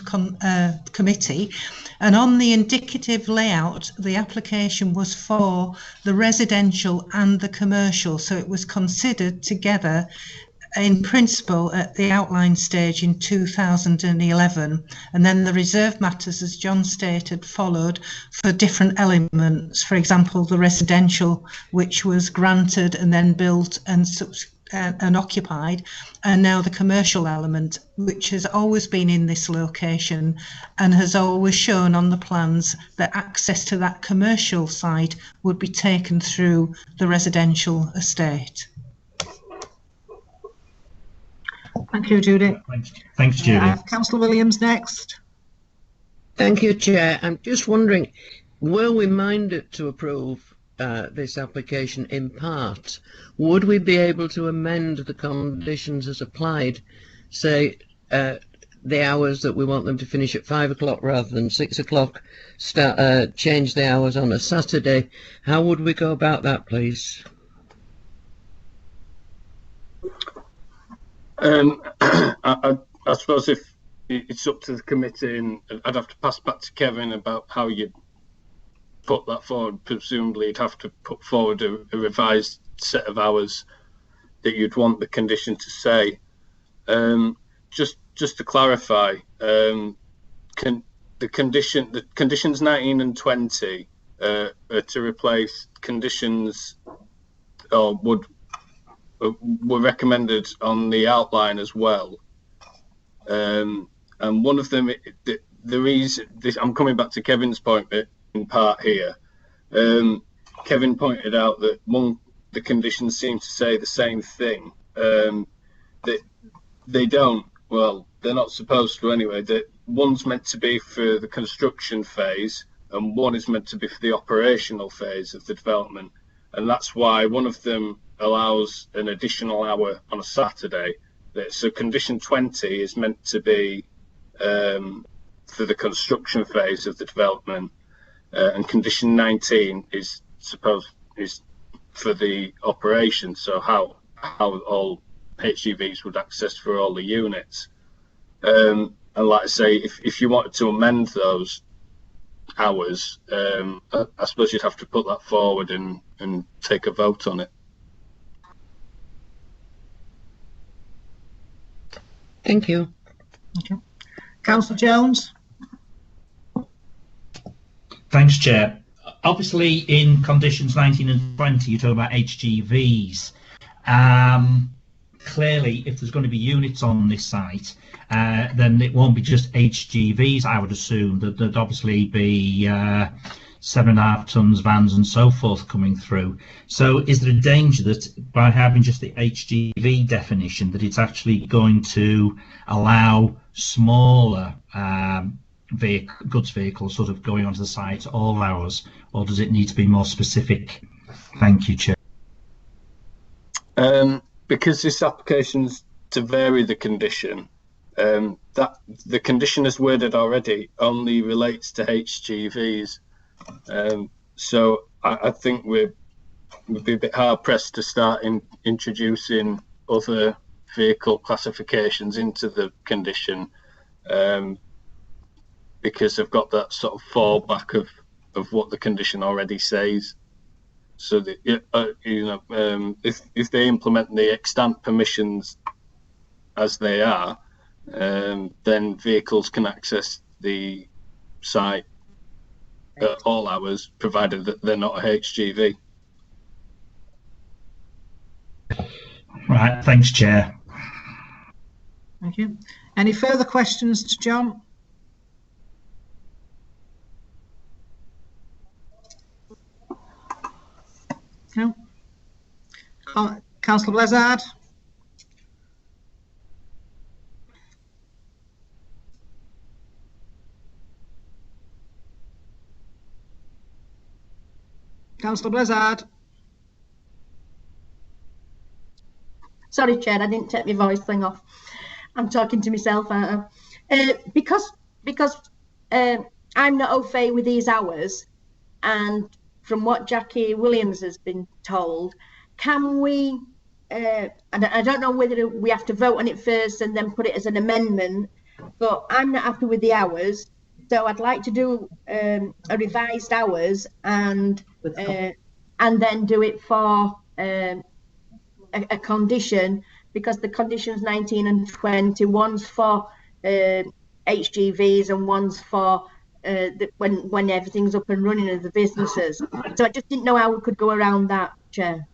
Committee. And on the indicative layout, the application was for the residential and the commercial, so it was considered together in principle at the outline stage in 2011, and then the reserve matters, as John stated, followed for different elements. For example, the residential, which was granted and then built and occupied, and now the commercial element, which has always been in this location and has always shown on the plans that access to that commercial site would be taken through the residential estate. Thank you, Judy. Thanks, Judy. Councillor Williams next. Thank you, Chair. I'm just wondering, were we minded to approve this application in part, would we be able to amend the conditions as applied, say the hours that we want them to finish at 5 o'clock rather than 6 o'clock, change the hours on a Saturday? How would we go about that, please? I suppose if it's up to the committee, and I'd have to pass back to Kevin about how you'd put that forward. Presumably you'd have to put forward a revised set of hours that you'd want the condition to say. Just to clarify, the conditions 19 and 20 are to replace conditions, or were recommended on the outline as well, and one of them, the reason I'm coming back to Kevin's point in part here. Kevin pointed out that the conditions seem to say the same thing. That they don't. Well, they're not supposed to anyway. That one's meant to be for the construction phase, and one is meant to be for the operational phase of the development, and that's why one of them allows an additional hour on a Saturday. So condition 20 is meant to be for the construction phase of the development, and condition 19 is for the operation. So how all HGVs would access for all the units. And like I say, if you wanted to amend those hours, I suppose you'd have to put that forward and take a vote on it. Thank you. Okay. Councillor Jones. Thanks, Chair. Obviously, in conditions 19 and 20, you talk about HGVs. Clearly, if there's going to be units on this site, then it won't be just HGVs, I would assume. There'd obviously be 7.5 tons vans and so forth coming through. So is there a danger that by having just the HGV definition, that it's actually going to allow smaller goods vehicles sort of going onto the site all hours, or does it need to be more specific? Thank you, Chair. Because this application's to vary the condition, that the condition as worded already only relates to HGVs. So I think we'd be a bit hard pressed to start introducing other vehicle classifications into the condition. because they've got that sort of fallback of what the condition already says. So that if they implement the extant permissions as they are, then vehicles can access the site at all hours, provided that they're not a HGV. Right, thanks, Chair. Thank you. Any further questions to John? No. Councillor Blizzard? Councillor Blizzard? Sorry, Chair, I didn't take my voice thing off. I'm talking to myself. Because I'm not au fait with these hours, and from what Jackie Williams has been told, can we, and I don't know whether we have to vote on it first and then put it as an amendment, but I'm not happy with the hours, so I'd like to do a revised hours and then do it for a condition, because the conditions 19 and 20, one's for HGVs and one's for when everything's up and running of the businesses. So I just didn't know how we could go around that, Chair.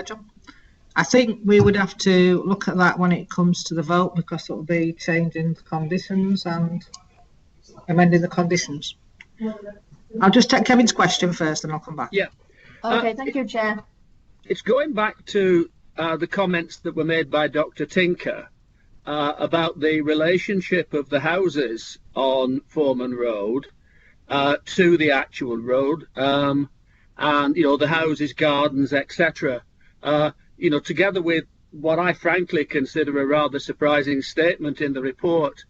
John? I think we would have to look at that when it comes to the vote, because it will be changing the conditions and amending the conditions. I'll just take Kevin's question first and I'll come back. Yeah. Okay, thank you, Chair. It's going back to the comments that were made by Dr. Tinker about the relationship of the houses on Foreman Road to the actual road, and the houses, gardens, etc. Together with what I frankly consider a rather surprising statement in the report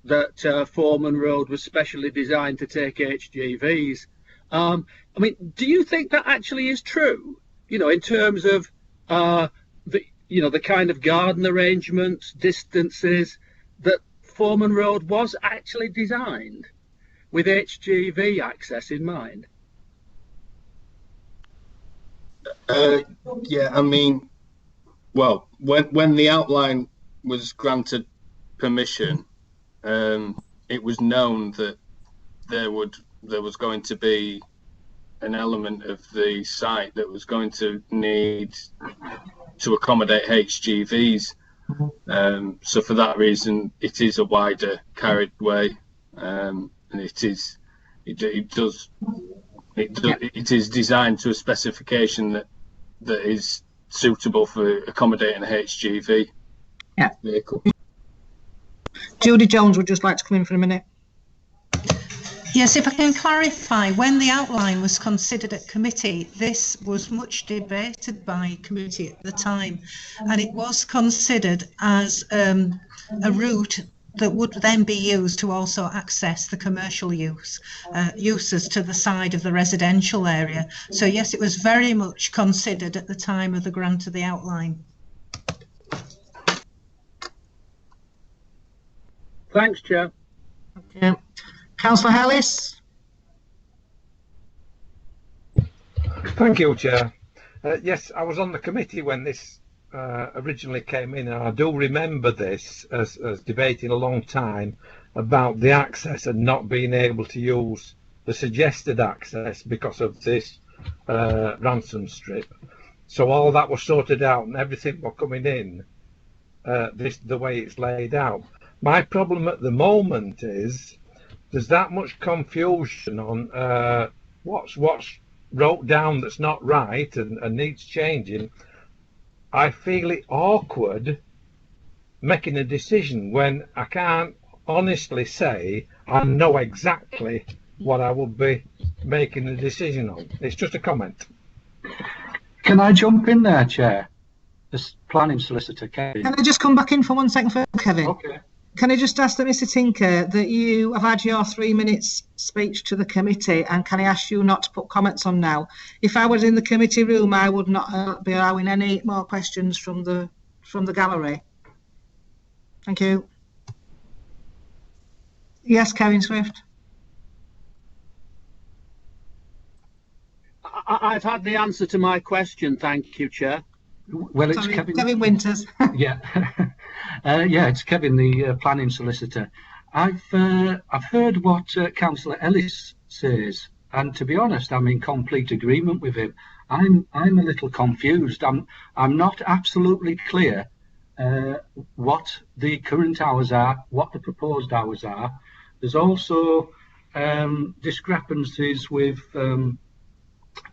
that Foreman Road was specially designed to take HGVs. Do you think that actually is true? In terms of the kind of garden arrangements, distances, that Foreman Road was actually designed with HGV access in mind? Well, when the outline was granted permission, it was known that there was going to be an element of the site that was going to need to accommodate HGVs. So for that reason, it is a wider carriageway, and it is designed to a specification that is suitable for accommodating a HGV vehicle. Judy Jones would just like to come in for a minute. Yes, if I can clarify, when the outline was considered at committee, this was much debated by committee at the time, and it was considered as a route that would then be used to also access the commercial uses to the side of the residential area. So yes, it was very much considered at the time of the grant of the outline. Thanks, Chair. Okay. Councillor Ellis. Thank you, Chair. Yes, I was on the committee when this originally came in, and I do remember this as debating a long time about the access and not being able to use the suggested access because of this ransom strip. So all that was sorted out and everything was coming in the way it's laid out. My problem at the moment is there's that much confusion on what's wrote down that's not right and needs changing. I feel it awkward making a decision when I can't honestly say I know exactly what I will be making a decision on. It's just a comment. Can I jump in there, Chair? This planning solicitor, Kevin. Can I just come back in for 1 second for Kevin? Okay. Can I just ask that Mr. Tinker that you have had your 3 minutes speech to the committee, and can I ask you not to put comments on now? If I was in the committee room, I would not be allowing any more questions from the gallery. Thank you. Yes, Kevin Swift. I've had the answer to my question, thank you, Chair. Well, it's Sorry, Kevin. Kevin Winters. Yeah, yeah, it's Kevin, the planning solicitor. I've heard what Councillor Ellis says, and to be honest, I'm in complete agreement with him. I'm a little confused. I'm not absolutely clear what the current hours are, what the proposed hours are. There's also discrepancies with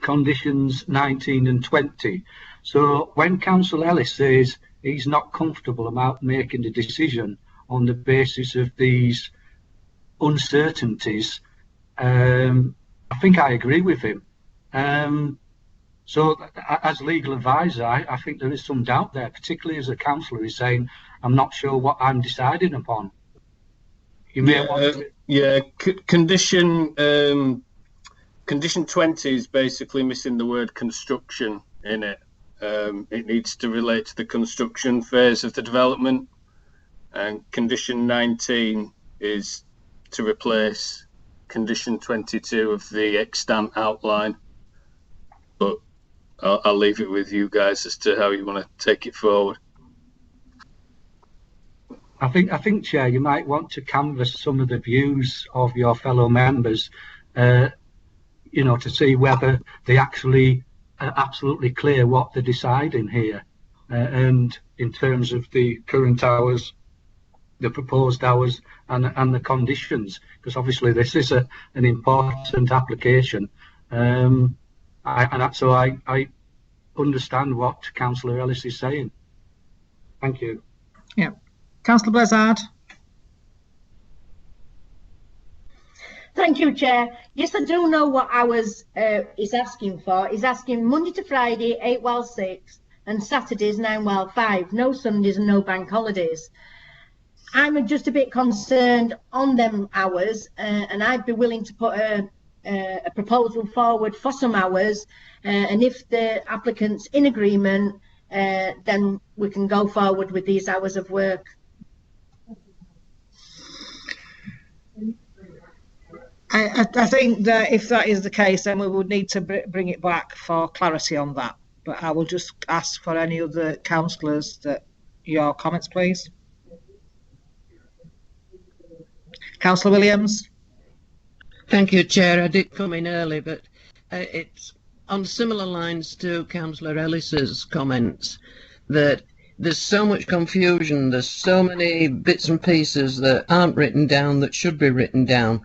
conditions 19 and 20. So when Councillor Ellis says he's not comfortable about making a decision on the basis of these uncertainties, I think I agree with him. So as legal advisor, I think there is some doubt there, particularly as a councillor is saying, I'm not sure what I'm deciding upon. You may want to... Yeah, condition 20 is basically missing the word construction in it. It needs to relate to the construction phase of the development, and condition 19 is to replace condition 22 of the extant outline. But I'll leave it with you guys as to how you want to take it forward. I think, Chair, you might want to canvass some of the views of your fellow members, you know, to see whether they actually are absolutely clear what they're deciding here, and in terms of the current hours, the proposed hours, and the conditions, because obviously this is an important application, so I understand what Councillor Ellis is saying. Thank you. Yeah. Councillor Blizzard. Thank you, Chair. Yes, I do know what hours he's asking for. He's asking Monday to Friday, 8 while 6, and Saturdays, 9 while 5. No Sundays and no bank holidays. I'm just a bit concerned on them hours, and I'd be willing to put a proposal forward for some hours, and if the applicant's in agreement, then we can go forward with these hours of work. I think that if that is the case, then we would need to bring it back for clarity on that. But I will just ask for any other councillors that your comments, please. Councillor Williams. Thank you, Chair. I did come in early, but it's on similar lines to Councillor Ellis's comments, that there's so much confusion, there's so many bits and pieces that aren't written down that should be written down.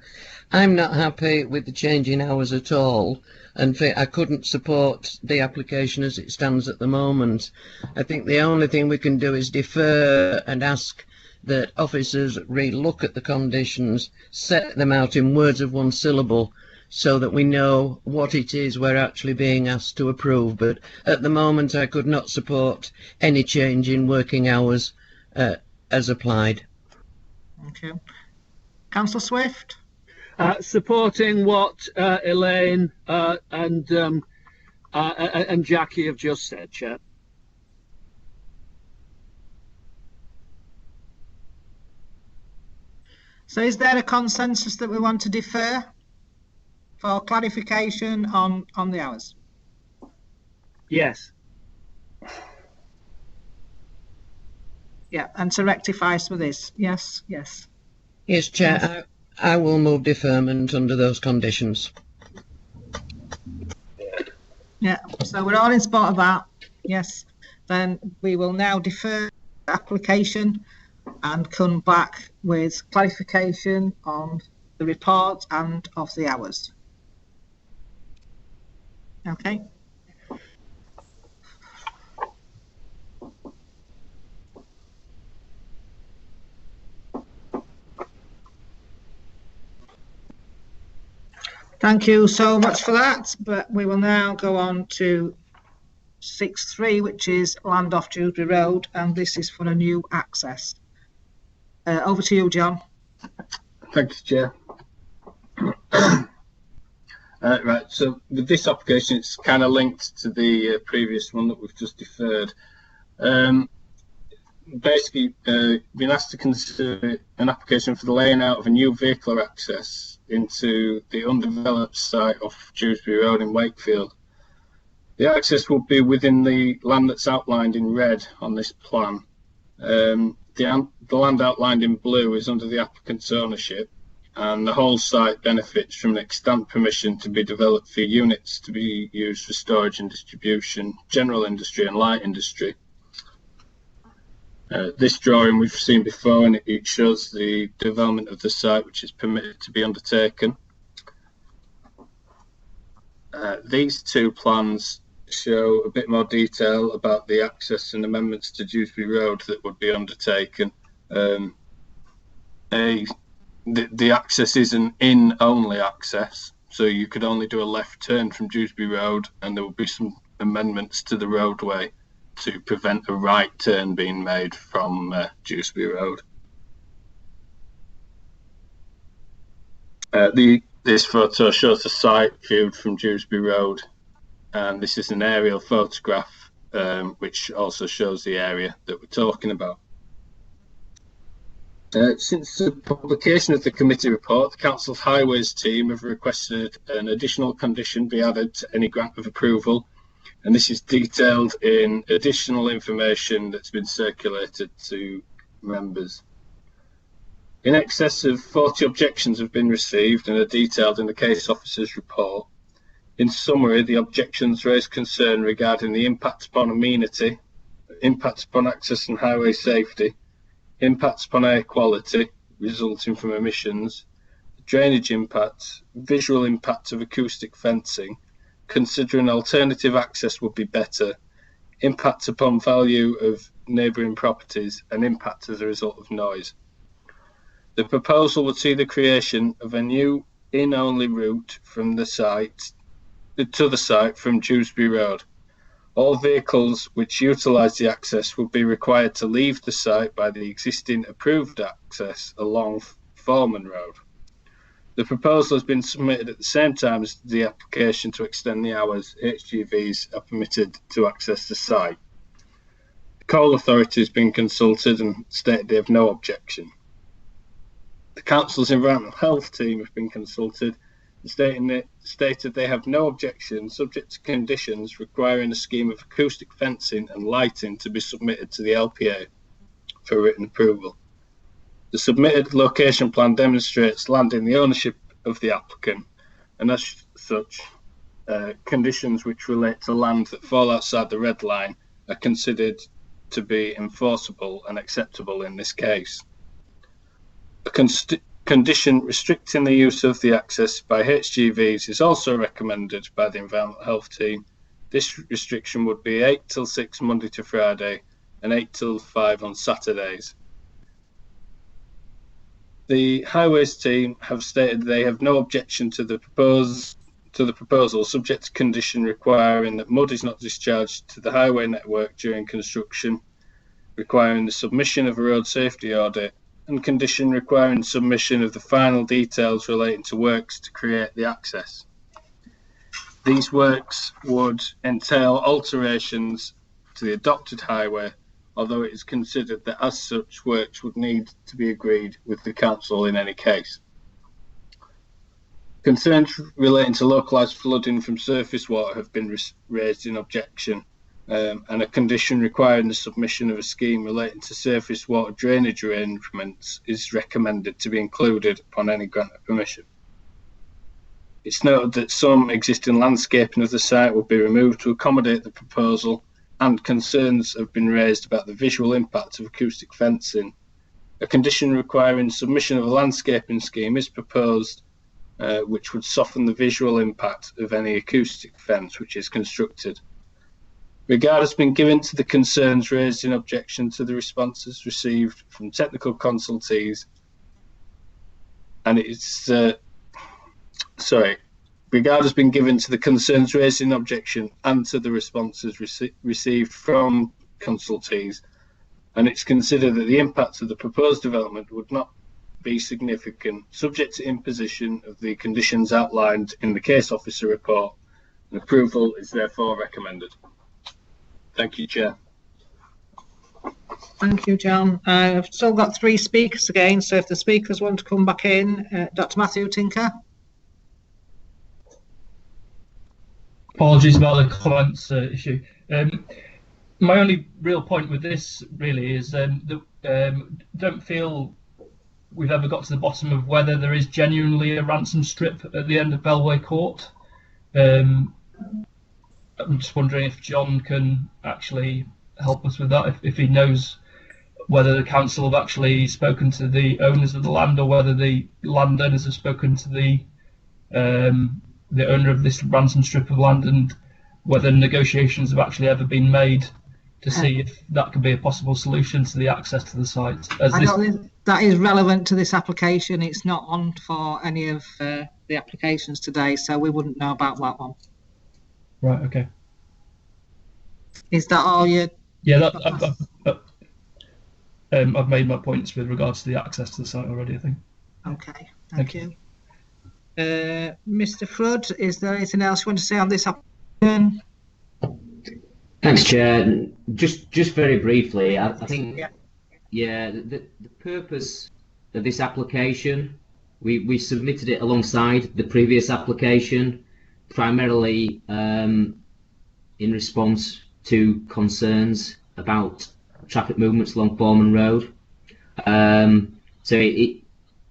I'm not happy with the change in hours at all, and I couldn't support the application as it stands at the moment. I think the only thing we can do is defer and ask that officers re-look at the conditions, set them out in words of one syllable, so that we know what it is we're actually being asked to approve. But at the moment, I could not support any change in working hours as applied. Okay. Councillor Swift. Supporting what Elaine and Jackie have just said, Chair. So is there a consensus that we want to defer for clarification on the hours? Yes. Yeah, and to rectify some of this. Yes, yes. Yes, Chair. Yes. I will move deferment under those conditions. Yeah, so we're all in support of that. Yes, then we will now defer the application and come back with clarification on the report and of the hours. Okay. Thank you so much for that, but we will now go on to 6.3, which is land off Dewsbury Road, and this is for a new access. Over to you, John. Thanks, Chair. Right, so with this application, it's kind of linked to the previous one that we've just deferred. Basically, been asked to consider an application for the laying out of a new vehicular access into the undeveloped site off Dewsbury Road in Wakefield. The access will be within the land that's outlined in red on this plan. The land outlined in blue is under the applicant's ownership, and the whole site benefits from an extant permission to be developed for units to be used for storage and distribution, general industry and light industry. This drawing we've seen before, and it shows the development of the site which is permitted to be undertaken. These two plans show a bit more detail about the access and amendments to Dewsbury Road that would be undertaken. The access is an in-only access, so you could only do a left turn from Dewsbury Road, and there will be some amendments to the roadway to prevent a right turn being made from Dewsbury Road. This photo shows the site viewed from Dewsbury Road, and this is an aerial photograph which also shows the area that we're talking about. Since the publication of the committee report, the Council's Highways team have requested an additional condition be added to any grant of approval, and this is detailed in additional information that's been circulated to members. In excess of 40 objections have been received and are detailed in the case officer's report. In summary, the objections raise concern regarding the impact upon amenity, impact upon access and highway safety, impacts upon air quality resulting from emissions, drainage impacts, visual impact of acoustic fencing, considering alternative access would be better, impact upon value of neighbouring properties, and impact as a result of noise. The proposal would see the creation of a new in-only route from the site to the site from Dewsbury Road. All vehicles which utilise the access will be required to leave the site by the existing approved access along Foreman Road. The proposal has been submitted at the same time as the application to extend the hours HGVs are permitted to access the site. The Coal Authority has been consulted and stated they have no objection. The Council's Environmental Health team have been consulted and stated they have no objection subject to conditions requiring a scheme of acoustic fencing and lighting to be submitted to the LPA for written approval. The submitted location plan demonstrates land in the ownership of the applicant, and as such, conditions which relate to land that fall outside the red line are considered to be enforceable and acceptable in this case. A condition restricting the use of the access by HGVs is also recommended by the Environmental Health team. This restriction would be 8 till 6 Monday to Friday and 8 till 5 on Saturdays. The Highways team have stated they have no objection to the proposal, subject to condition requiring that mud is not discharged to the highway network during construction, requiring the submission of a road safety audit, and condition requiring submission of the final details relating to works to create the access. These works would entail alterations to the adopted highway, although it is considered that as such works would need to be agreed with the council in any case. Concerns relating to localised flooding from surface water have been raised in objection, and a condition requiring the submission of a scheme relating to surface water drainage arrangements is recommended to be included upon any grant of permission. It's noted that some existing landscaping of the site will be removed to accommodate the proposal, and concerns have been raised about the visual impact of acoustic fencing. A condition requiring submission of a landscaping scheme is proposed, which would soften the visual impact of any acoustic fence which is constructed. Regard has been given to the concerns raised in objection to the responses received from technical consultees, and regard has been given to the concerns raised in objection and to the responses received from consultees, and it's considered that the impacts of the proposed development would not be significant, subject to imposition of the conditions outlined in the case officer report, and approval is therefore recommended. Thank you, Chair. Thank you, John. I've still got 3 speakers again, so if the speakers want to come back in, Dr. Matthew Tinker. Apologies about the comments issue. My only real point with this really is don't feel we've ever got to the bottom of whether there is genuinely a ransom strip at the end of Bellway Court. I'm just wondering if John can actually help us with that, if he knows whether the council have actually spoken to the owners of the land, or whether the landowners have spoken to the owner of this ransom strip of land, and whether negotiations have actually ever been made to see if that could be a possible solution to the access to the site. I don't think that is relevant to this application. It's not on for any of the applications today, so we wouldn't know about that one. Right, okay. Is that all you... Yeah, I've made my points with regards to the access to the site already, I think. Okay, thank you. Mr. Flood, is there anything else you want to say on this application? Thanks, Chair. Just very briefly, I think, the purpose of this application, we submitted it alongside the previous application, primarily in response to concerns about traffic movements along Foreman Road. So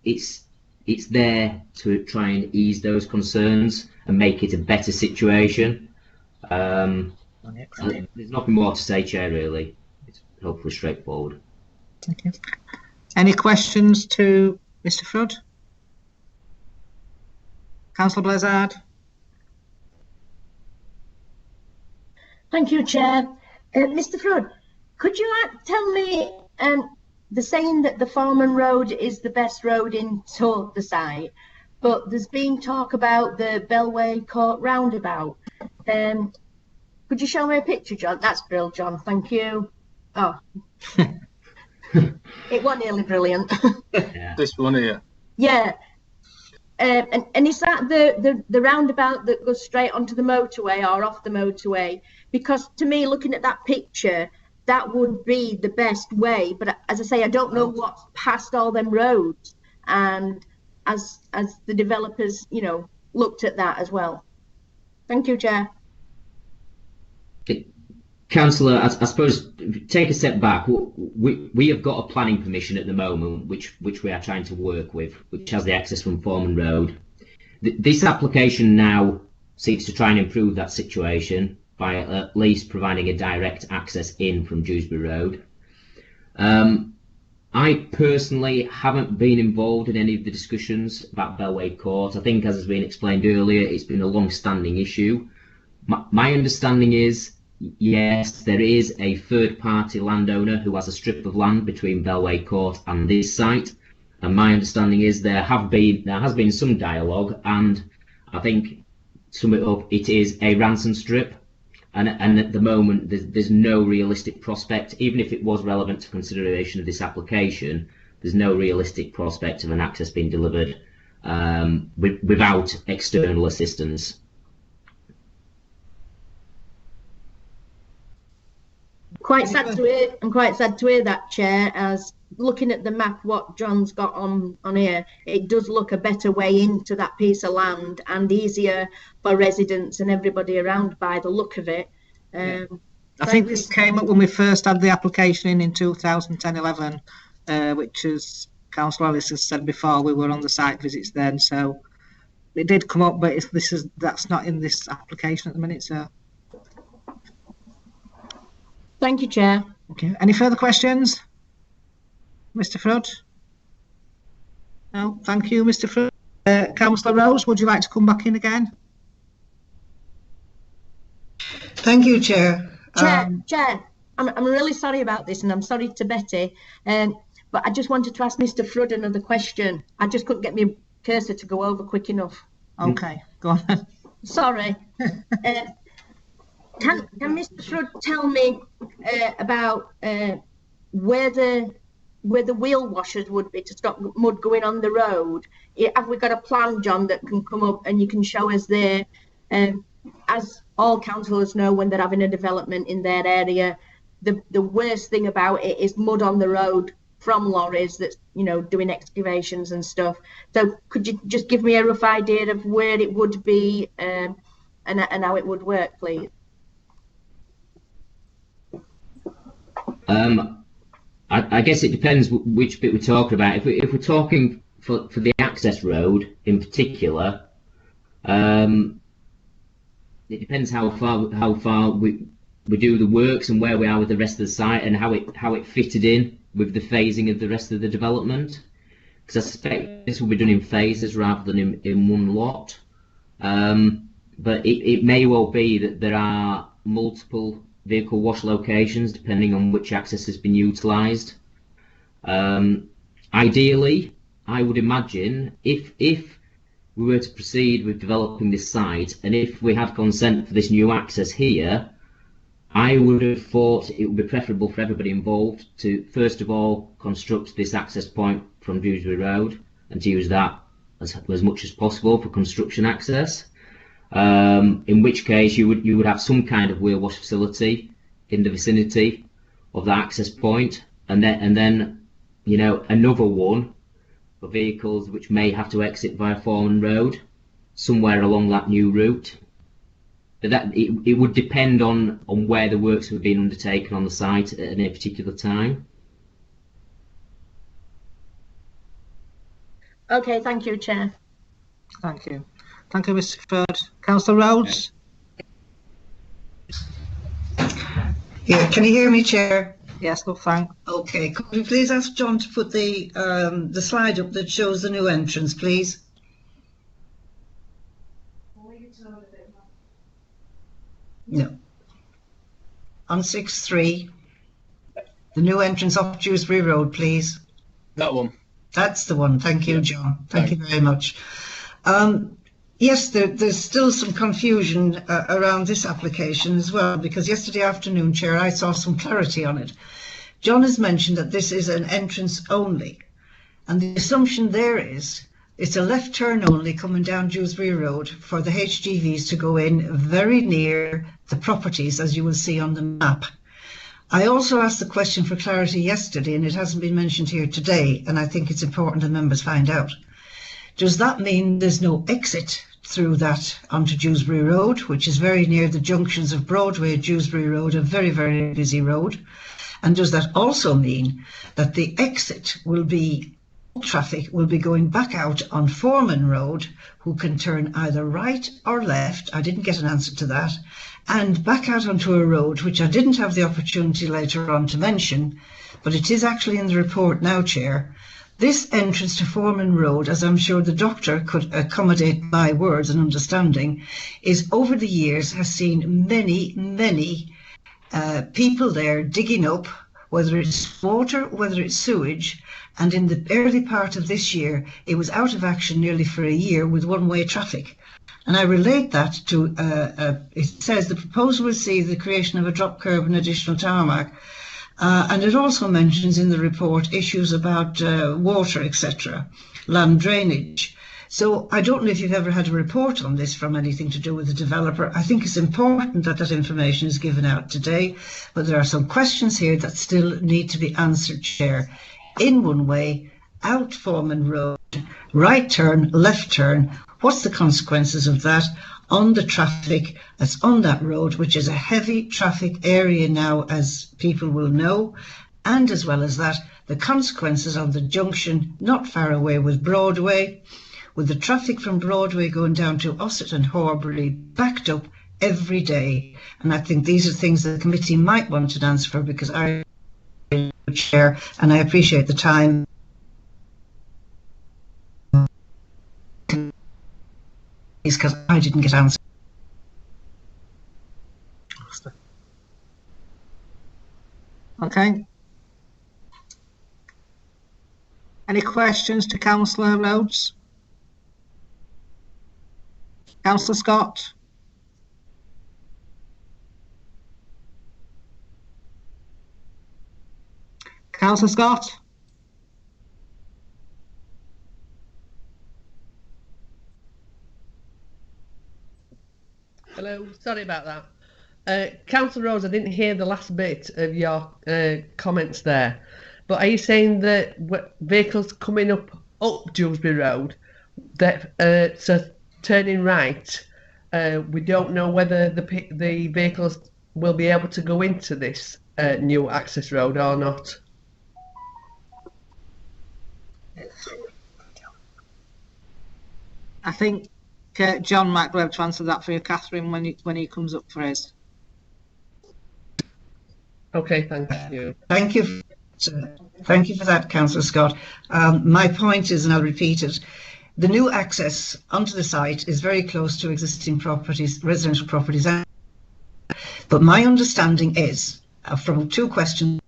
it's there to try and ease those concerns and make it a better situation. There's nothing more to say, Chair, really. It's hopefully straightforward. Thank you. Any questions to Mr. Flood? Councillor Blizzard? Thank you, Chair. Mr. Flood, could you tell me the saying that the Foreman Road is the best road into the site, but there's been talk about the Bellway Court roundabout. Could you show me a picture, John? That's brilliant, John. Thank you. Oh, it was nearly brilliant. This one here. Yeah. And is that the roundabout that goes straight onto the motorway or off the motorway? Because to me, looking at that picture, that would be the best way. But as I say, I don't know what's past all them roads. And as the developers, looked at that as well. Thank you, Chair. Councillor, I suppose, take a step back. We have got a planning permission at the moment, which we are trying to work with, which has the access from Foreman Road. This application now seeks to try and improve that situation by at least providing a direct access in from Dewsbury Road. I personally haven't been involved in any of the discussions about Bellway Court. I think, as has been explained earlier, it's been a long-standing issue. My understanding is, yes, there is a third-party landowner who has a strip of land between Bellway Court and this site, and my understanding is there has been some dialogue, and I think, to sum it up, it is a ransom strip, and at the moment there's no realistic prospect, even if it was relevant to consideration of this application, there's no realistic prospect of an access being delivered without external assistance. Quite sad to hear. I'm quite sad to hear that, Chair. As looking at the map, what John's got on here, it does look a better way into that piece of land and easier for residents and everybody around by the look of it. I think this came up when we first had the application in 2010-11, which, as Councillor Ellis has said before, we were on the site visits then, so it did come up, but that's not in this application at the minute, so. Thank you, Chair. Okay. Any further questions? Mr. Flood? No, thank you, Mr. Flood. Councillor Rose, would you like to come back in again? Thank you, Chair. Chair, I'm really sorry about this, and I'm sorry to Betty, but I just wanted to ask Mr. Flood another question. I just couldn't get my cursor to go over quick enough. Okay, go on. Sorry. Can Mr. Flood tell me about where the wheel washers would be to stop mud going on the road. Have we got a plan, John, that can come up and you can show us there? As all councillors know, when they're having a development in their area, the worst thing about it is mud on the road from lorries that's, you know, doing excavations and stuff. So could you just give me a rough idea of where it would be and how it would work, please? I guess it depends which bit we're talking about. If we're talking for the access road in particular, it depends how far we do the works and where we are with the rest of the site and how it fitted in with the phasing of the rest of the development. Because I suspect this will be done in phases rather than in one lot. But it may well be that there are multiple vehicle wash locations depending on which access has been utilised. Ideally, I would imagine if we were to proceed with developing this site and if we had consent for this new access here, I would have thought it would be preferable for everybody involved to first of all construct this access point from Dewsbury Road and to use that as much as possible for construction access. In which case you would have some kind of wheel wash facility in the vicinity of the access point, and then you know, another one for vehicles which may have to exit via Foreman Road somewhere along that new route. But that it would depend on where the works were being undertaken on the site at any particular time. Okay, thank you, Chair. Thank you. Thank you, Mr. Ford. Councillor Rhodes? Yeah, can you hear me, Chair? Yes, no, thanks. Okay, could we please ask John to put the slide up that shows the new entrance, please? No. On 6.3, the new entrance off Dewsbury Road, please. That one. That's the one. Thank you, John. Thank you very much. Yes, there's still some confusion around this application as well, because yesterday afternoon, Chair, I saw some clarity on it. John has mentioned that this is an entrance only, and the assumption there is it's a left turn only coming down Dewsbury Road for the HGVs to go in very near the properties, as you will see on the map. I also asked the question for clarity yesterday, and it hasn't been mentioned here today, and I think it's important that members find out. Does that mean there's no exit through that onto Dewsbury Road, which is very near the junctions of Broadway and Dewsbury Road, a very, very busy road? And does that also mean that the exit will be, traffic will be going back out on Foreman Road, who can turn either right or left, I didn't get an answer to that, and back out onto a road which I didn't have the opportunity later on to mention, but it is actually in the report now, Chair. This entrance to Foreman Road, as I'm sure the doctor could accommodate my words and understanding, is over the years has seen many people there digging up, whether it's water, whether it's sewage, and in the early part of this year, it was out of action nearly for a year with one-way traffic. And I relate that to, it says the proposal will see the creation of a drop curb and additional tarmac. And it also mentions in the report issues about water, etc., land drainage. So I don't know if you've ever had a report on this from anything to do with the developer. I think it's important that that information is given out today, but there are some questions here that still need to be answered, Chair. In one way, out Foreman Road, right turn, left turn, what's the consequences of that on the traffic that's on that road, which is a heavy traffic area now, as people will know, and as well as that, the consequences on the junction not far away with Broadway, with the traffic from Broadway going down to Ossett and Horbury backed up every day. And I think these are things that the committee might want an answer for, because I Chair, and I appreciate the time. Because I didn't get answered. Okay. Any questions to Councillor Rhodes? Councillor Scott? Councillor Scott? Hello, sorry about that. Councillor Rose, I didn't hear the last bit of your comments there. But are you saying that vehicles coming up Dewsbury Road, that so turning right, we don't know whether the vehicles will be able to go into this new access road or not? I think John might be able to answer that for you, Catherine, when he comes up for his. Okay, thank you. Thank you. Thank you for that, Councillor Scott. My point is, and I'll repeat it, the new access onto the site is very close to existing properties, residential properties. But my understanding is, from 2 questions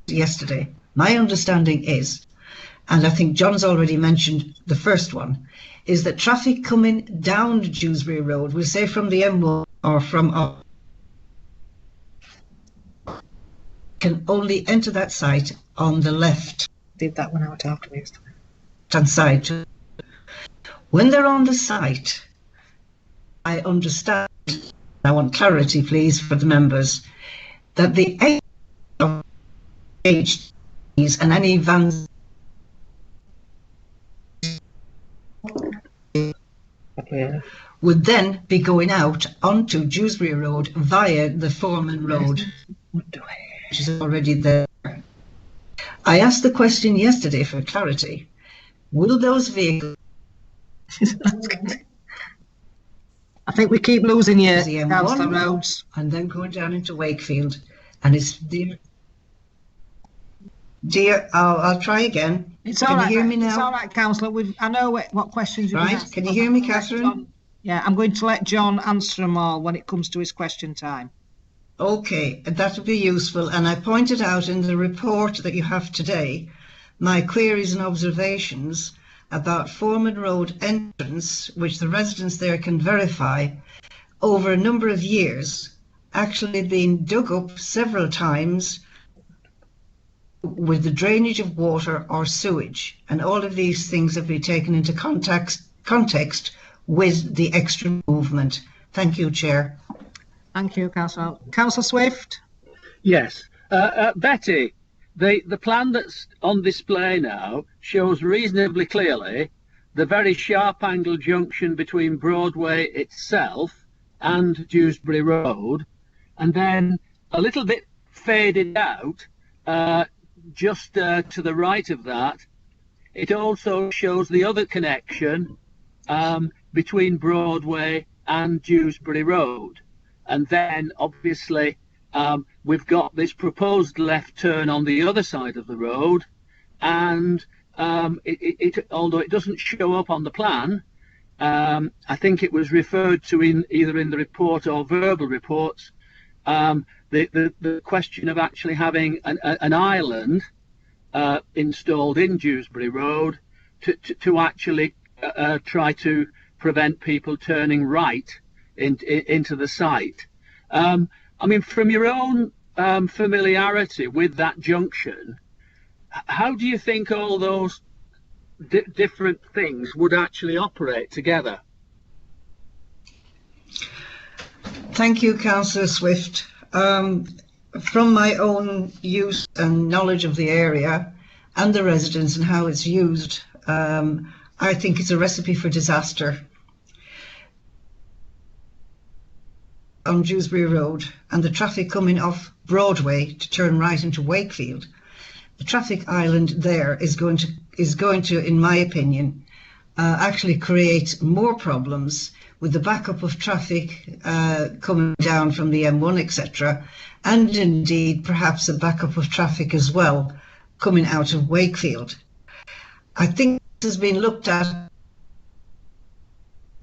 yesterday, my understanding is, and I think John's already mentioned the first one, is that traffic coming down Dewsbury Road, we'll say from the M1 or from can only enter that site on the left. Did that one out after me. Hand side. When they're on the site, I understand, I want clarity please for the members, that the HGVs and any vans would then be going out onto Dewsbury Road via the Foreman Road, which is already there. I asked the question yesterday for clarity. Will those vehicles... I think we keep losing you, the Councillor M1 Rhodes. and then going down into Wakefield. And it's dear, I'll try again. It's Can all you right, hear me now? It's all right, Councillor. I know what questions you've Right, asked. can you hear me, Catherine? Yeah, I'm going to let John answer them all when it comes to his question time. Okay, that would be useful. And I pointed out in the report that you have today my queries and observations about Foreman Road entrance, which the residents there can verify, over a number of years, actually been dug up several times with the drainage of water or sewage. And all of these things have been taken into context with the extra movement. Thank you, Chair. Thank you, Councillor. Councillor Swift? Yes. Betty, the plan that's on display now shows reasonably clearly the very sharp angle junction between Broadway itself and Dewsbury Road, and then a little bit faded out just to the right of that. It also shows the other connection between Broadway and Dewsbury Road. And then obviously we've got this proposed left turn on the other side of the road, and although it doesn't show up on the plan, I think it was referred to either in the report or verbal reports, the question of actually having an island installed in Dewsbury Road to actually try to prevent people turning right into the site. I mean, from your own familiarity with that junction, how do you think all those different things would actually operate together? Thank you, Councillor Swift. From my own use and knowledge of the area and the residents and how it's used, I think it's a recipe for disaster. On Dewsbury Road and the traffic coming off Broadway to turn right into Wakefield, the traffic island there is going to, in my opinion, actually create more problems with the backup of traffic coming down from the M1, etc., and indeed perhaps a backup of traffic as well coming out of Wakefield. I think this has been looked at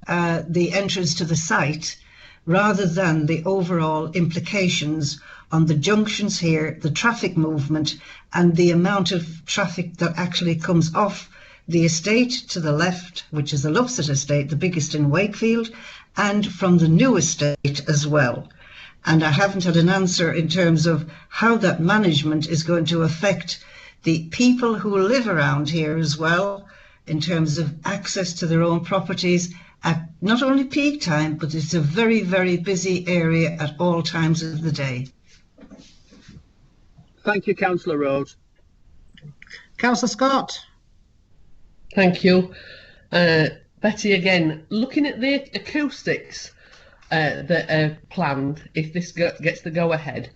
the entrance to the site rather than the overall implications on the junctions here, the traffic movement, and the amount of traffic that actually comes off the estate to the left, which is the Lovesett estate, the biggest in Wakefield, and from the new estate as well. And I haven't had an answer in terms of how that management is going to affect the people who live around here as well, in terms of access to their own properties at not only peak time, but it's a very, very busy area at all times of the day. Thank you, Councillor Rose. Councillor Scott. Thank you. Betty, again, looking at the acoustics that are planned, if this gets the go-ahead,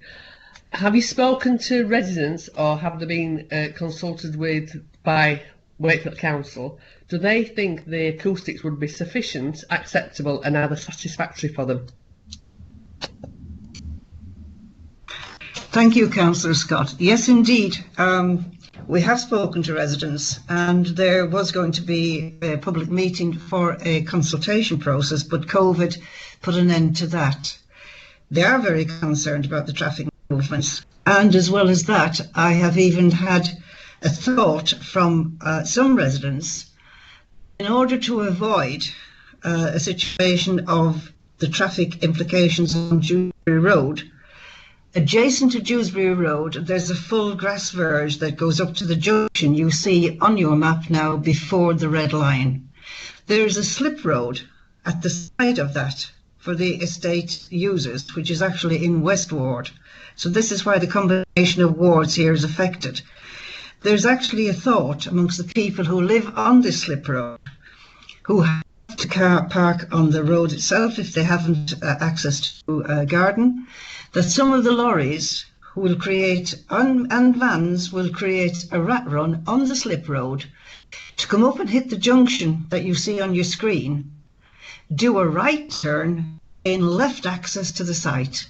have you spoken to residents or have they been consulted with by Wakefield Council? Do they think the acoustics would be sufficient, acceptable and either satisfactory for them? Thank you, Councillor Scott. Yes, indeed. We have spoken to residents, and there was going to be a public meeting for a consultation process, but COVID put an end to that. They are very concerned about the traffic movements, and as well as that, I have even had a thought from some residents, in order to avoid a situation of the traffic implications on Dewsbury Road. Adjacent to Dewsbury Road, there's a full grass verge that goes up to the junction you see on your map now before the red line. There's a slip road at the side of that for the estate users, which is actually in West Ward. So this is why the combination of wards here is affected. There's actually a thought amongst the people who live on this slip road, who have to park on the road itself if they haven't access to a garden, that some of the lorries will create, and vans will create a rat run on the slip road to come up and hit the junction that you see on your screen, do a right turn, gain left access to the site.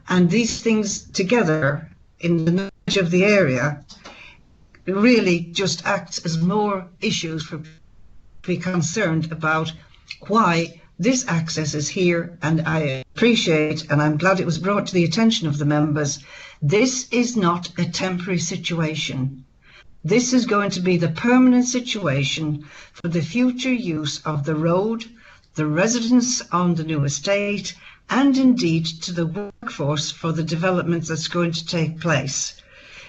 And these things together in the knowledge of the area really just acts as more issues for people to be concerned about why this access is here. And I appreciate, and I'm glad it was brought to the attention of the members, this is not a temporary situation. This is going to be the permanent situation for the future use of the road, the residents on the new estate, and indeed to the workforce for the development that's going to take place.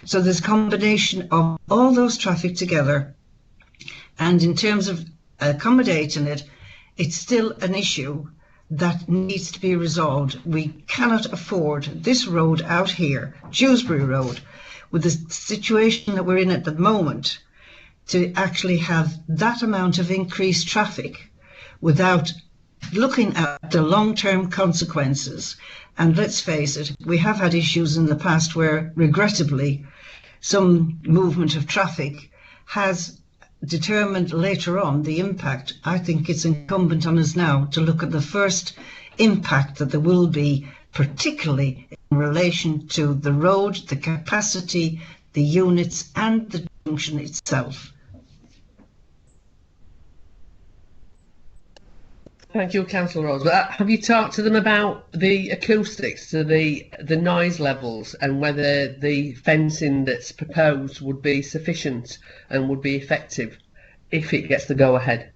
So there's a combination of all those traffic together, and in terms of accommodating it, it's still an issue that needs to be resolved. We cannot afford this road out here, Dewsbury Road, with the situation that we're in at the moment, to actually have that amount of increased traffic without looking at the long-term consequences. And let's face it, we have had issues in the past where, regrettably, some movement of traffic has determined later on the impact. I think it's incumbent on us now to look at the first impact that there will be, particularly in relation to the road, the capacity, the units and the junction itself. Thank you, Councillor Rose. But have you talked to them about the acoustics, to the noise levels, and whether the fencing that's proposed would be sufficient and would be effective if it gets the go-ahead?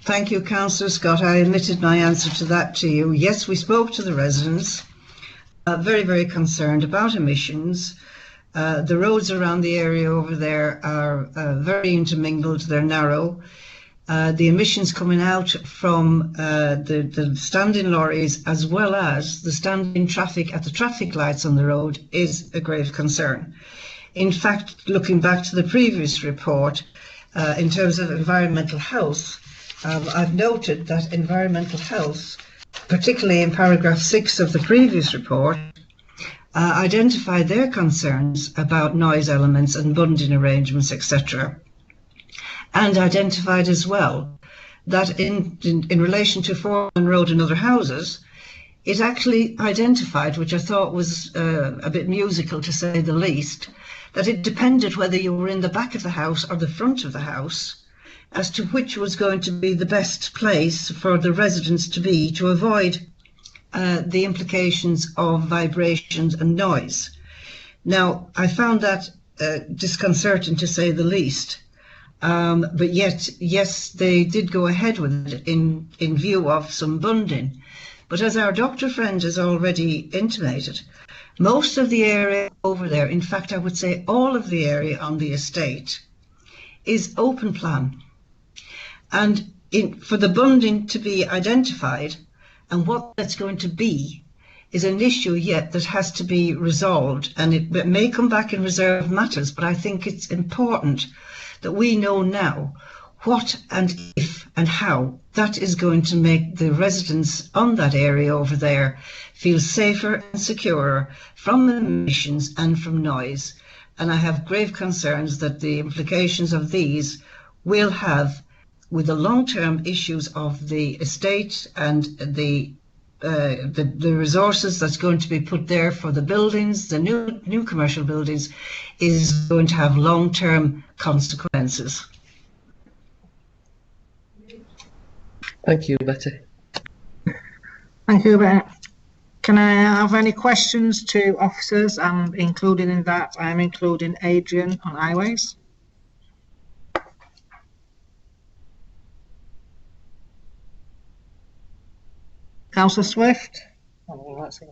Thank you, Councillor Scott. I omitted my answer to that to you. Yes, we spoke to the residents, very, very concerned about emissions. The roads around the area over there are very intermingled, they're narrow. The emissions coming out from the standing lorries as well as the standing traffic at the traffic lights on the road is a grave concern. In fact, looking back to the previous report, in terms of environmental health, I've noted that environmental health, particularly in paragraph 6 of the previous report, identified their concerns about noise elements and bunding arrangements, etc. And identified as well that in relation to Foreman Road and other houses, it actually identified, which I thought was a bit musical to say the least, that it depended whether you were in the back of the house or the front of the house as to which was going to be the best place for the residents to be to avoid the implications of vibrations and noise. Now, I found that disconcerting to say the least. But yet, yes, they did go ahead with it in view of some bunding. But as our doctor friend has already intimated, most of the area over there, in fact, I would say all of the area on the estate, is open plan. And for the bunding to be identified and what that's going to be is an issue yet that has to be resolved. And it may come back in reserve matters, but I think it's important that we know now what and if and how that is going to make the residents on that area over there feel safer and securer from emissions and from noise. And I have grave concerns that the implications of these will have, with the long-term issues of the estate and the resources that's going to be put there for the buildings, the new commercial buildings, is going to have long-term consequences. Thank you, Betty. Thank you, Betty. Can I have any questions to officers? And including in that, I'm including Adrian on highways. Councillor Swift? Oh, let's see.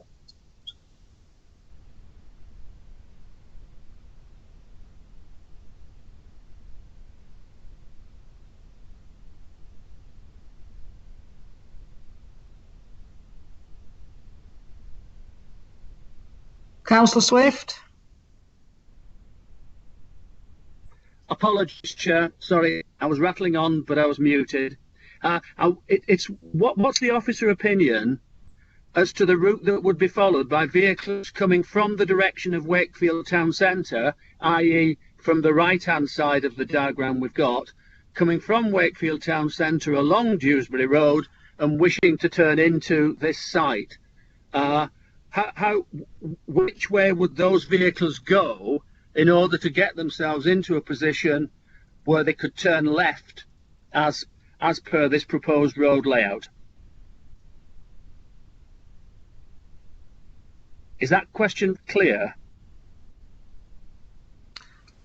Councillor Swift? Apologies, Chair. Sorry, I was rattling on, but I was muted. What's the officer opinion as to the route that would be followed by vehicles coming from the direction of Wakefield town centre, i.e. from the right-hand side of the diagram we've got, coming from Wakefield town centre along Dewsbury Road and wishing to turn into this site? Which way would those vehicles go in order to get themselves into a position where they could turn left as per this proposed road layout? Is that question clear?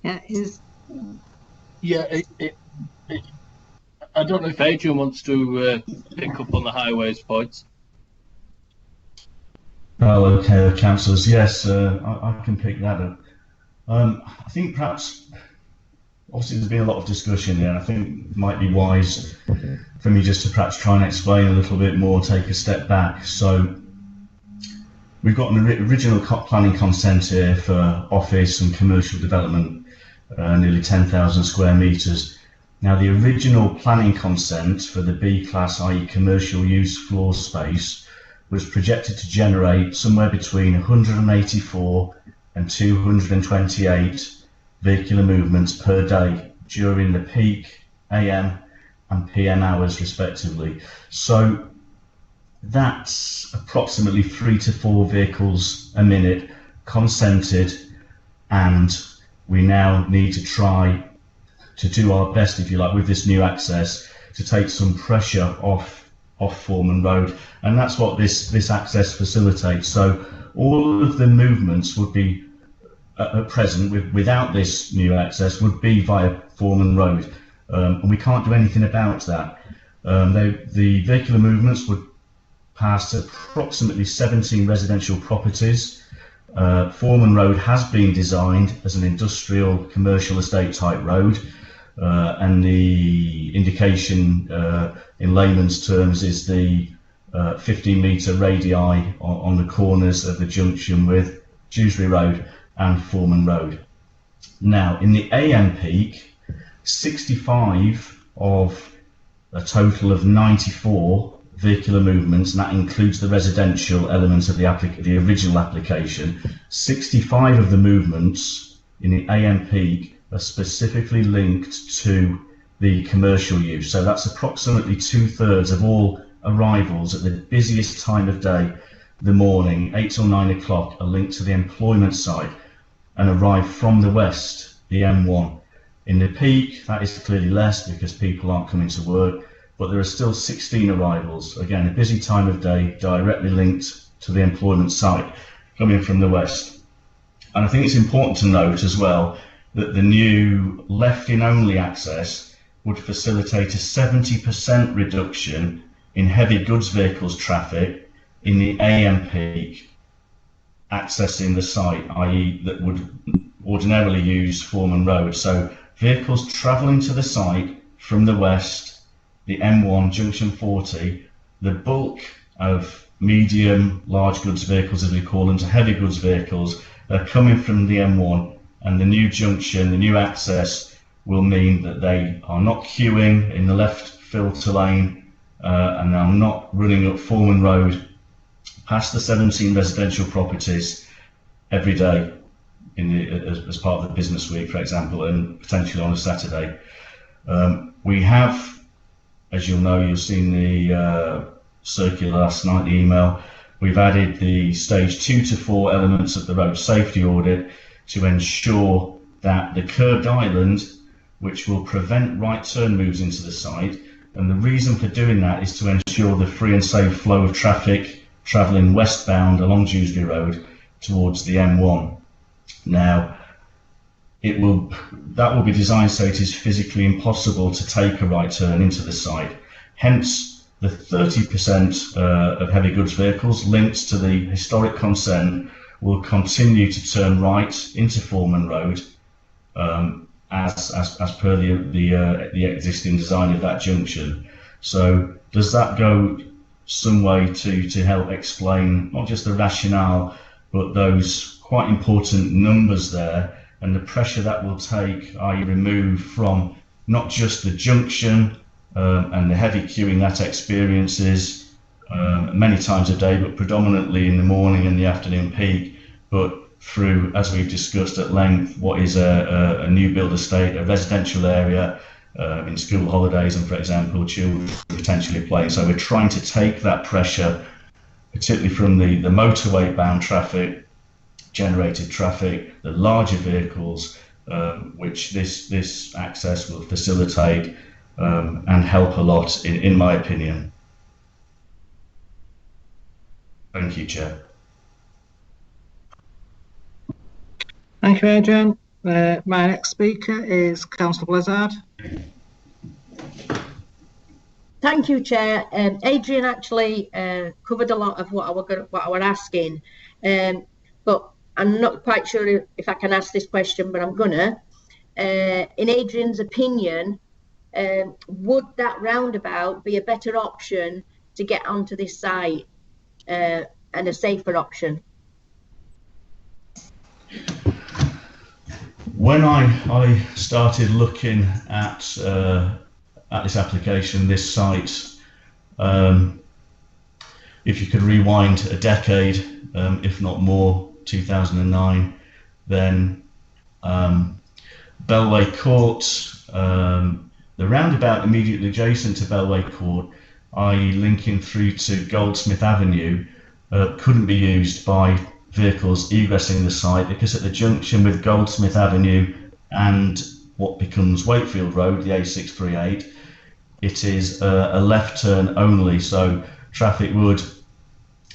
Yeah, I don't know if Adrian wants to pick up on the highways points. Well, okay, councillors, yes, I can pick that up. I think perhaps, obviously there's been a lot of discussion here, and I think it might be wise for me just to perhaps try and explain a little bit more, take a step back. So we've got an original planning consent here for office and commercial development, nearly 10,000 square metres. Now the original planning consent for the B class, i.e. commercial use floor space, was projected to generate somewhere between 184 and 228 vehicular movements per day during the peak AM and PM hours respectively. So that's approximately 3 to 4 vehicles a minute consented, and we now need to try to do our best, if you like, with this new access to take some pressure off Foreman Road, and that's what this access facilitates. So all of the movements would be at present without this new access would be via Foreman Road, and we can't do anything about that. The vehicular movements would pass approximately 17 residential properties. Foreman Road has been designed as an industrial commercial estate type road, and the indication in layman's terms is the 15-metre radii on the corners of the junction with Dewsbury Road and Foreman Road. Now, in the AM peak, 65 of a total of 94 vehicular movements, and that includes the residential elements of the original application, 65 of the movements in the AM peak are specifically linked to the commercial use. So that's approximately 2/3 of all arrivals at the busiest time of day, the morning, 8 till 9 o'clock, are linked to the employment site and arrive from the west, the M1. In the peak, that is clearly less because people aren't coming to work, but there are still 16 arrivals, again, a busy time of day, directly linked to the employment site, coming from the west. And I think it's important to note as well that the new left-in only access would facilitate a 70% reduction in heavy goods vehicles traffic in the AM peak accessing the site, i.e. that would ordinarily use Foreman Road. So vehicles travelling to the site from the west, the M1, junction 40, the bulk of medium, large goods vehicles, as we call them, to heavy goods vehicles, are coming from the M1, and the new junction, the new access, will mean that they are not queuing in the left filter lane and are not running up Foreman Road past the 17 residential properties every day as part of the business week, for example, and potentially on a Saturday. We have, as you'll know, you've seen the circular last night, the email, we've added the stage 2 to 4 elements of the road safety audit to ensure that the curved island, which will prevent right turn moves into the site, and the reason for doing that is to ensure the free and safe flow of traffic travelling westbound along Dewsbury Road towards the M1. Now, that will be designed so it is physically impossible to take a right turn into the site. Hence, the 30% of heavy goods vehicles linked to the historic consent will continue to turn right into Foreman Road as per the existing design of that junction. So does that go some way to help explain not just the rationale, but those quite important numbers there and the pressure that will take, i.e. remove from not just the junction and the heavy queuing that experiences many times a day, but predominantly in the morning and the afternoon peak, but through, as we've discussed at length, what is a new build estate, a residential area in school holidays, and for example, children potentially playing. So we're trying to take that pressure, particularly from the motorway bound traffic, generated traffic, the larger vehicles, which this access will facilitate and help a lot, in my opinion. Thank you, Chair. Thank you, Adrian. My next speaker is Councillor Blizzard. Thank you, Chair. Adrian actually covered a lot of what I was asking, but I'm not quite sure if I can ask this question, but I'm gonna. In Adrian's opinion, would that roundabout be a better option to get onto this site and a safer option? When I started looking at this application, this site, if you could rewind a decade, if not more, 2009, then Bellway Court, the roundabout immediately adjacent to Bellway Court, i.e. linking through to Goldsmith Avenue, couldn't be used by vehicles egressing the site because at the junction with Goldsmith Avenue and what becomes Wakefield Road, the A638, it is a left turn only, so traffic would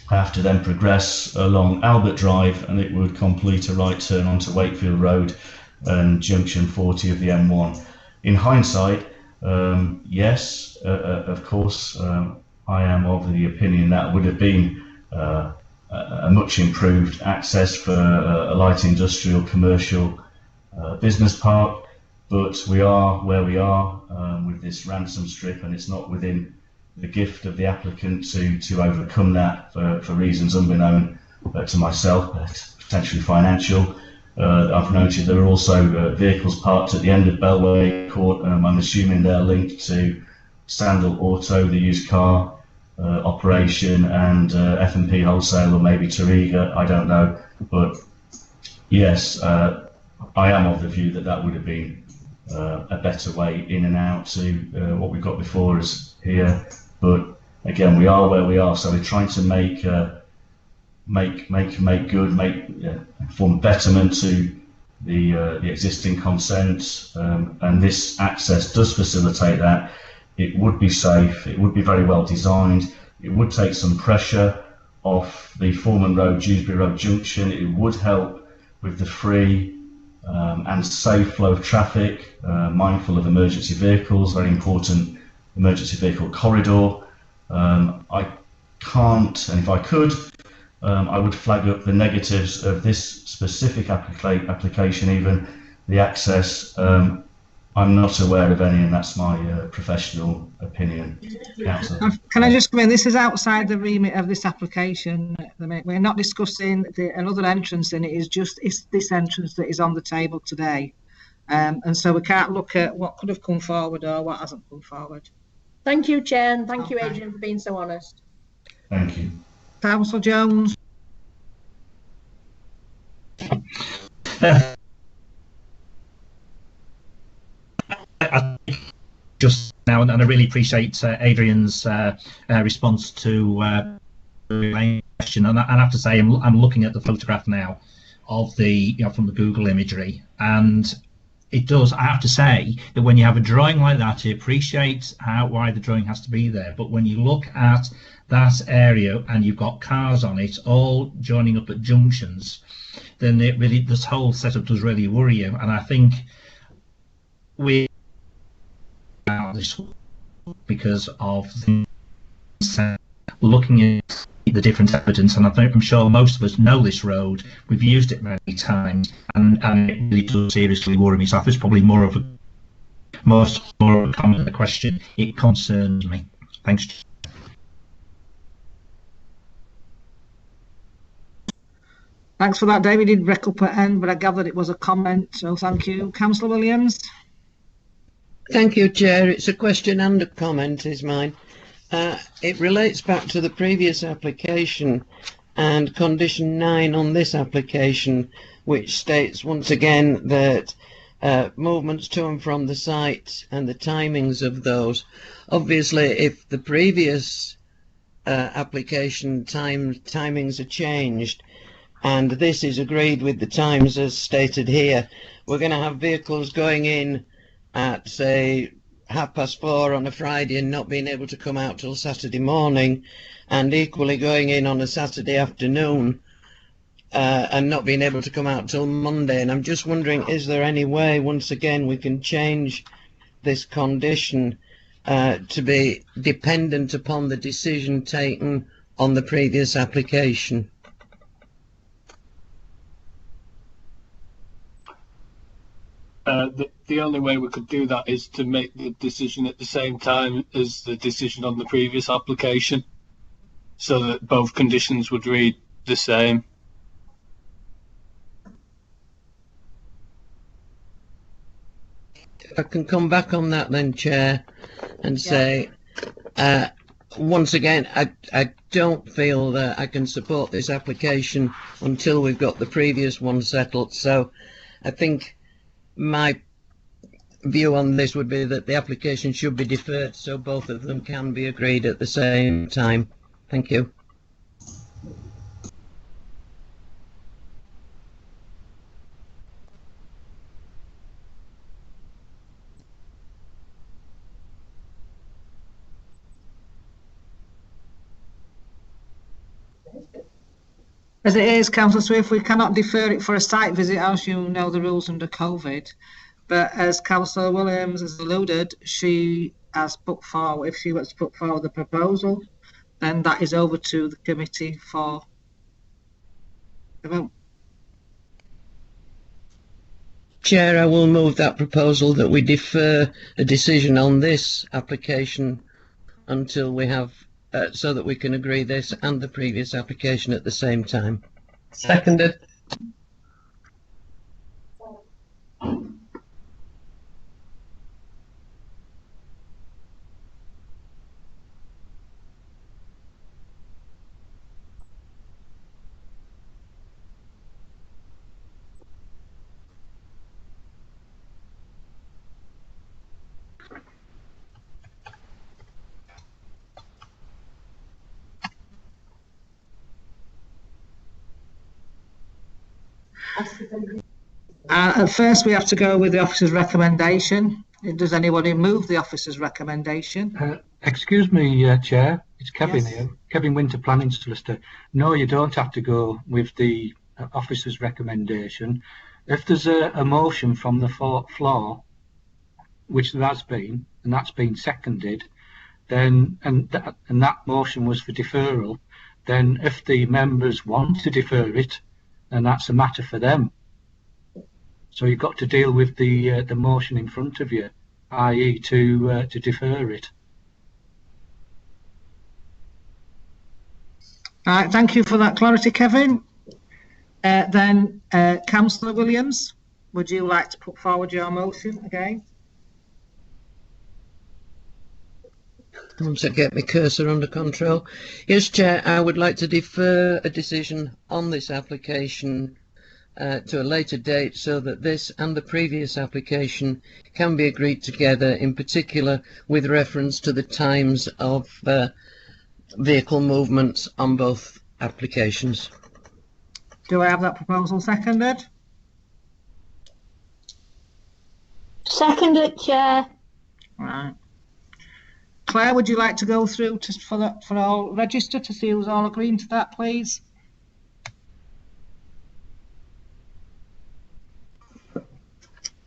have to then progress along Albert Drive and it would complete a right turn onto Wakefield Road and junction 40 of the M1. In hindsight, yes, of course, I am of the opinion that would have been a much improved access for a light industrial commercial business park, but we are where we are with this ransom strip, and it's not within the gift of the applicant to overcome that for reasons unbeknown to myself, potentially financial. I've noted there are also vehicles parked at the end of Bellway Court. I'm assuming they're linked to Sandal Auto, the used car operation, and F&P Wholesale, or maybe Tariga, I don't know. But yes, I am of the view that that would have been a better way in and out to what we've got before us here. But again, we are where we are, so we're trying to make form betterment to the existing consent, and this access does facilitate that. It would be safe, it would be very well designed, it would take some pressure off the Foreman Road, Dewsbury Road junction, it would help with the free and safe flow of traffic, mindful of emergency vehicles, very important emergency vehicle corridor. I can't, and if I could, I would flag up the negatives of this specific application, even the access. I'm not aware of any, and that's my professional opinion. Councillor. Can I just come in? This is outside the remit of this application. We're not discussing another entrance, and it's this entrance that is on the table today. And so we can't look at what could have come forward or what hasn't come forward. Thank you, Chair, and thank you, Adrian, for being so honest. Thank you. Councillor Jones. Just now, and I really appreciate Adrian's response to my question. And I have to say, I'm looking at the photograph now of the, from the Google imagery, and it does. I have to say that when you have a drawing like that, you appreciate why the drawing has to be there. But when you look at that area and you've got cars on it, all joining up at junctions, then this whole setup does really worry you. And I think we this because of looking at the different evidence, and I'm sure most of us know this road. We've used it many times, and it really does seriously worry me. So I think it's probably more of a comment than a question. It concerns me. Thanks. Thanks for that, David. Did wreck up at end, but I gathered it was a comment, so thank you. Councillor Williams. Thank you, Chair. It's a question and a comment is mine. It relates back to the previous application and condition 9 on this application, which states once again that movements to and from the site and the timings of those. Obviously, if the previous application timings are changed and this is agreed with the times as stated here, we're going to have vehicles going in at, say, 4:30 on a Friday and not being able to come out till Saturday morning, and equally going in on a Saturday afternoon and not being able to come out till Monday. And I'm just wondering, is there any way, once again, we can change this condition to be dependent upon the decision taken on the previous application? The only way we could do that is to make the decision at the same time as the decision on the previous application, so that both conditions would read the same. I can come back on that then, Chair, and say, once again, I don't feel that I can support this application until we've got the previous one settled. So I think my view on this would be that the application should be deferred so both of them can be agreed at the same time. Thank you. As it is, Councillor Swift, we cannot defer it for a site visit, as you know the rules under COVID. But as Councillor Williams has alluded, she has put forward, if she wants to put forward the proposal, then that is over to the committee for the vote. Chair, I will move that proposal that we defer a decision on this application until we have, so that we can agree this and the previous application at the same time. Seconded. At first, we have to go with the officer's recommendation. Does anybody move the officer's recommendation? Excuse me, Chair. It's Kevin Yes. here. Kevin Winter, Planning Solicitor. No, you don't have to go with the officer's recommendation. If there's a motion from the floor, which there has been, and that's been seconded, then and that motion was for deferral, then if the members want to defer it, then that's a matter for them. So you've got to deal with the motion in front of you, i.e. to defer it. All right, thank you for that clarity, Kevin. Then Councillor Williams, would you like to put forward your motion again? Once I get my cursor under control. Yes, Chair, I would like to defer a decision on this application to a later date so that this and the previous application can be agreed together, in particular with reference to the times of vehicle movements on both applications. Do I have that proposal seconded? Seconded, Chair. Right. Claire, would you like to go through for all register to see who's all agreeing to that, please?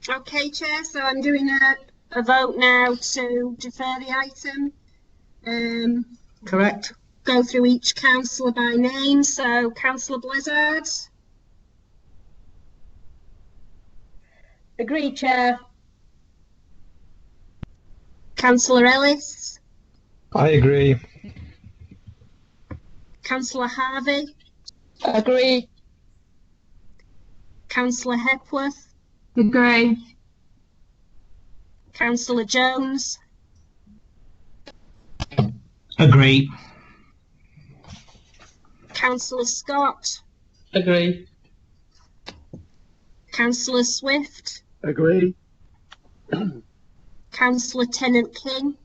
Okay, Chair, so I'm doing a vote now to defer the item. Correct. Go through each councillor by name. So, Councillor Blizzard. Agreed, Chair. Councillor Ellis. I agree. Councillor Harvey. Agree. Councillor Hepworth. Agree. Councillor Jones. Agree. Councillor Scott. Agree. Councillor Swift. Agree. Councillor Tennant-King.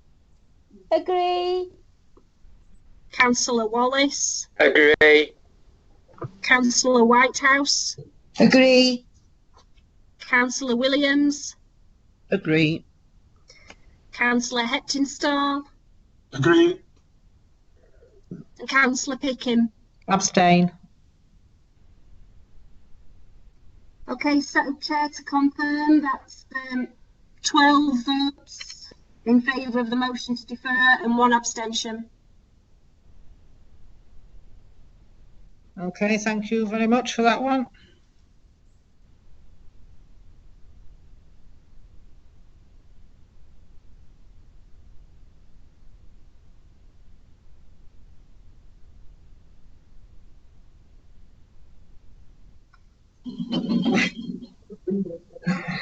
Agree. Councillor Wallace. Agree. Councillor Whitehouse. Agree. Councillor Williams. Agree. Councillor Heptonstall. Agree. And Councillor Pickham. Abstain. Okay, so Chair, to confirm, that's 12 votes in favour of the motion to defer and 1 abstention. Okay, thank you very much for that one.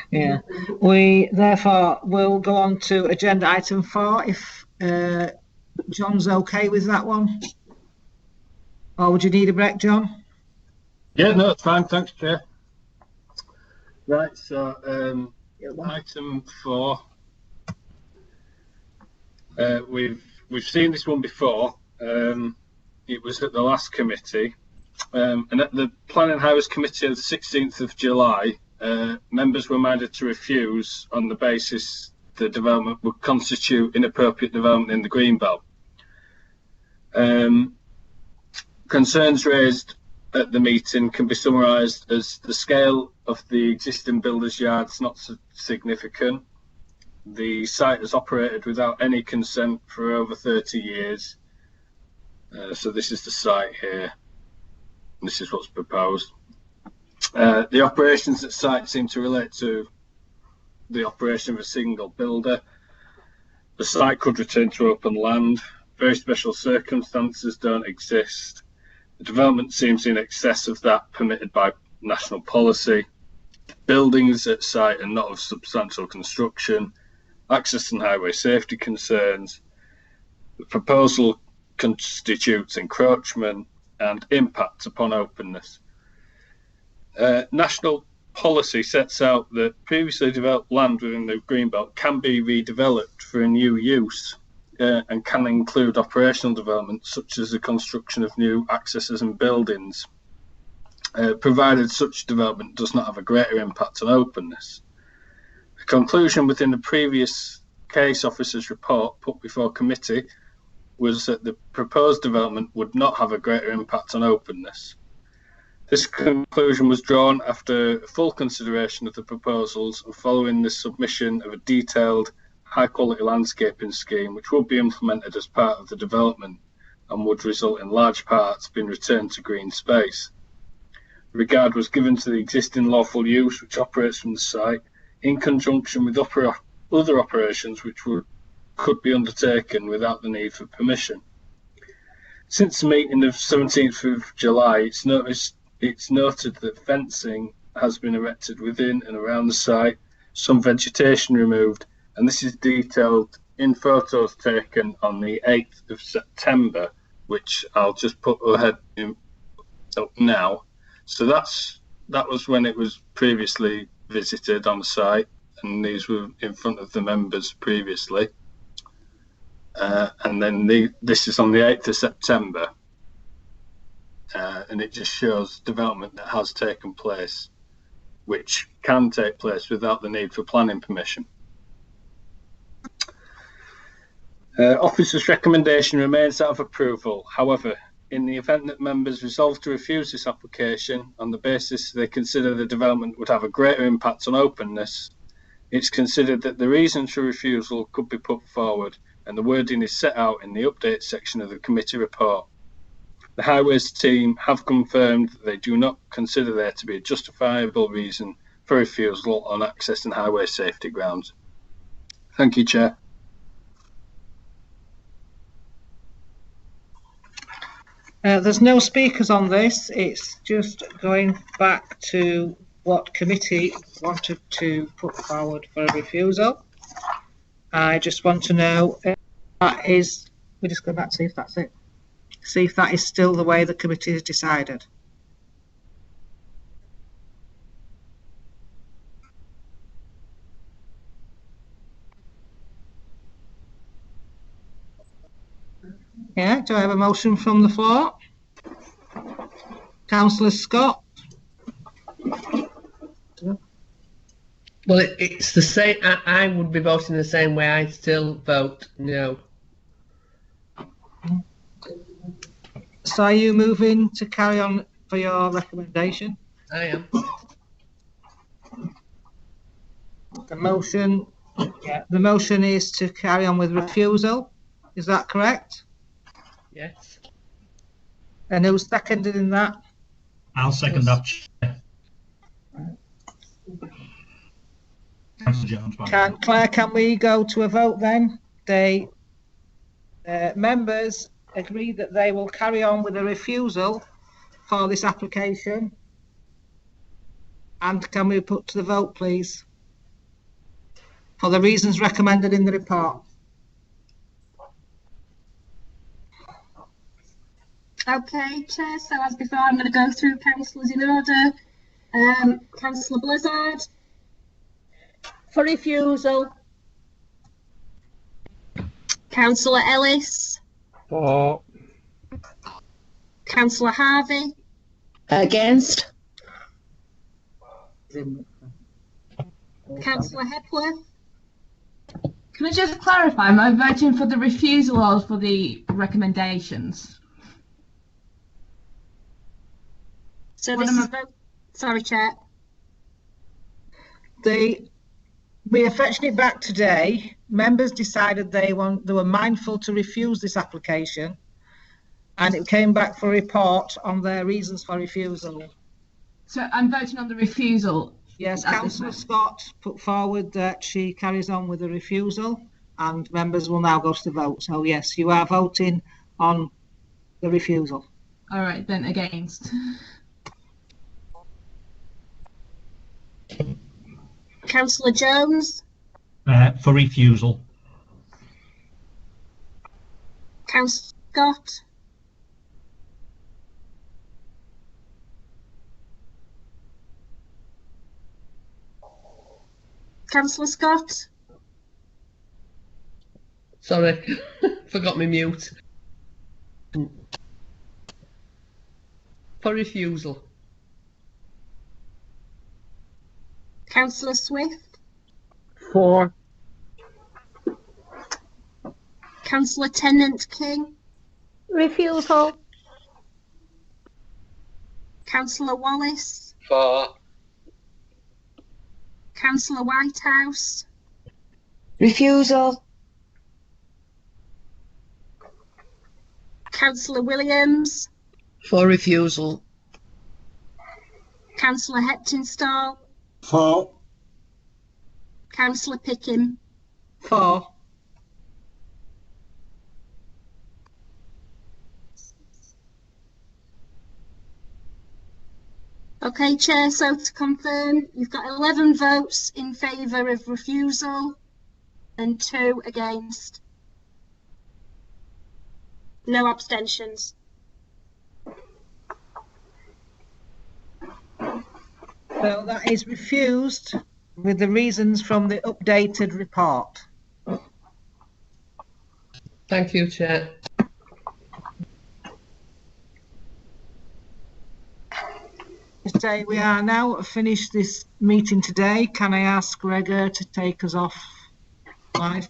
Yeah, we therefore will go on to agenda item 4 if John's okay with that one. Or would you need a break, John? Yeah, no, it's fine. Thanks, Chair. Right, so item 4. We've seen this one before. It was at the last committee, and at the Planning Highways Committee of the 16th of July, members were minded to refuse on the basis the development would constitute inappropriate development in the Greenbelt. Concerns raised at the meeting can be summarised as the scale of the existing builders' yards not significant. The site has operated without any consent for over 30 years. So this is the site here. This is what's proposed. The operations at site seem to relate to the operation of a single builder. The site could return to open land. Very special circumstances don't exist. The development seems in excess of that permitted by national policy. Buildings at site are not of substantial construction. Access and highway safety concerns. The proposal constitutes encroachment and impact upon openness. National policy sets out that previously developed land within the Greenbelt can be redeveloped for a new use and can include operational development such as the construction of new accesses and buildings, provided such development does not have a greater impact on openness. The conclusion within the previous case officer's report put before committee was that the proposed development would not have a greater impact on openness. This conclusion was drawn after full consideration of the proposals and following the submission of a detailed high quality landscaping scheme which would be implemented as part of the development and would result in large parts being returned to green space. Regard was given to the existing lawful use which operates from the site in conjunction with other operations which could be undertaken without the need for permission. Since the meeting of 17th of July, it's noted that fencing has been erected within and around the site, some vegetation removed, and this is detailed in photos taken on the 8th of September, which I'll just put ahead up now. So that was when it was previously visited on the site, and these were in front of the members previously. And then this is on the 8th of September, and it just shows development that has taken place, which can take place without the need for planning permission. Officer's recommendation remains that of approval. However, in the event that members resolve to refuse this application on the basis they consider the development would have a greater impact on openness, it's considered that the reasons for refusal could be put forward, and the wording is set out in the update section of the committee report. The Highways team have confirmed that they do not consider there to be a justifiable reason for refusal on access and highway safety grounds. Thank you, Chair. There's no speakers on this. It's just going back to what committee wanted to put forward for a refusal. I just want to know if that is, we'll just go back to see if that's it. See if that is still the way the committee has decided. Yeah, do I have a motion from the floor? Councillor Scott? Well, it's the same. I would be voting the same way. I still vote no. So are you moving to carry on for your recommendation? I am. The motion is to carry on with refusal. Is that correct? Yes. And who's seconded in that? I'll second that, Chair. Councillor Jones. Claire, can we go to a vote then? The members agree that they will carry on with a refusal for this application. And can we put to the vote, please? For the reasons recommended in the report. Okay, Chair, so as before, I'm going to go through councillors in order. Councillor Blizzard. For refusal. Councillor Ellis. For. Councillor Harvey. Against. Councillor Hepworth. Can I just clarify, am I voting for the refusal or for the recommendations? So this is vote. Sorry, Chair. We are fetching it back today. Members decided they were mindful to refuse this application, and it came back for a report on their reasons for refusal. So I'm voting on the refusal. Yes, Councillor Scott put forward that she carries on with the refusal, and members will now go to the vote. So yes, you are voting on the refusal. All right, then against. Councillor Jones. For refusal. Councillor Scott. Councillor Scott. Sorry, forgot my mute. For refusal. Councillor Swift. For. Councillor Tennant-King. Refusal. Councillor Wallace. For. Councillor Whitehouse. Refusal. Councillor Williams. For refusal. Councillor Heptonstall. For. Councillor Pickham. For. Okay, Chair, so to confirm, you've got 11 votes in favour of refusal and 2 against. No abstentions. So that is refused with the reasons from the updated report. Thank you, Chair. Say we are now finished this meeting today. Can I ask Gregor to take us off live,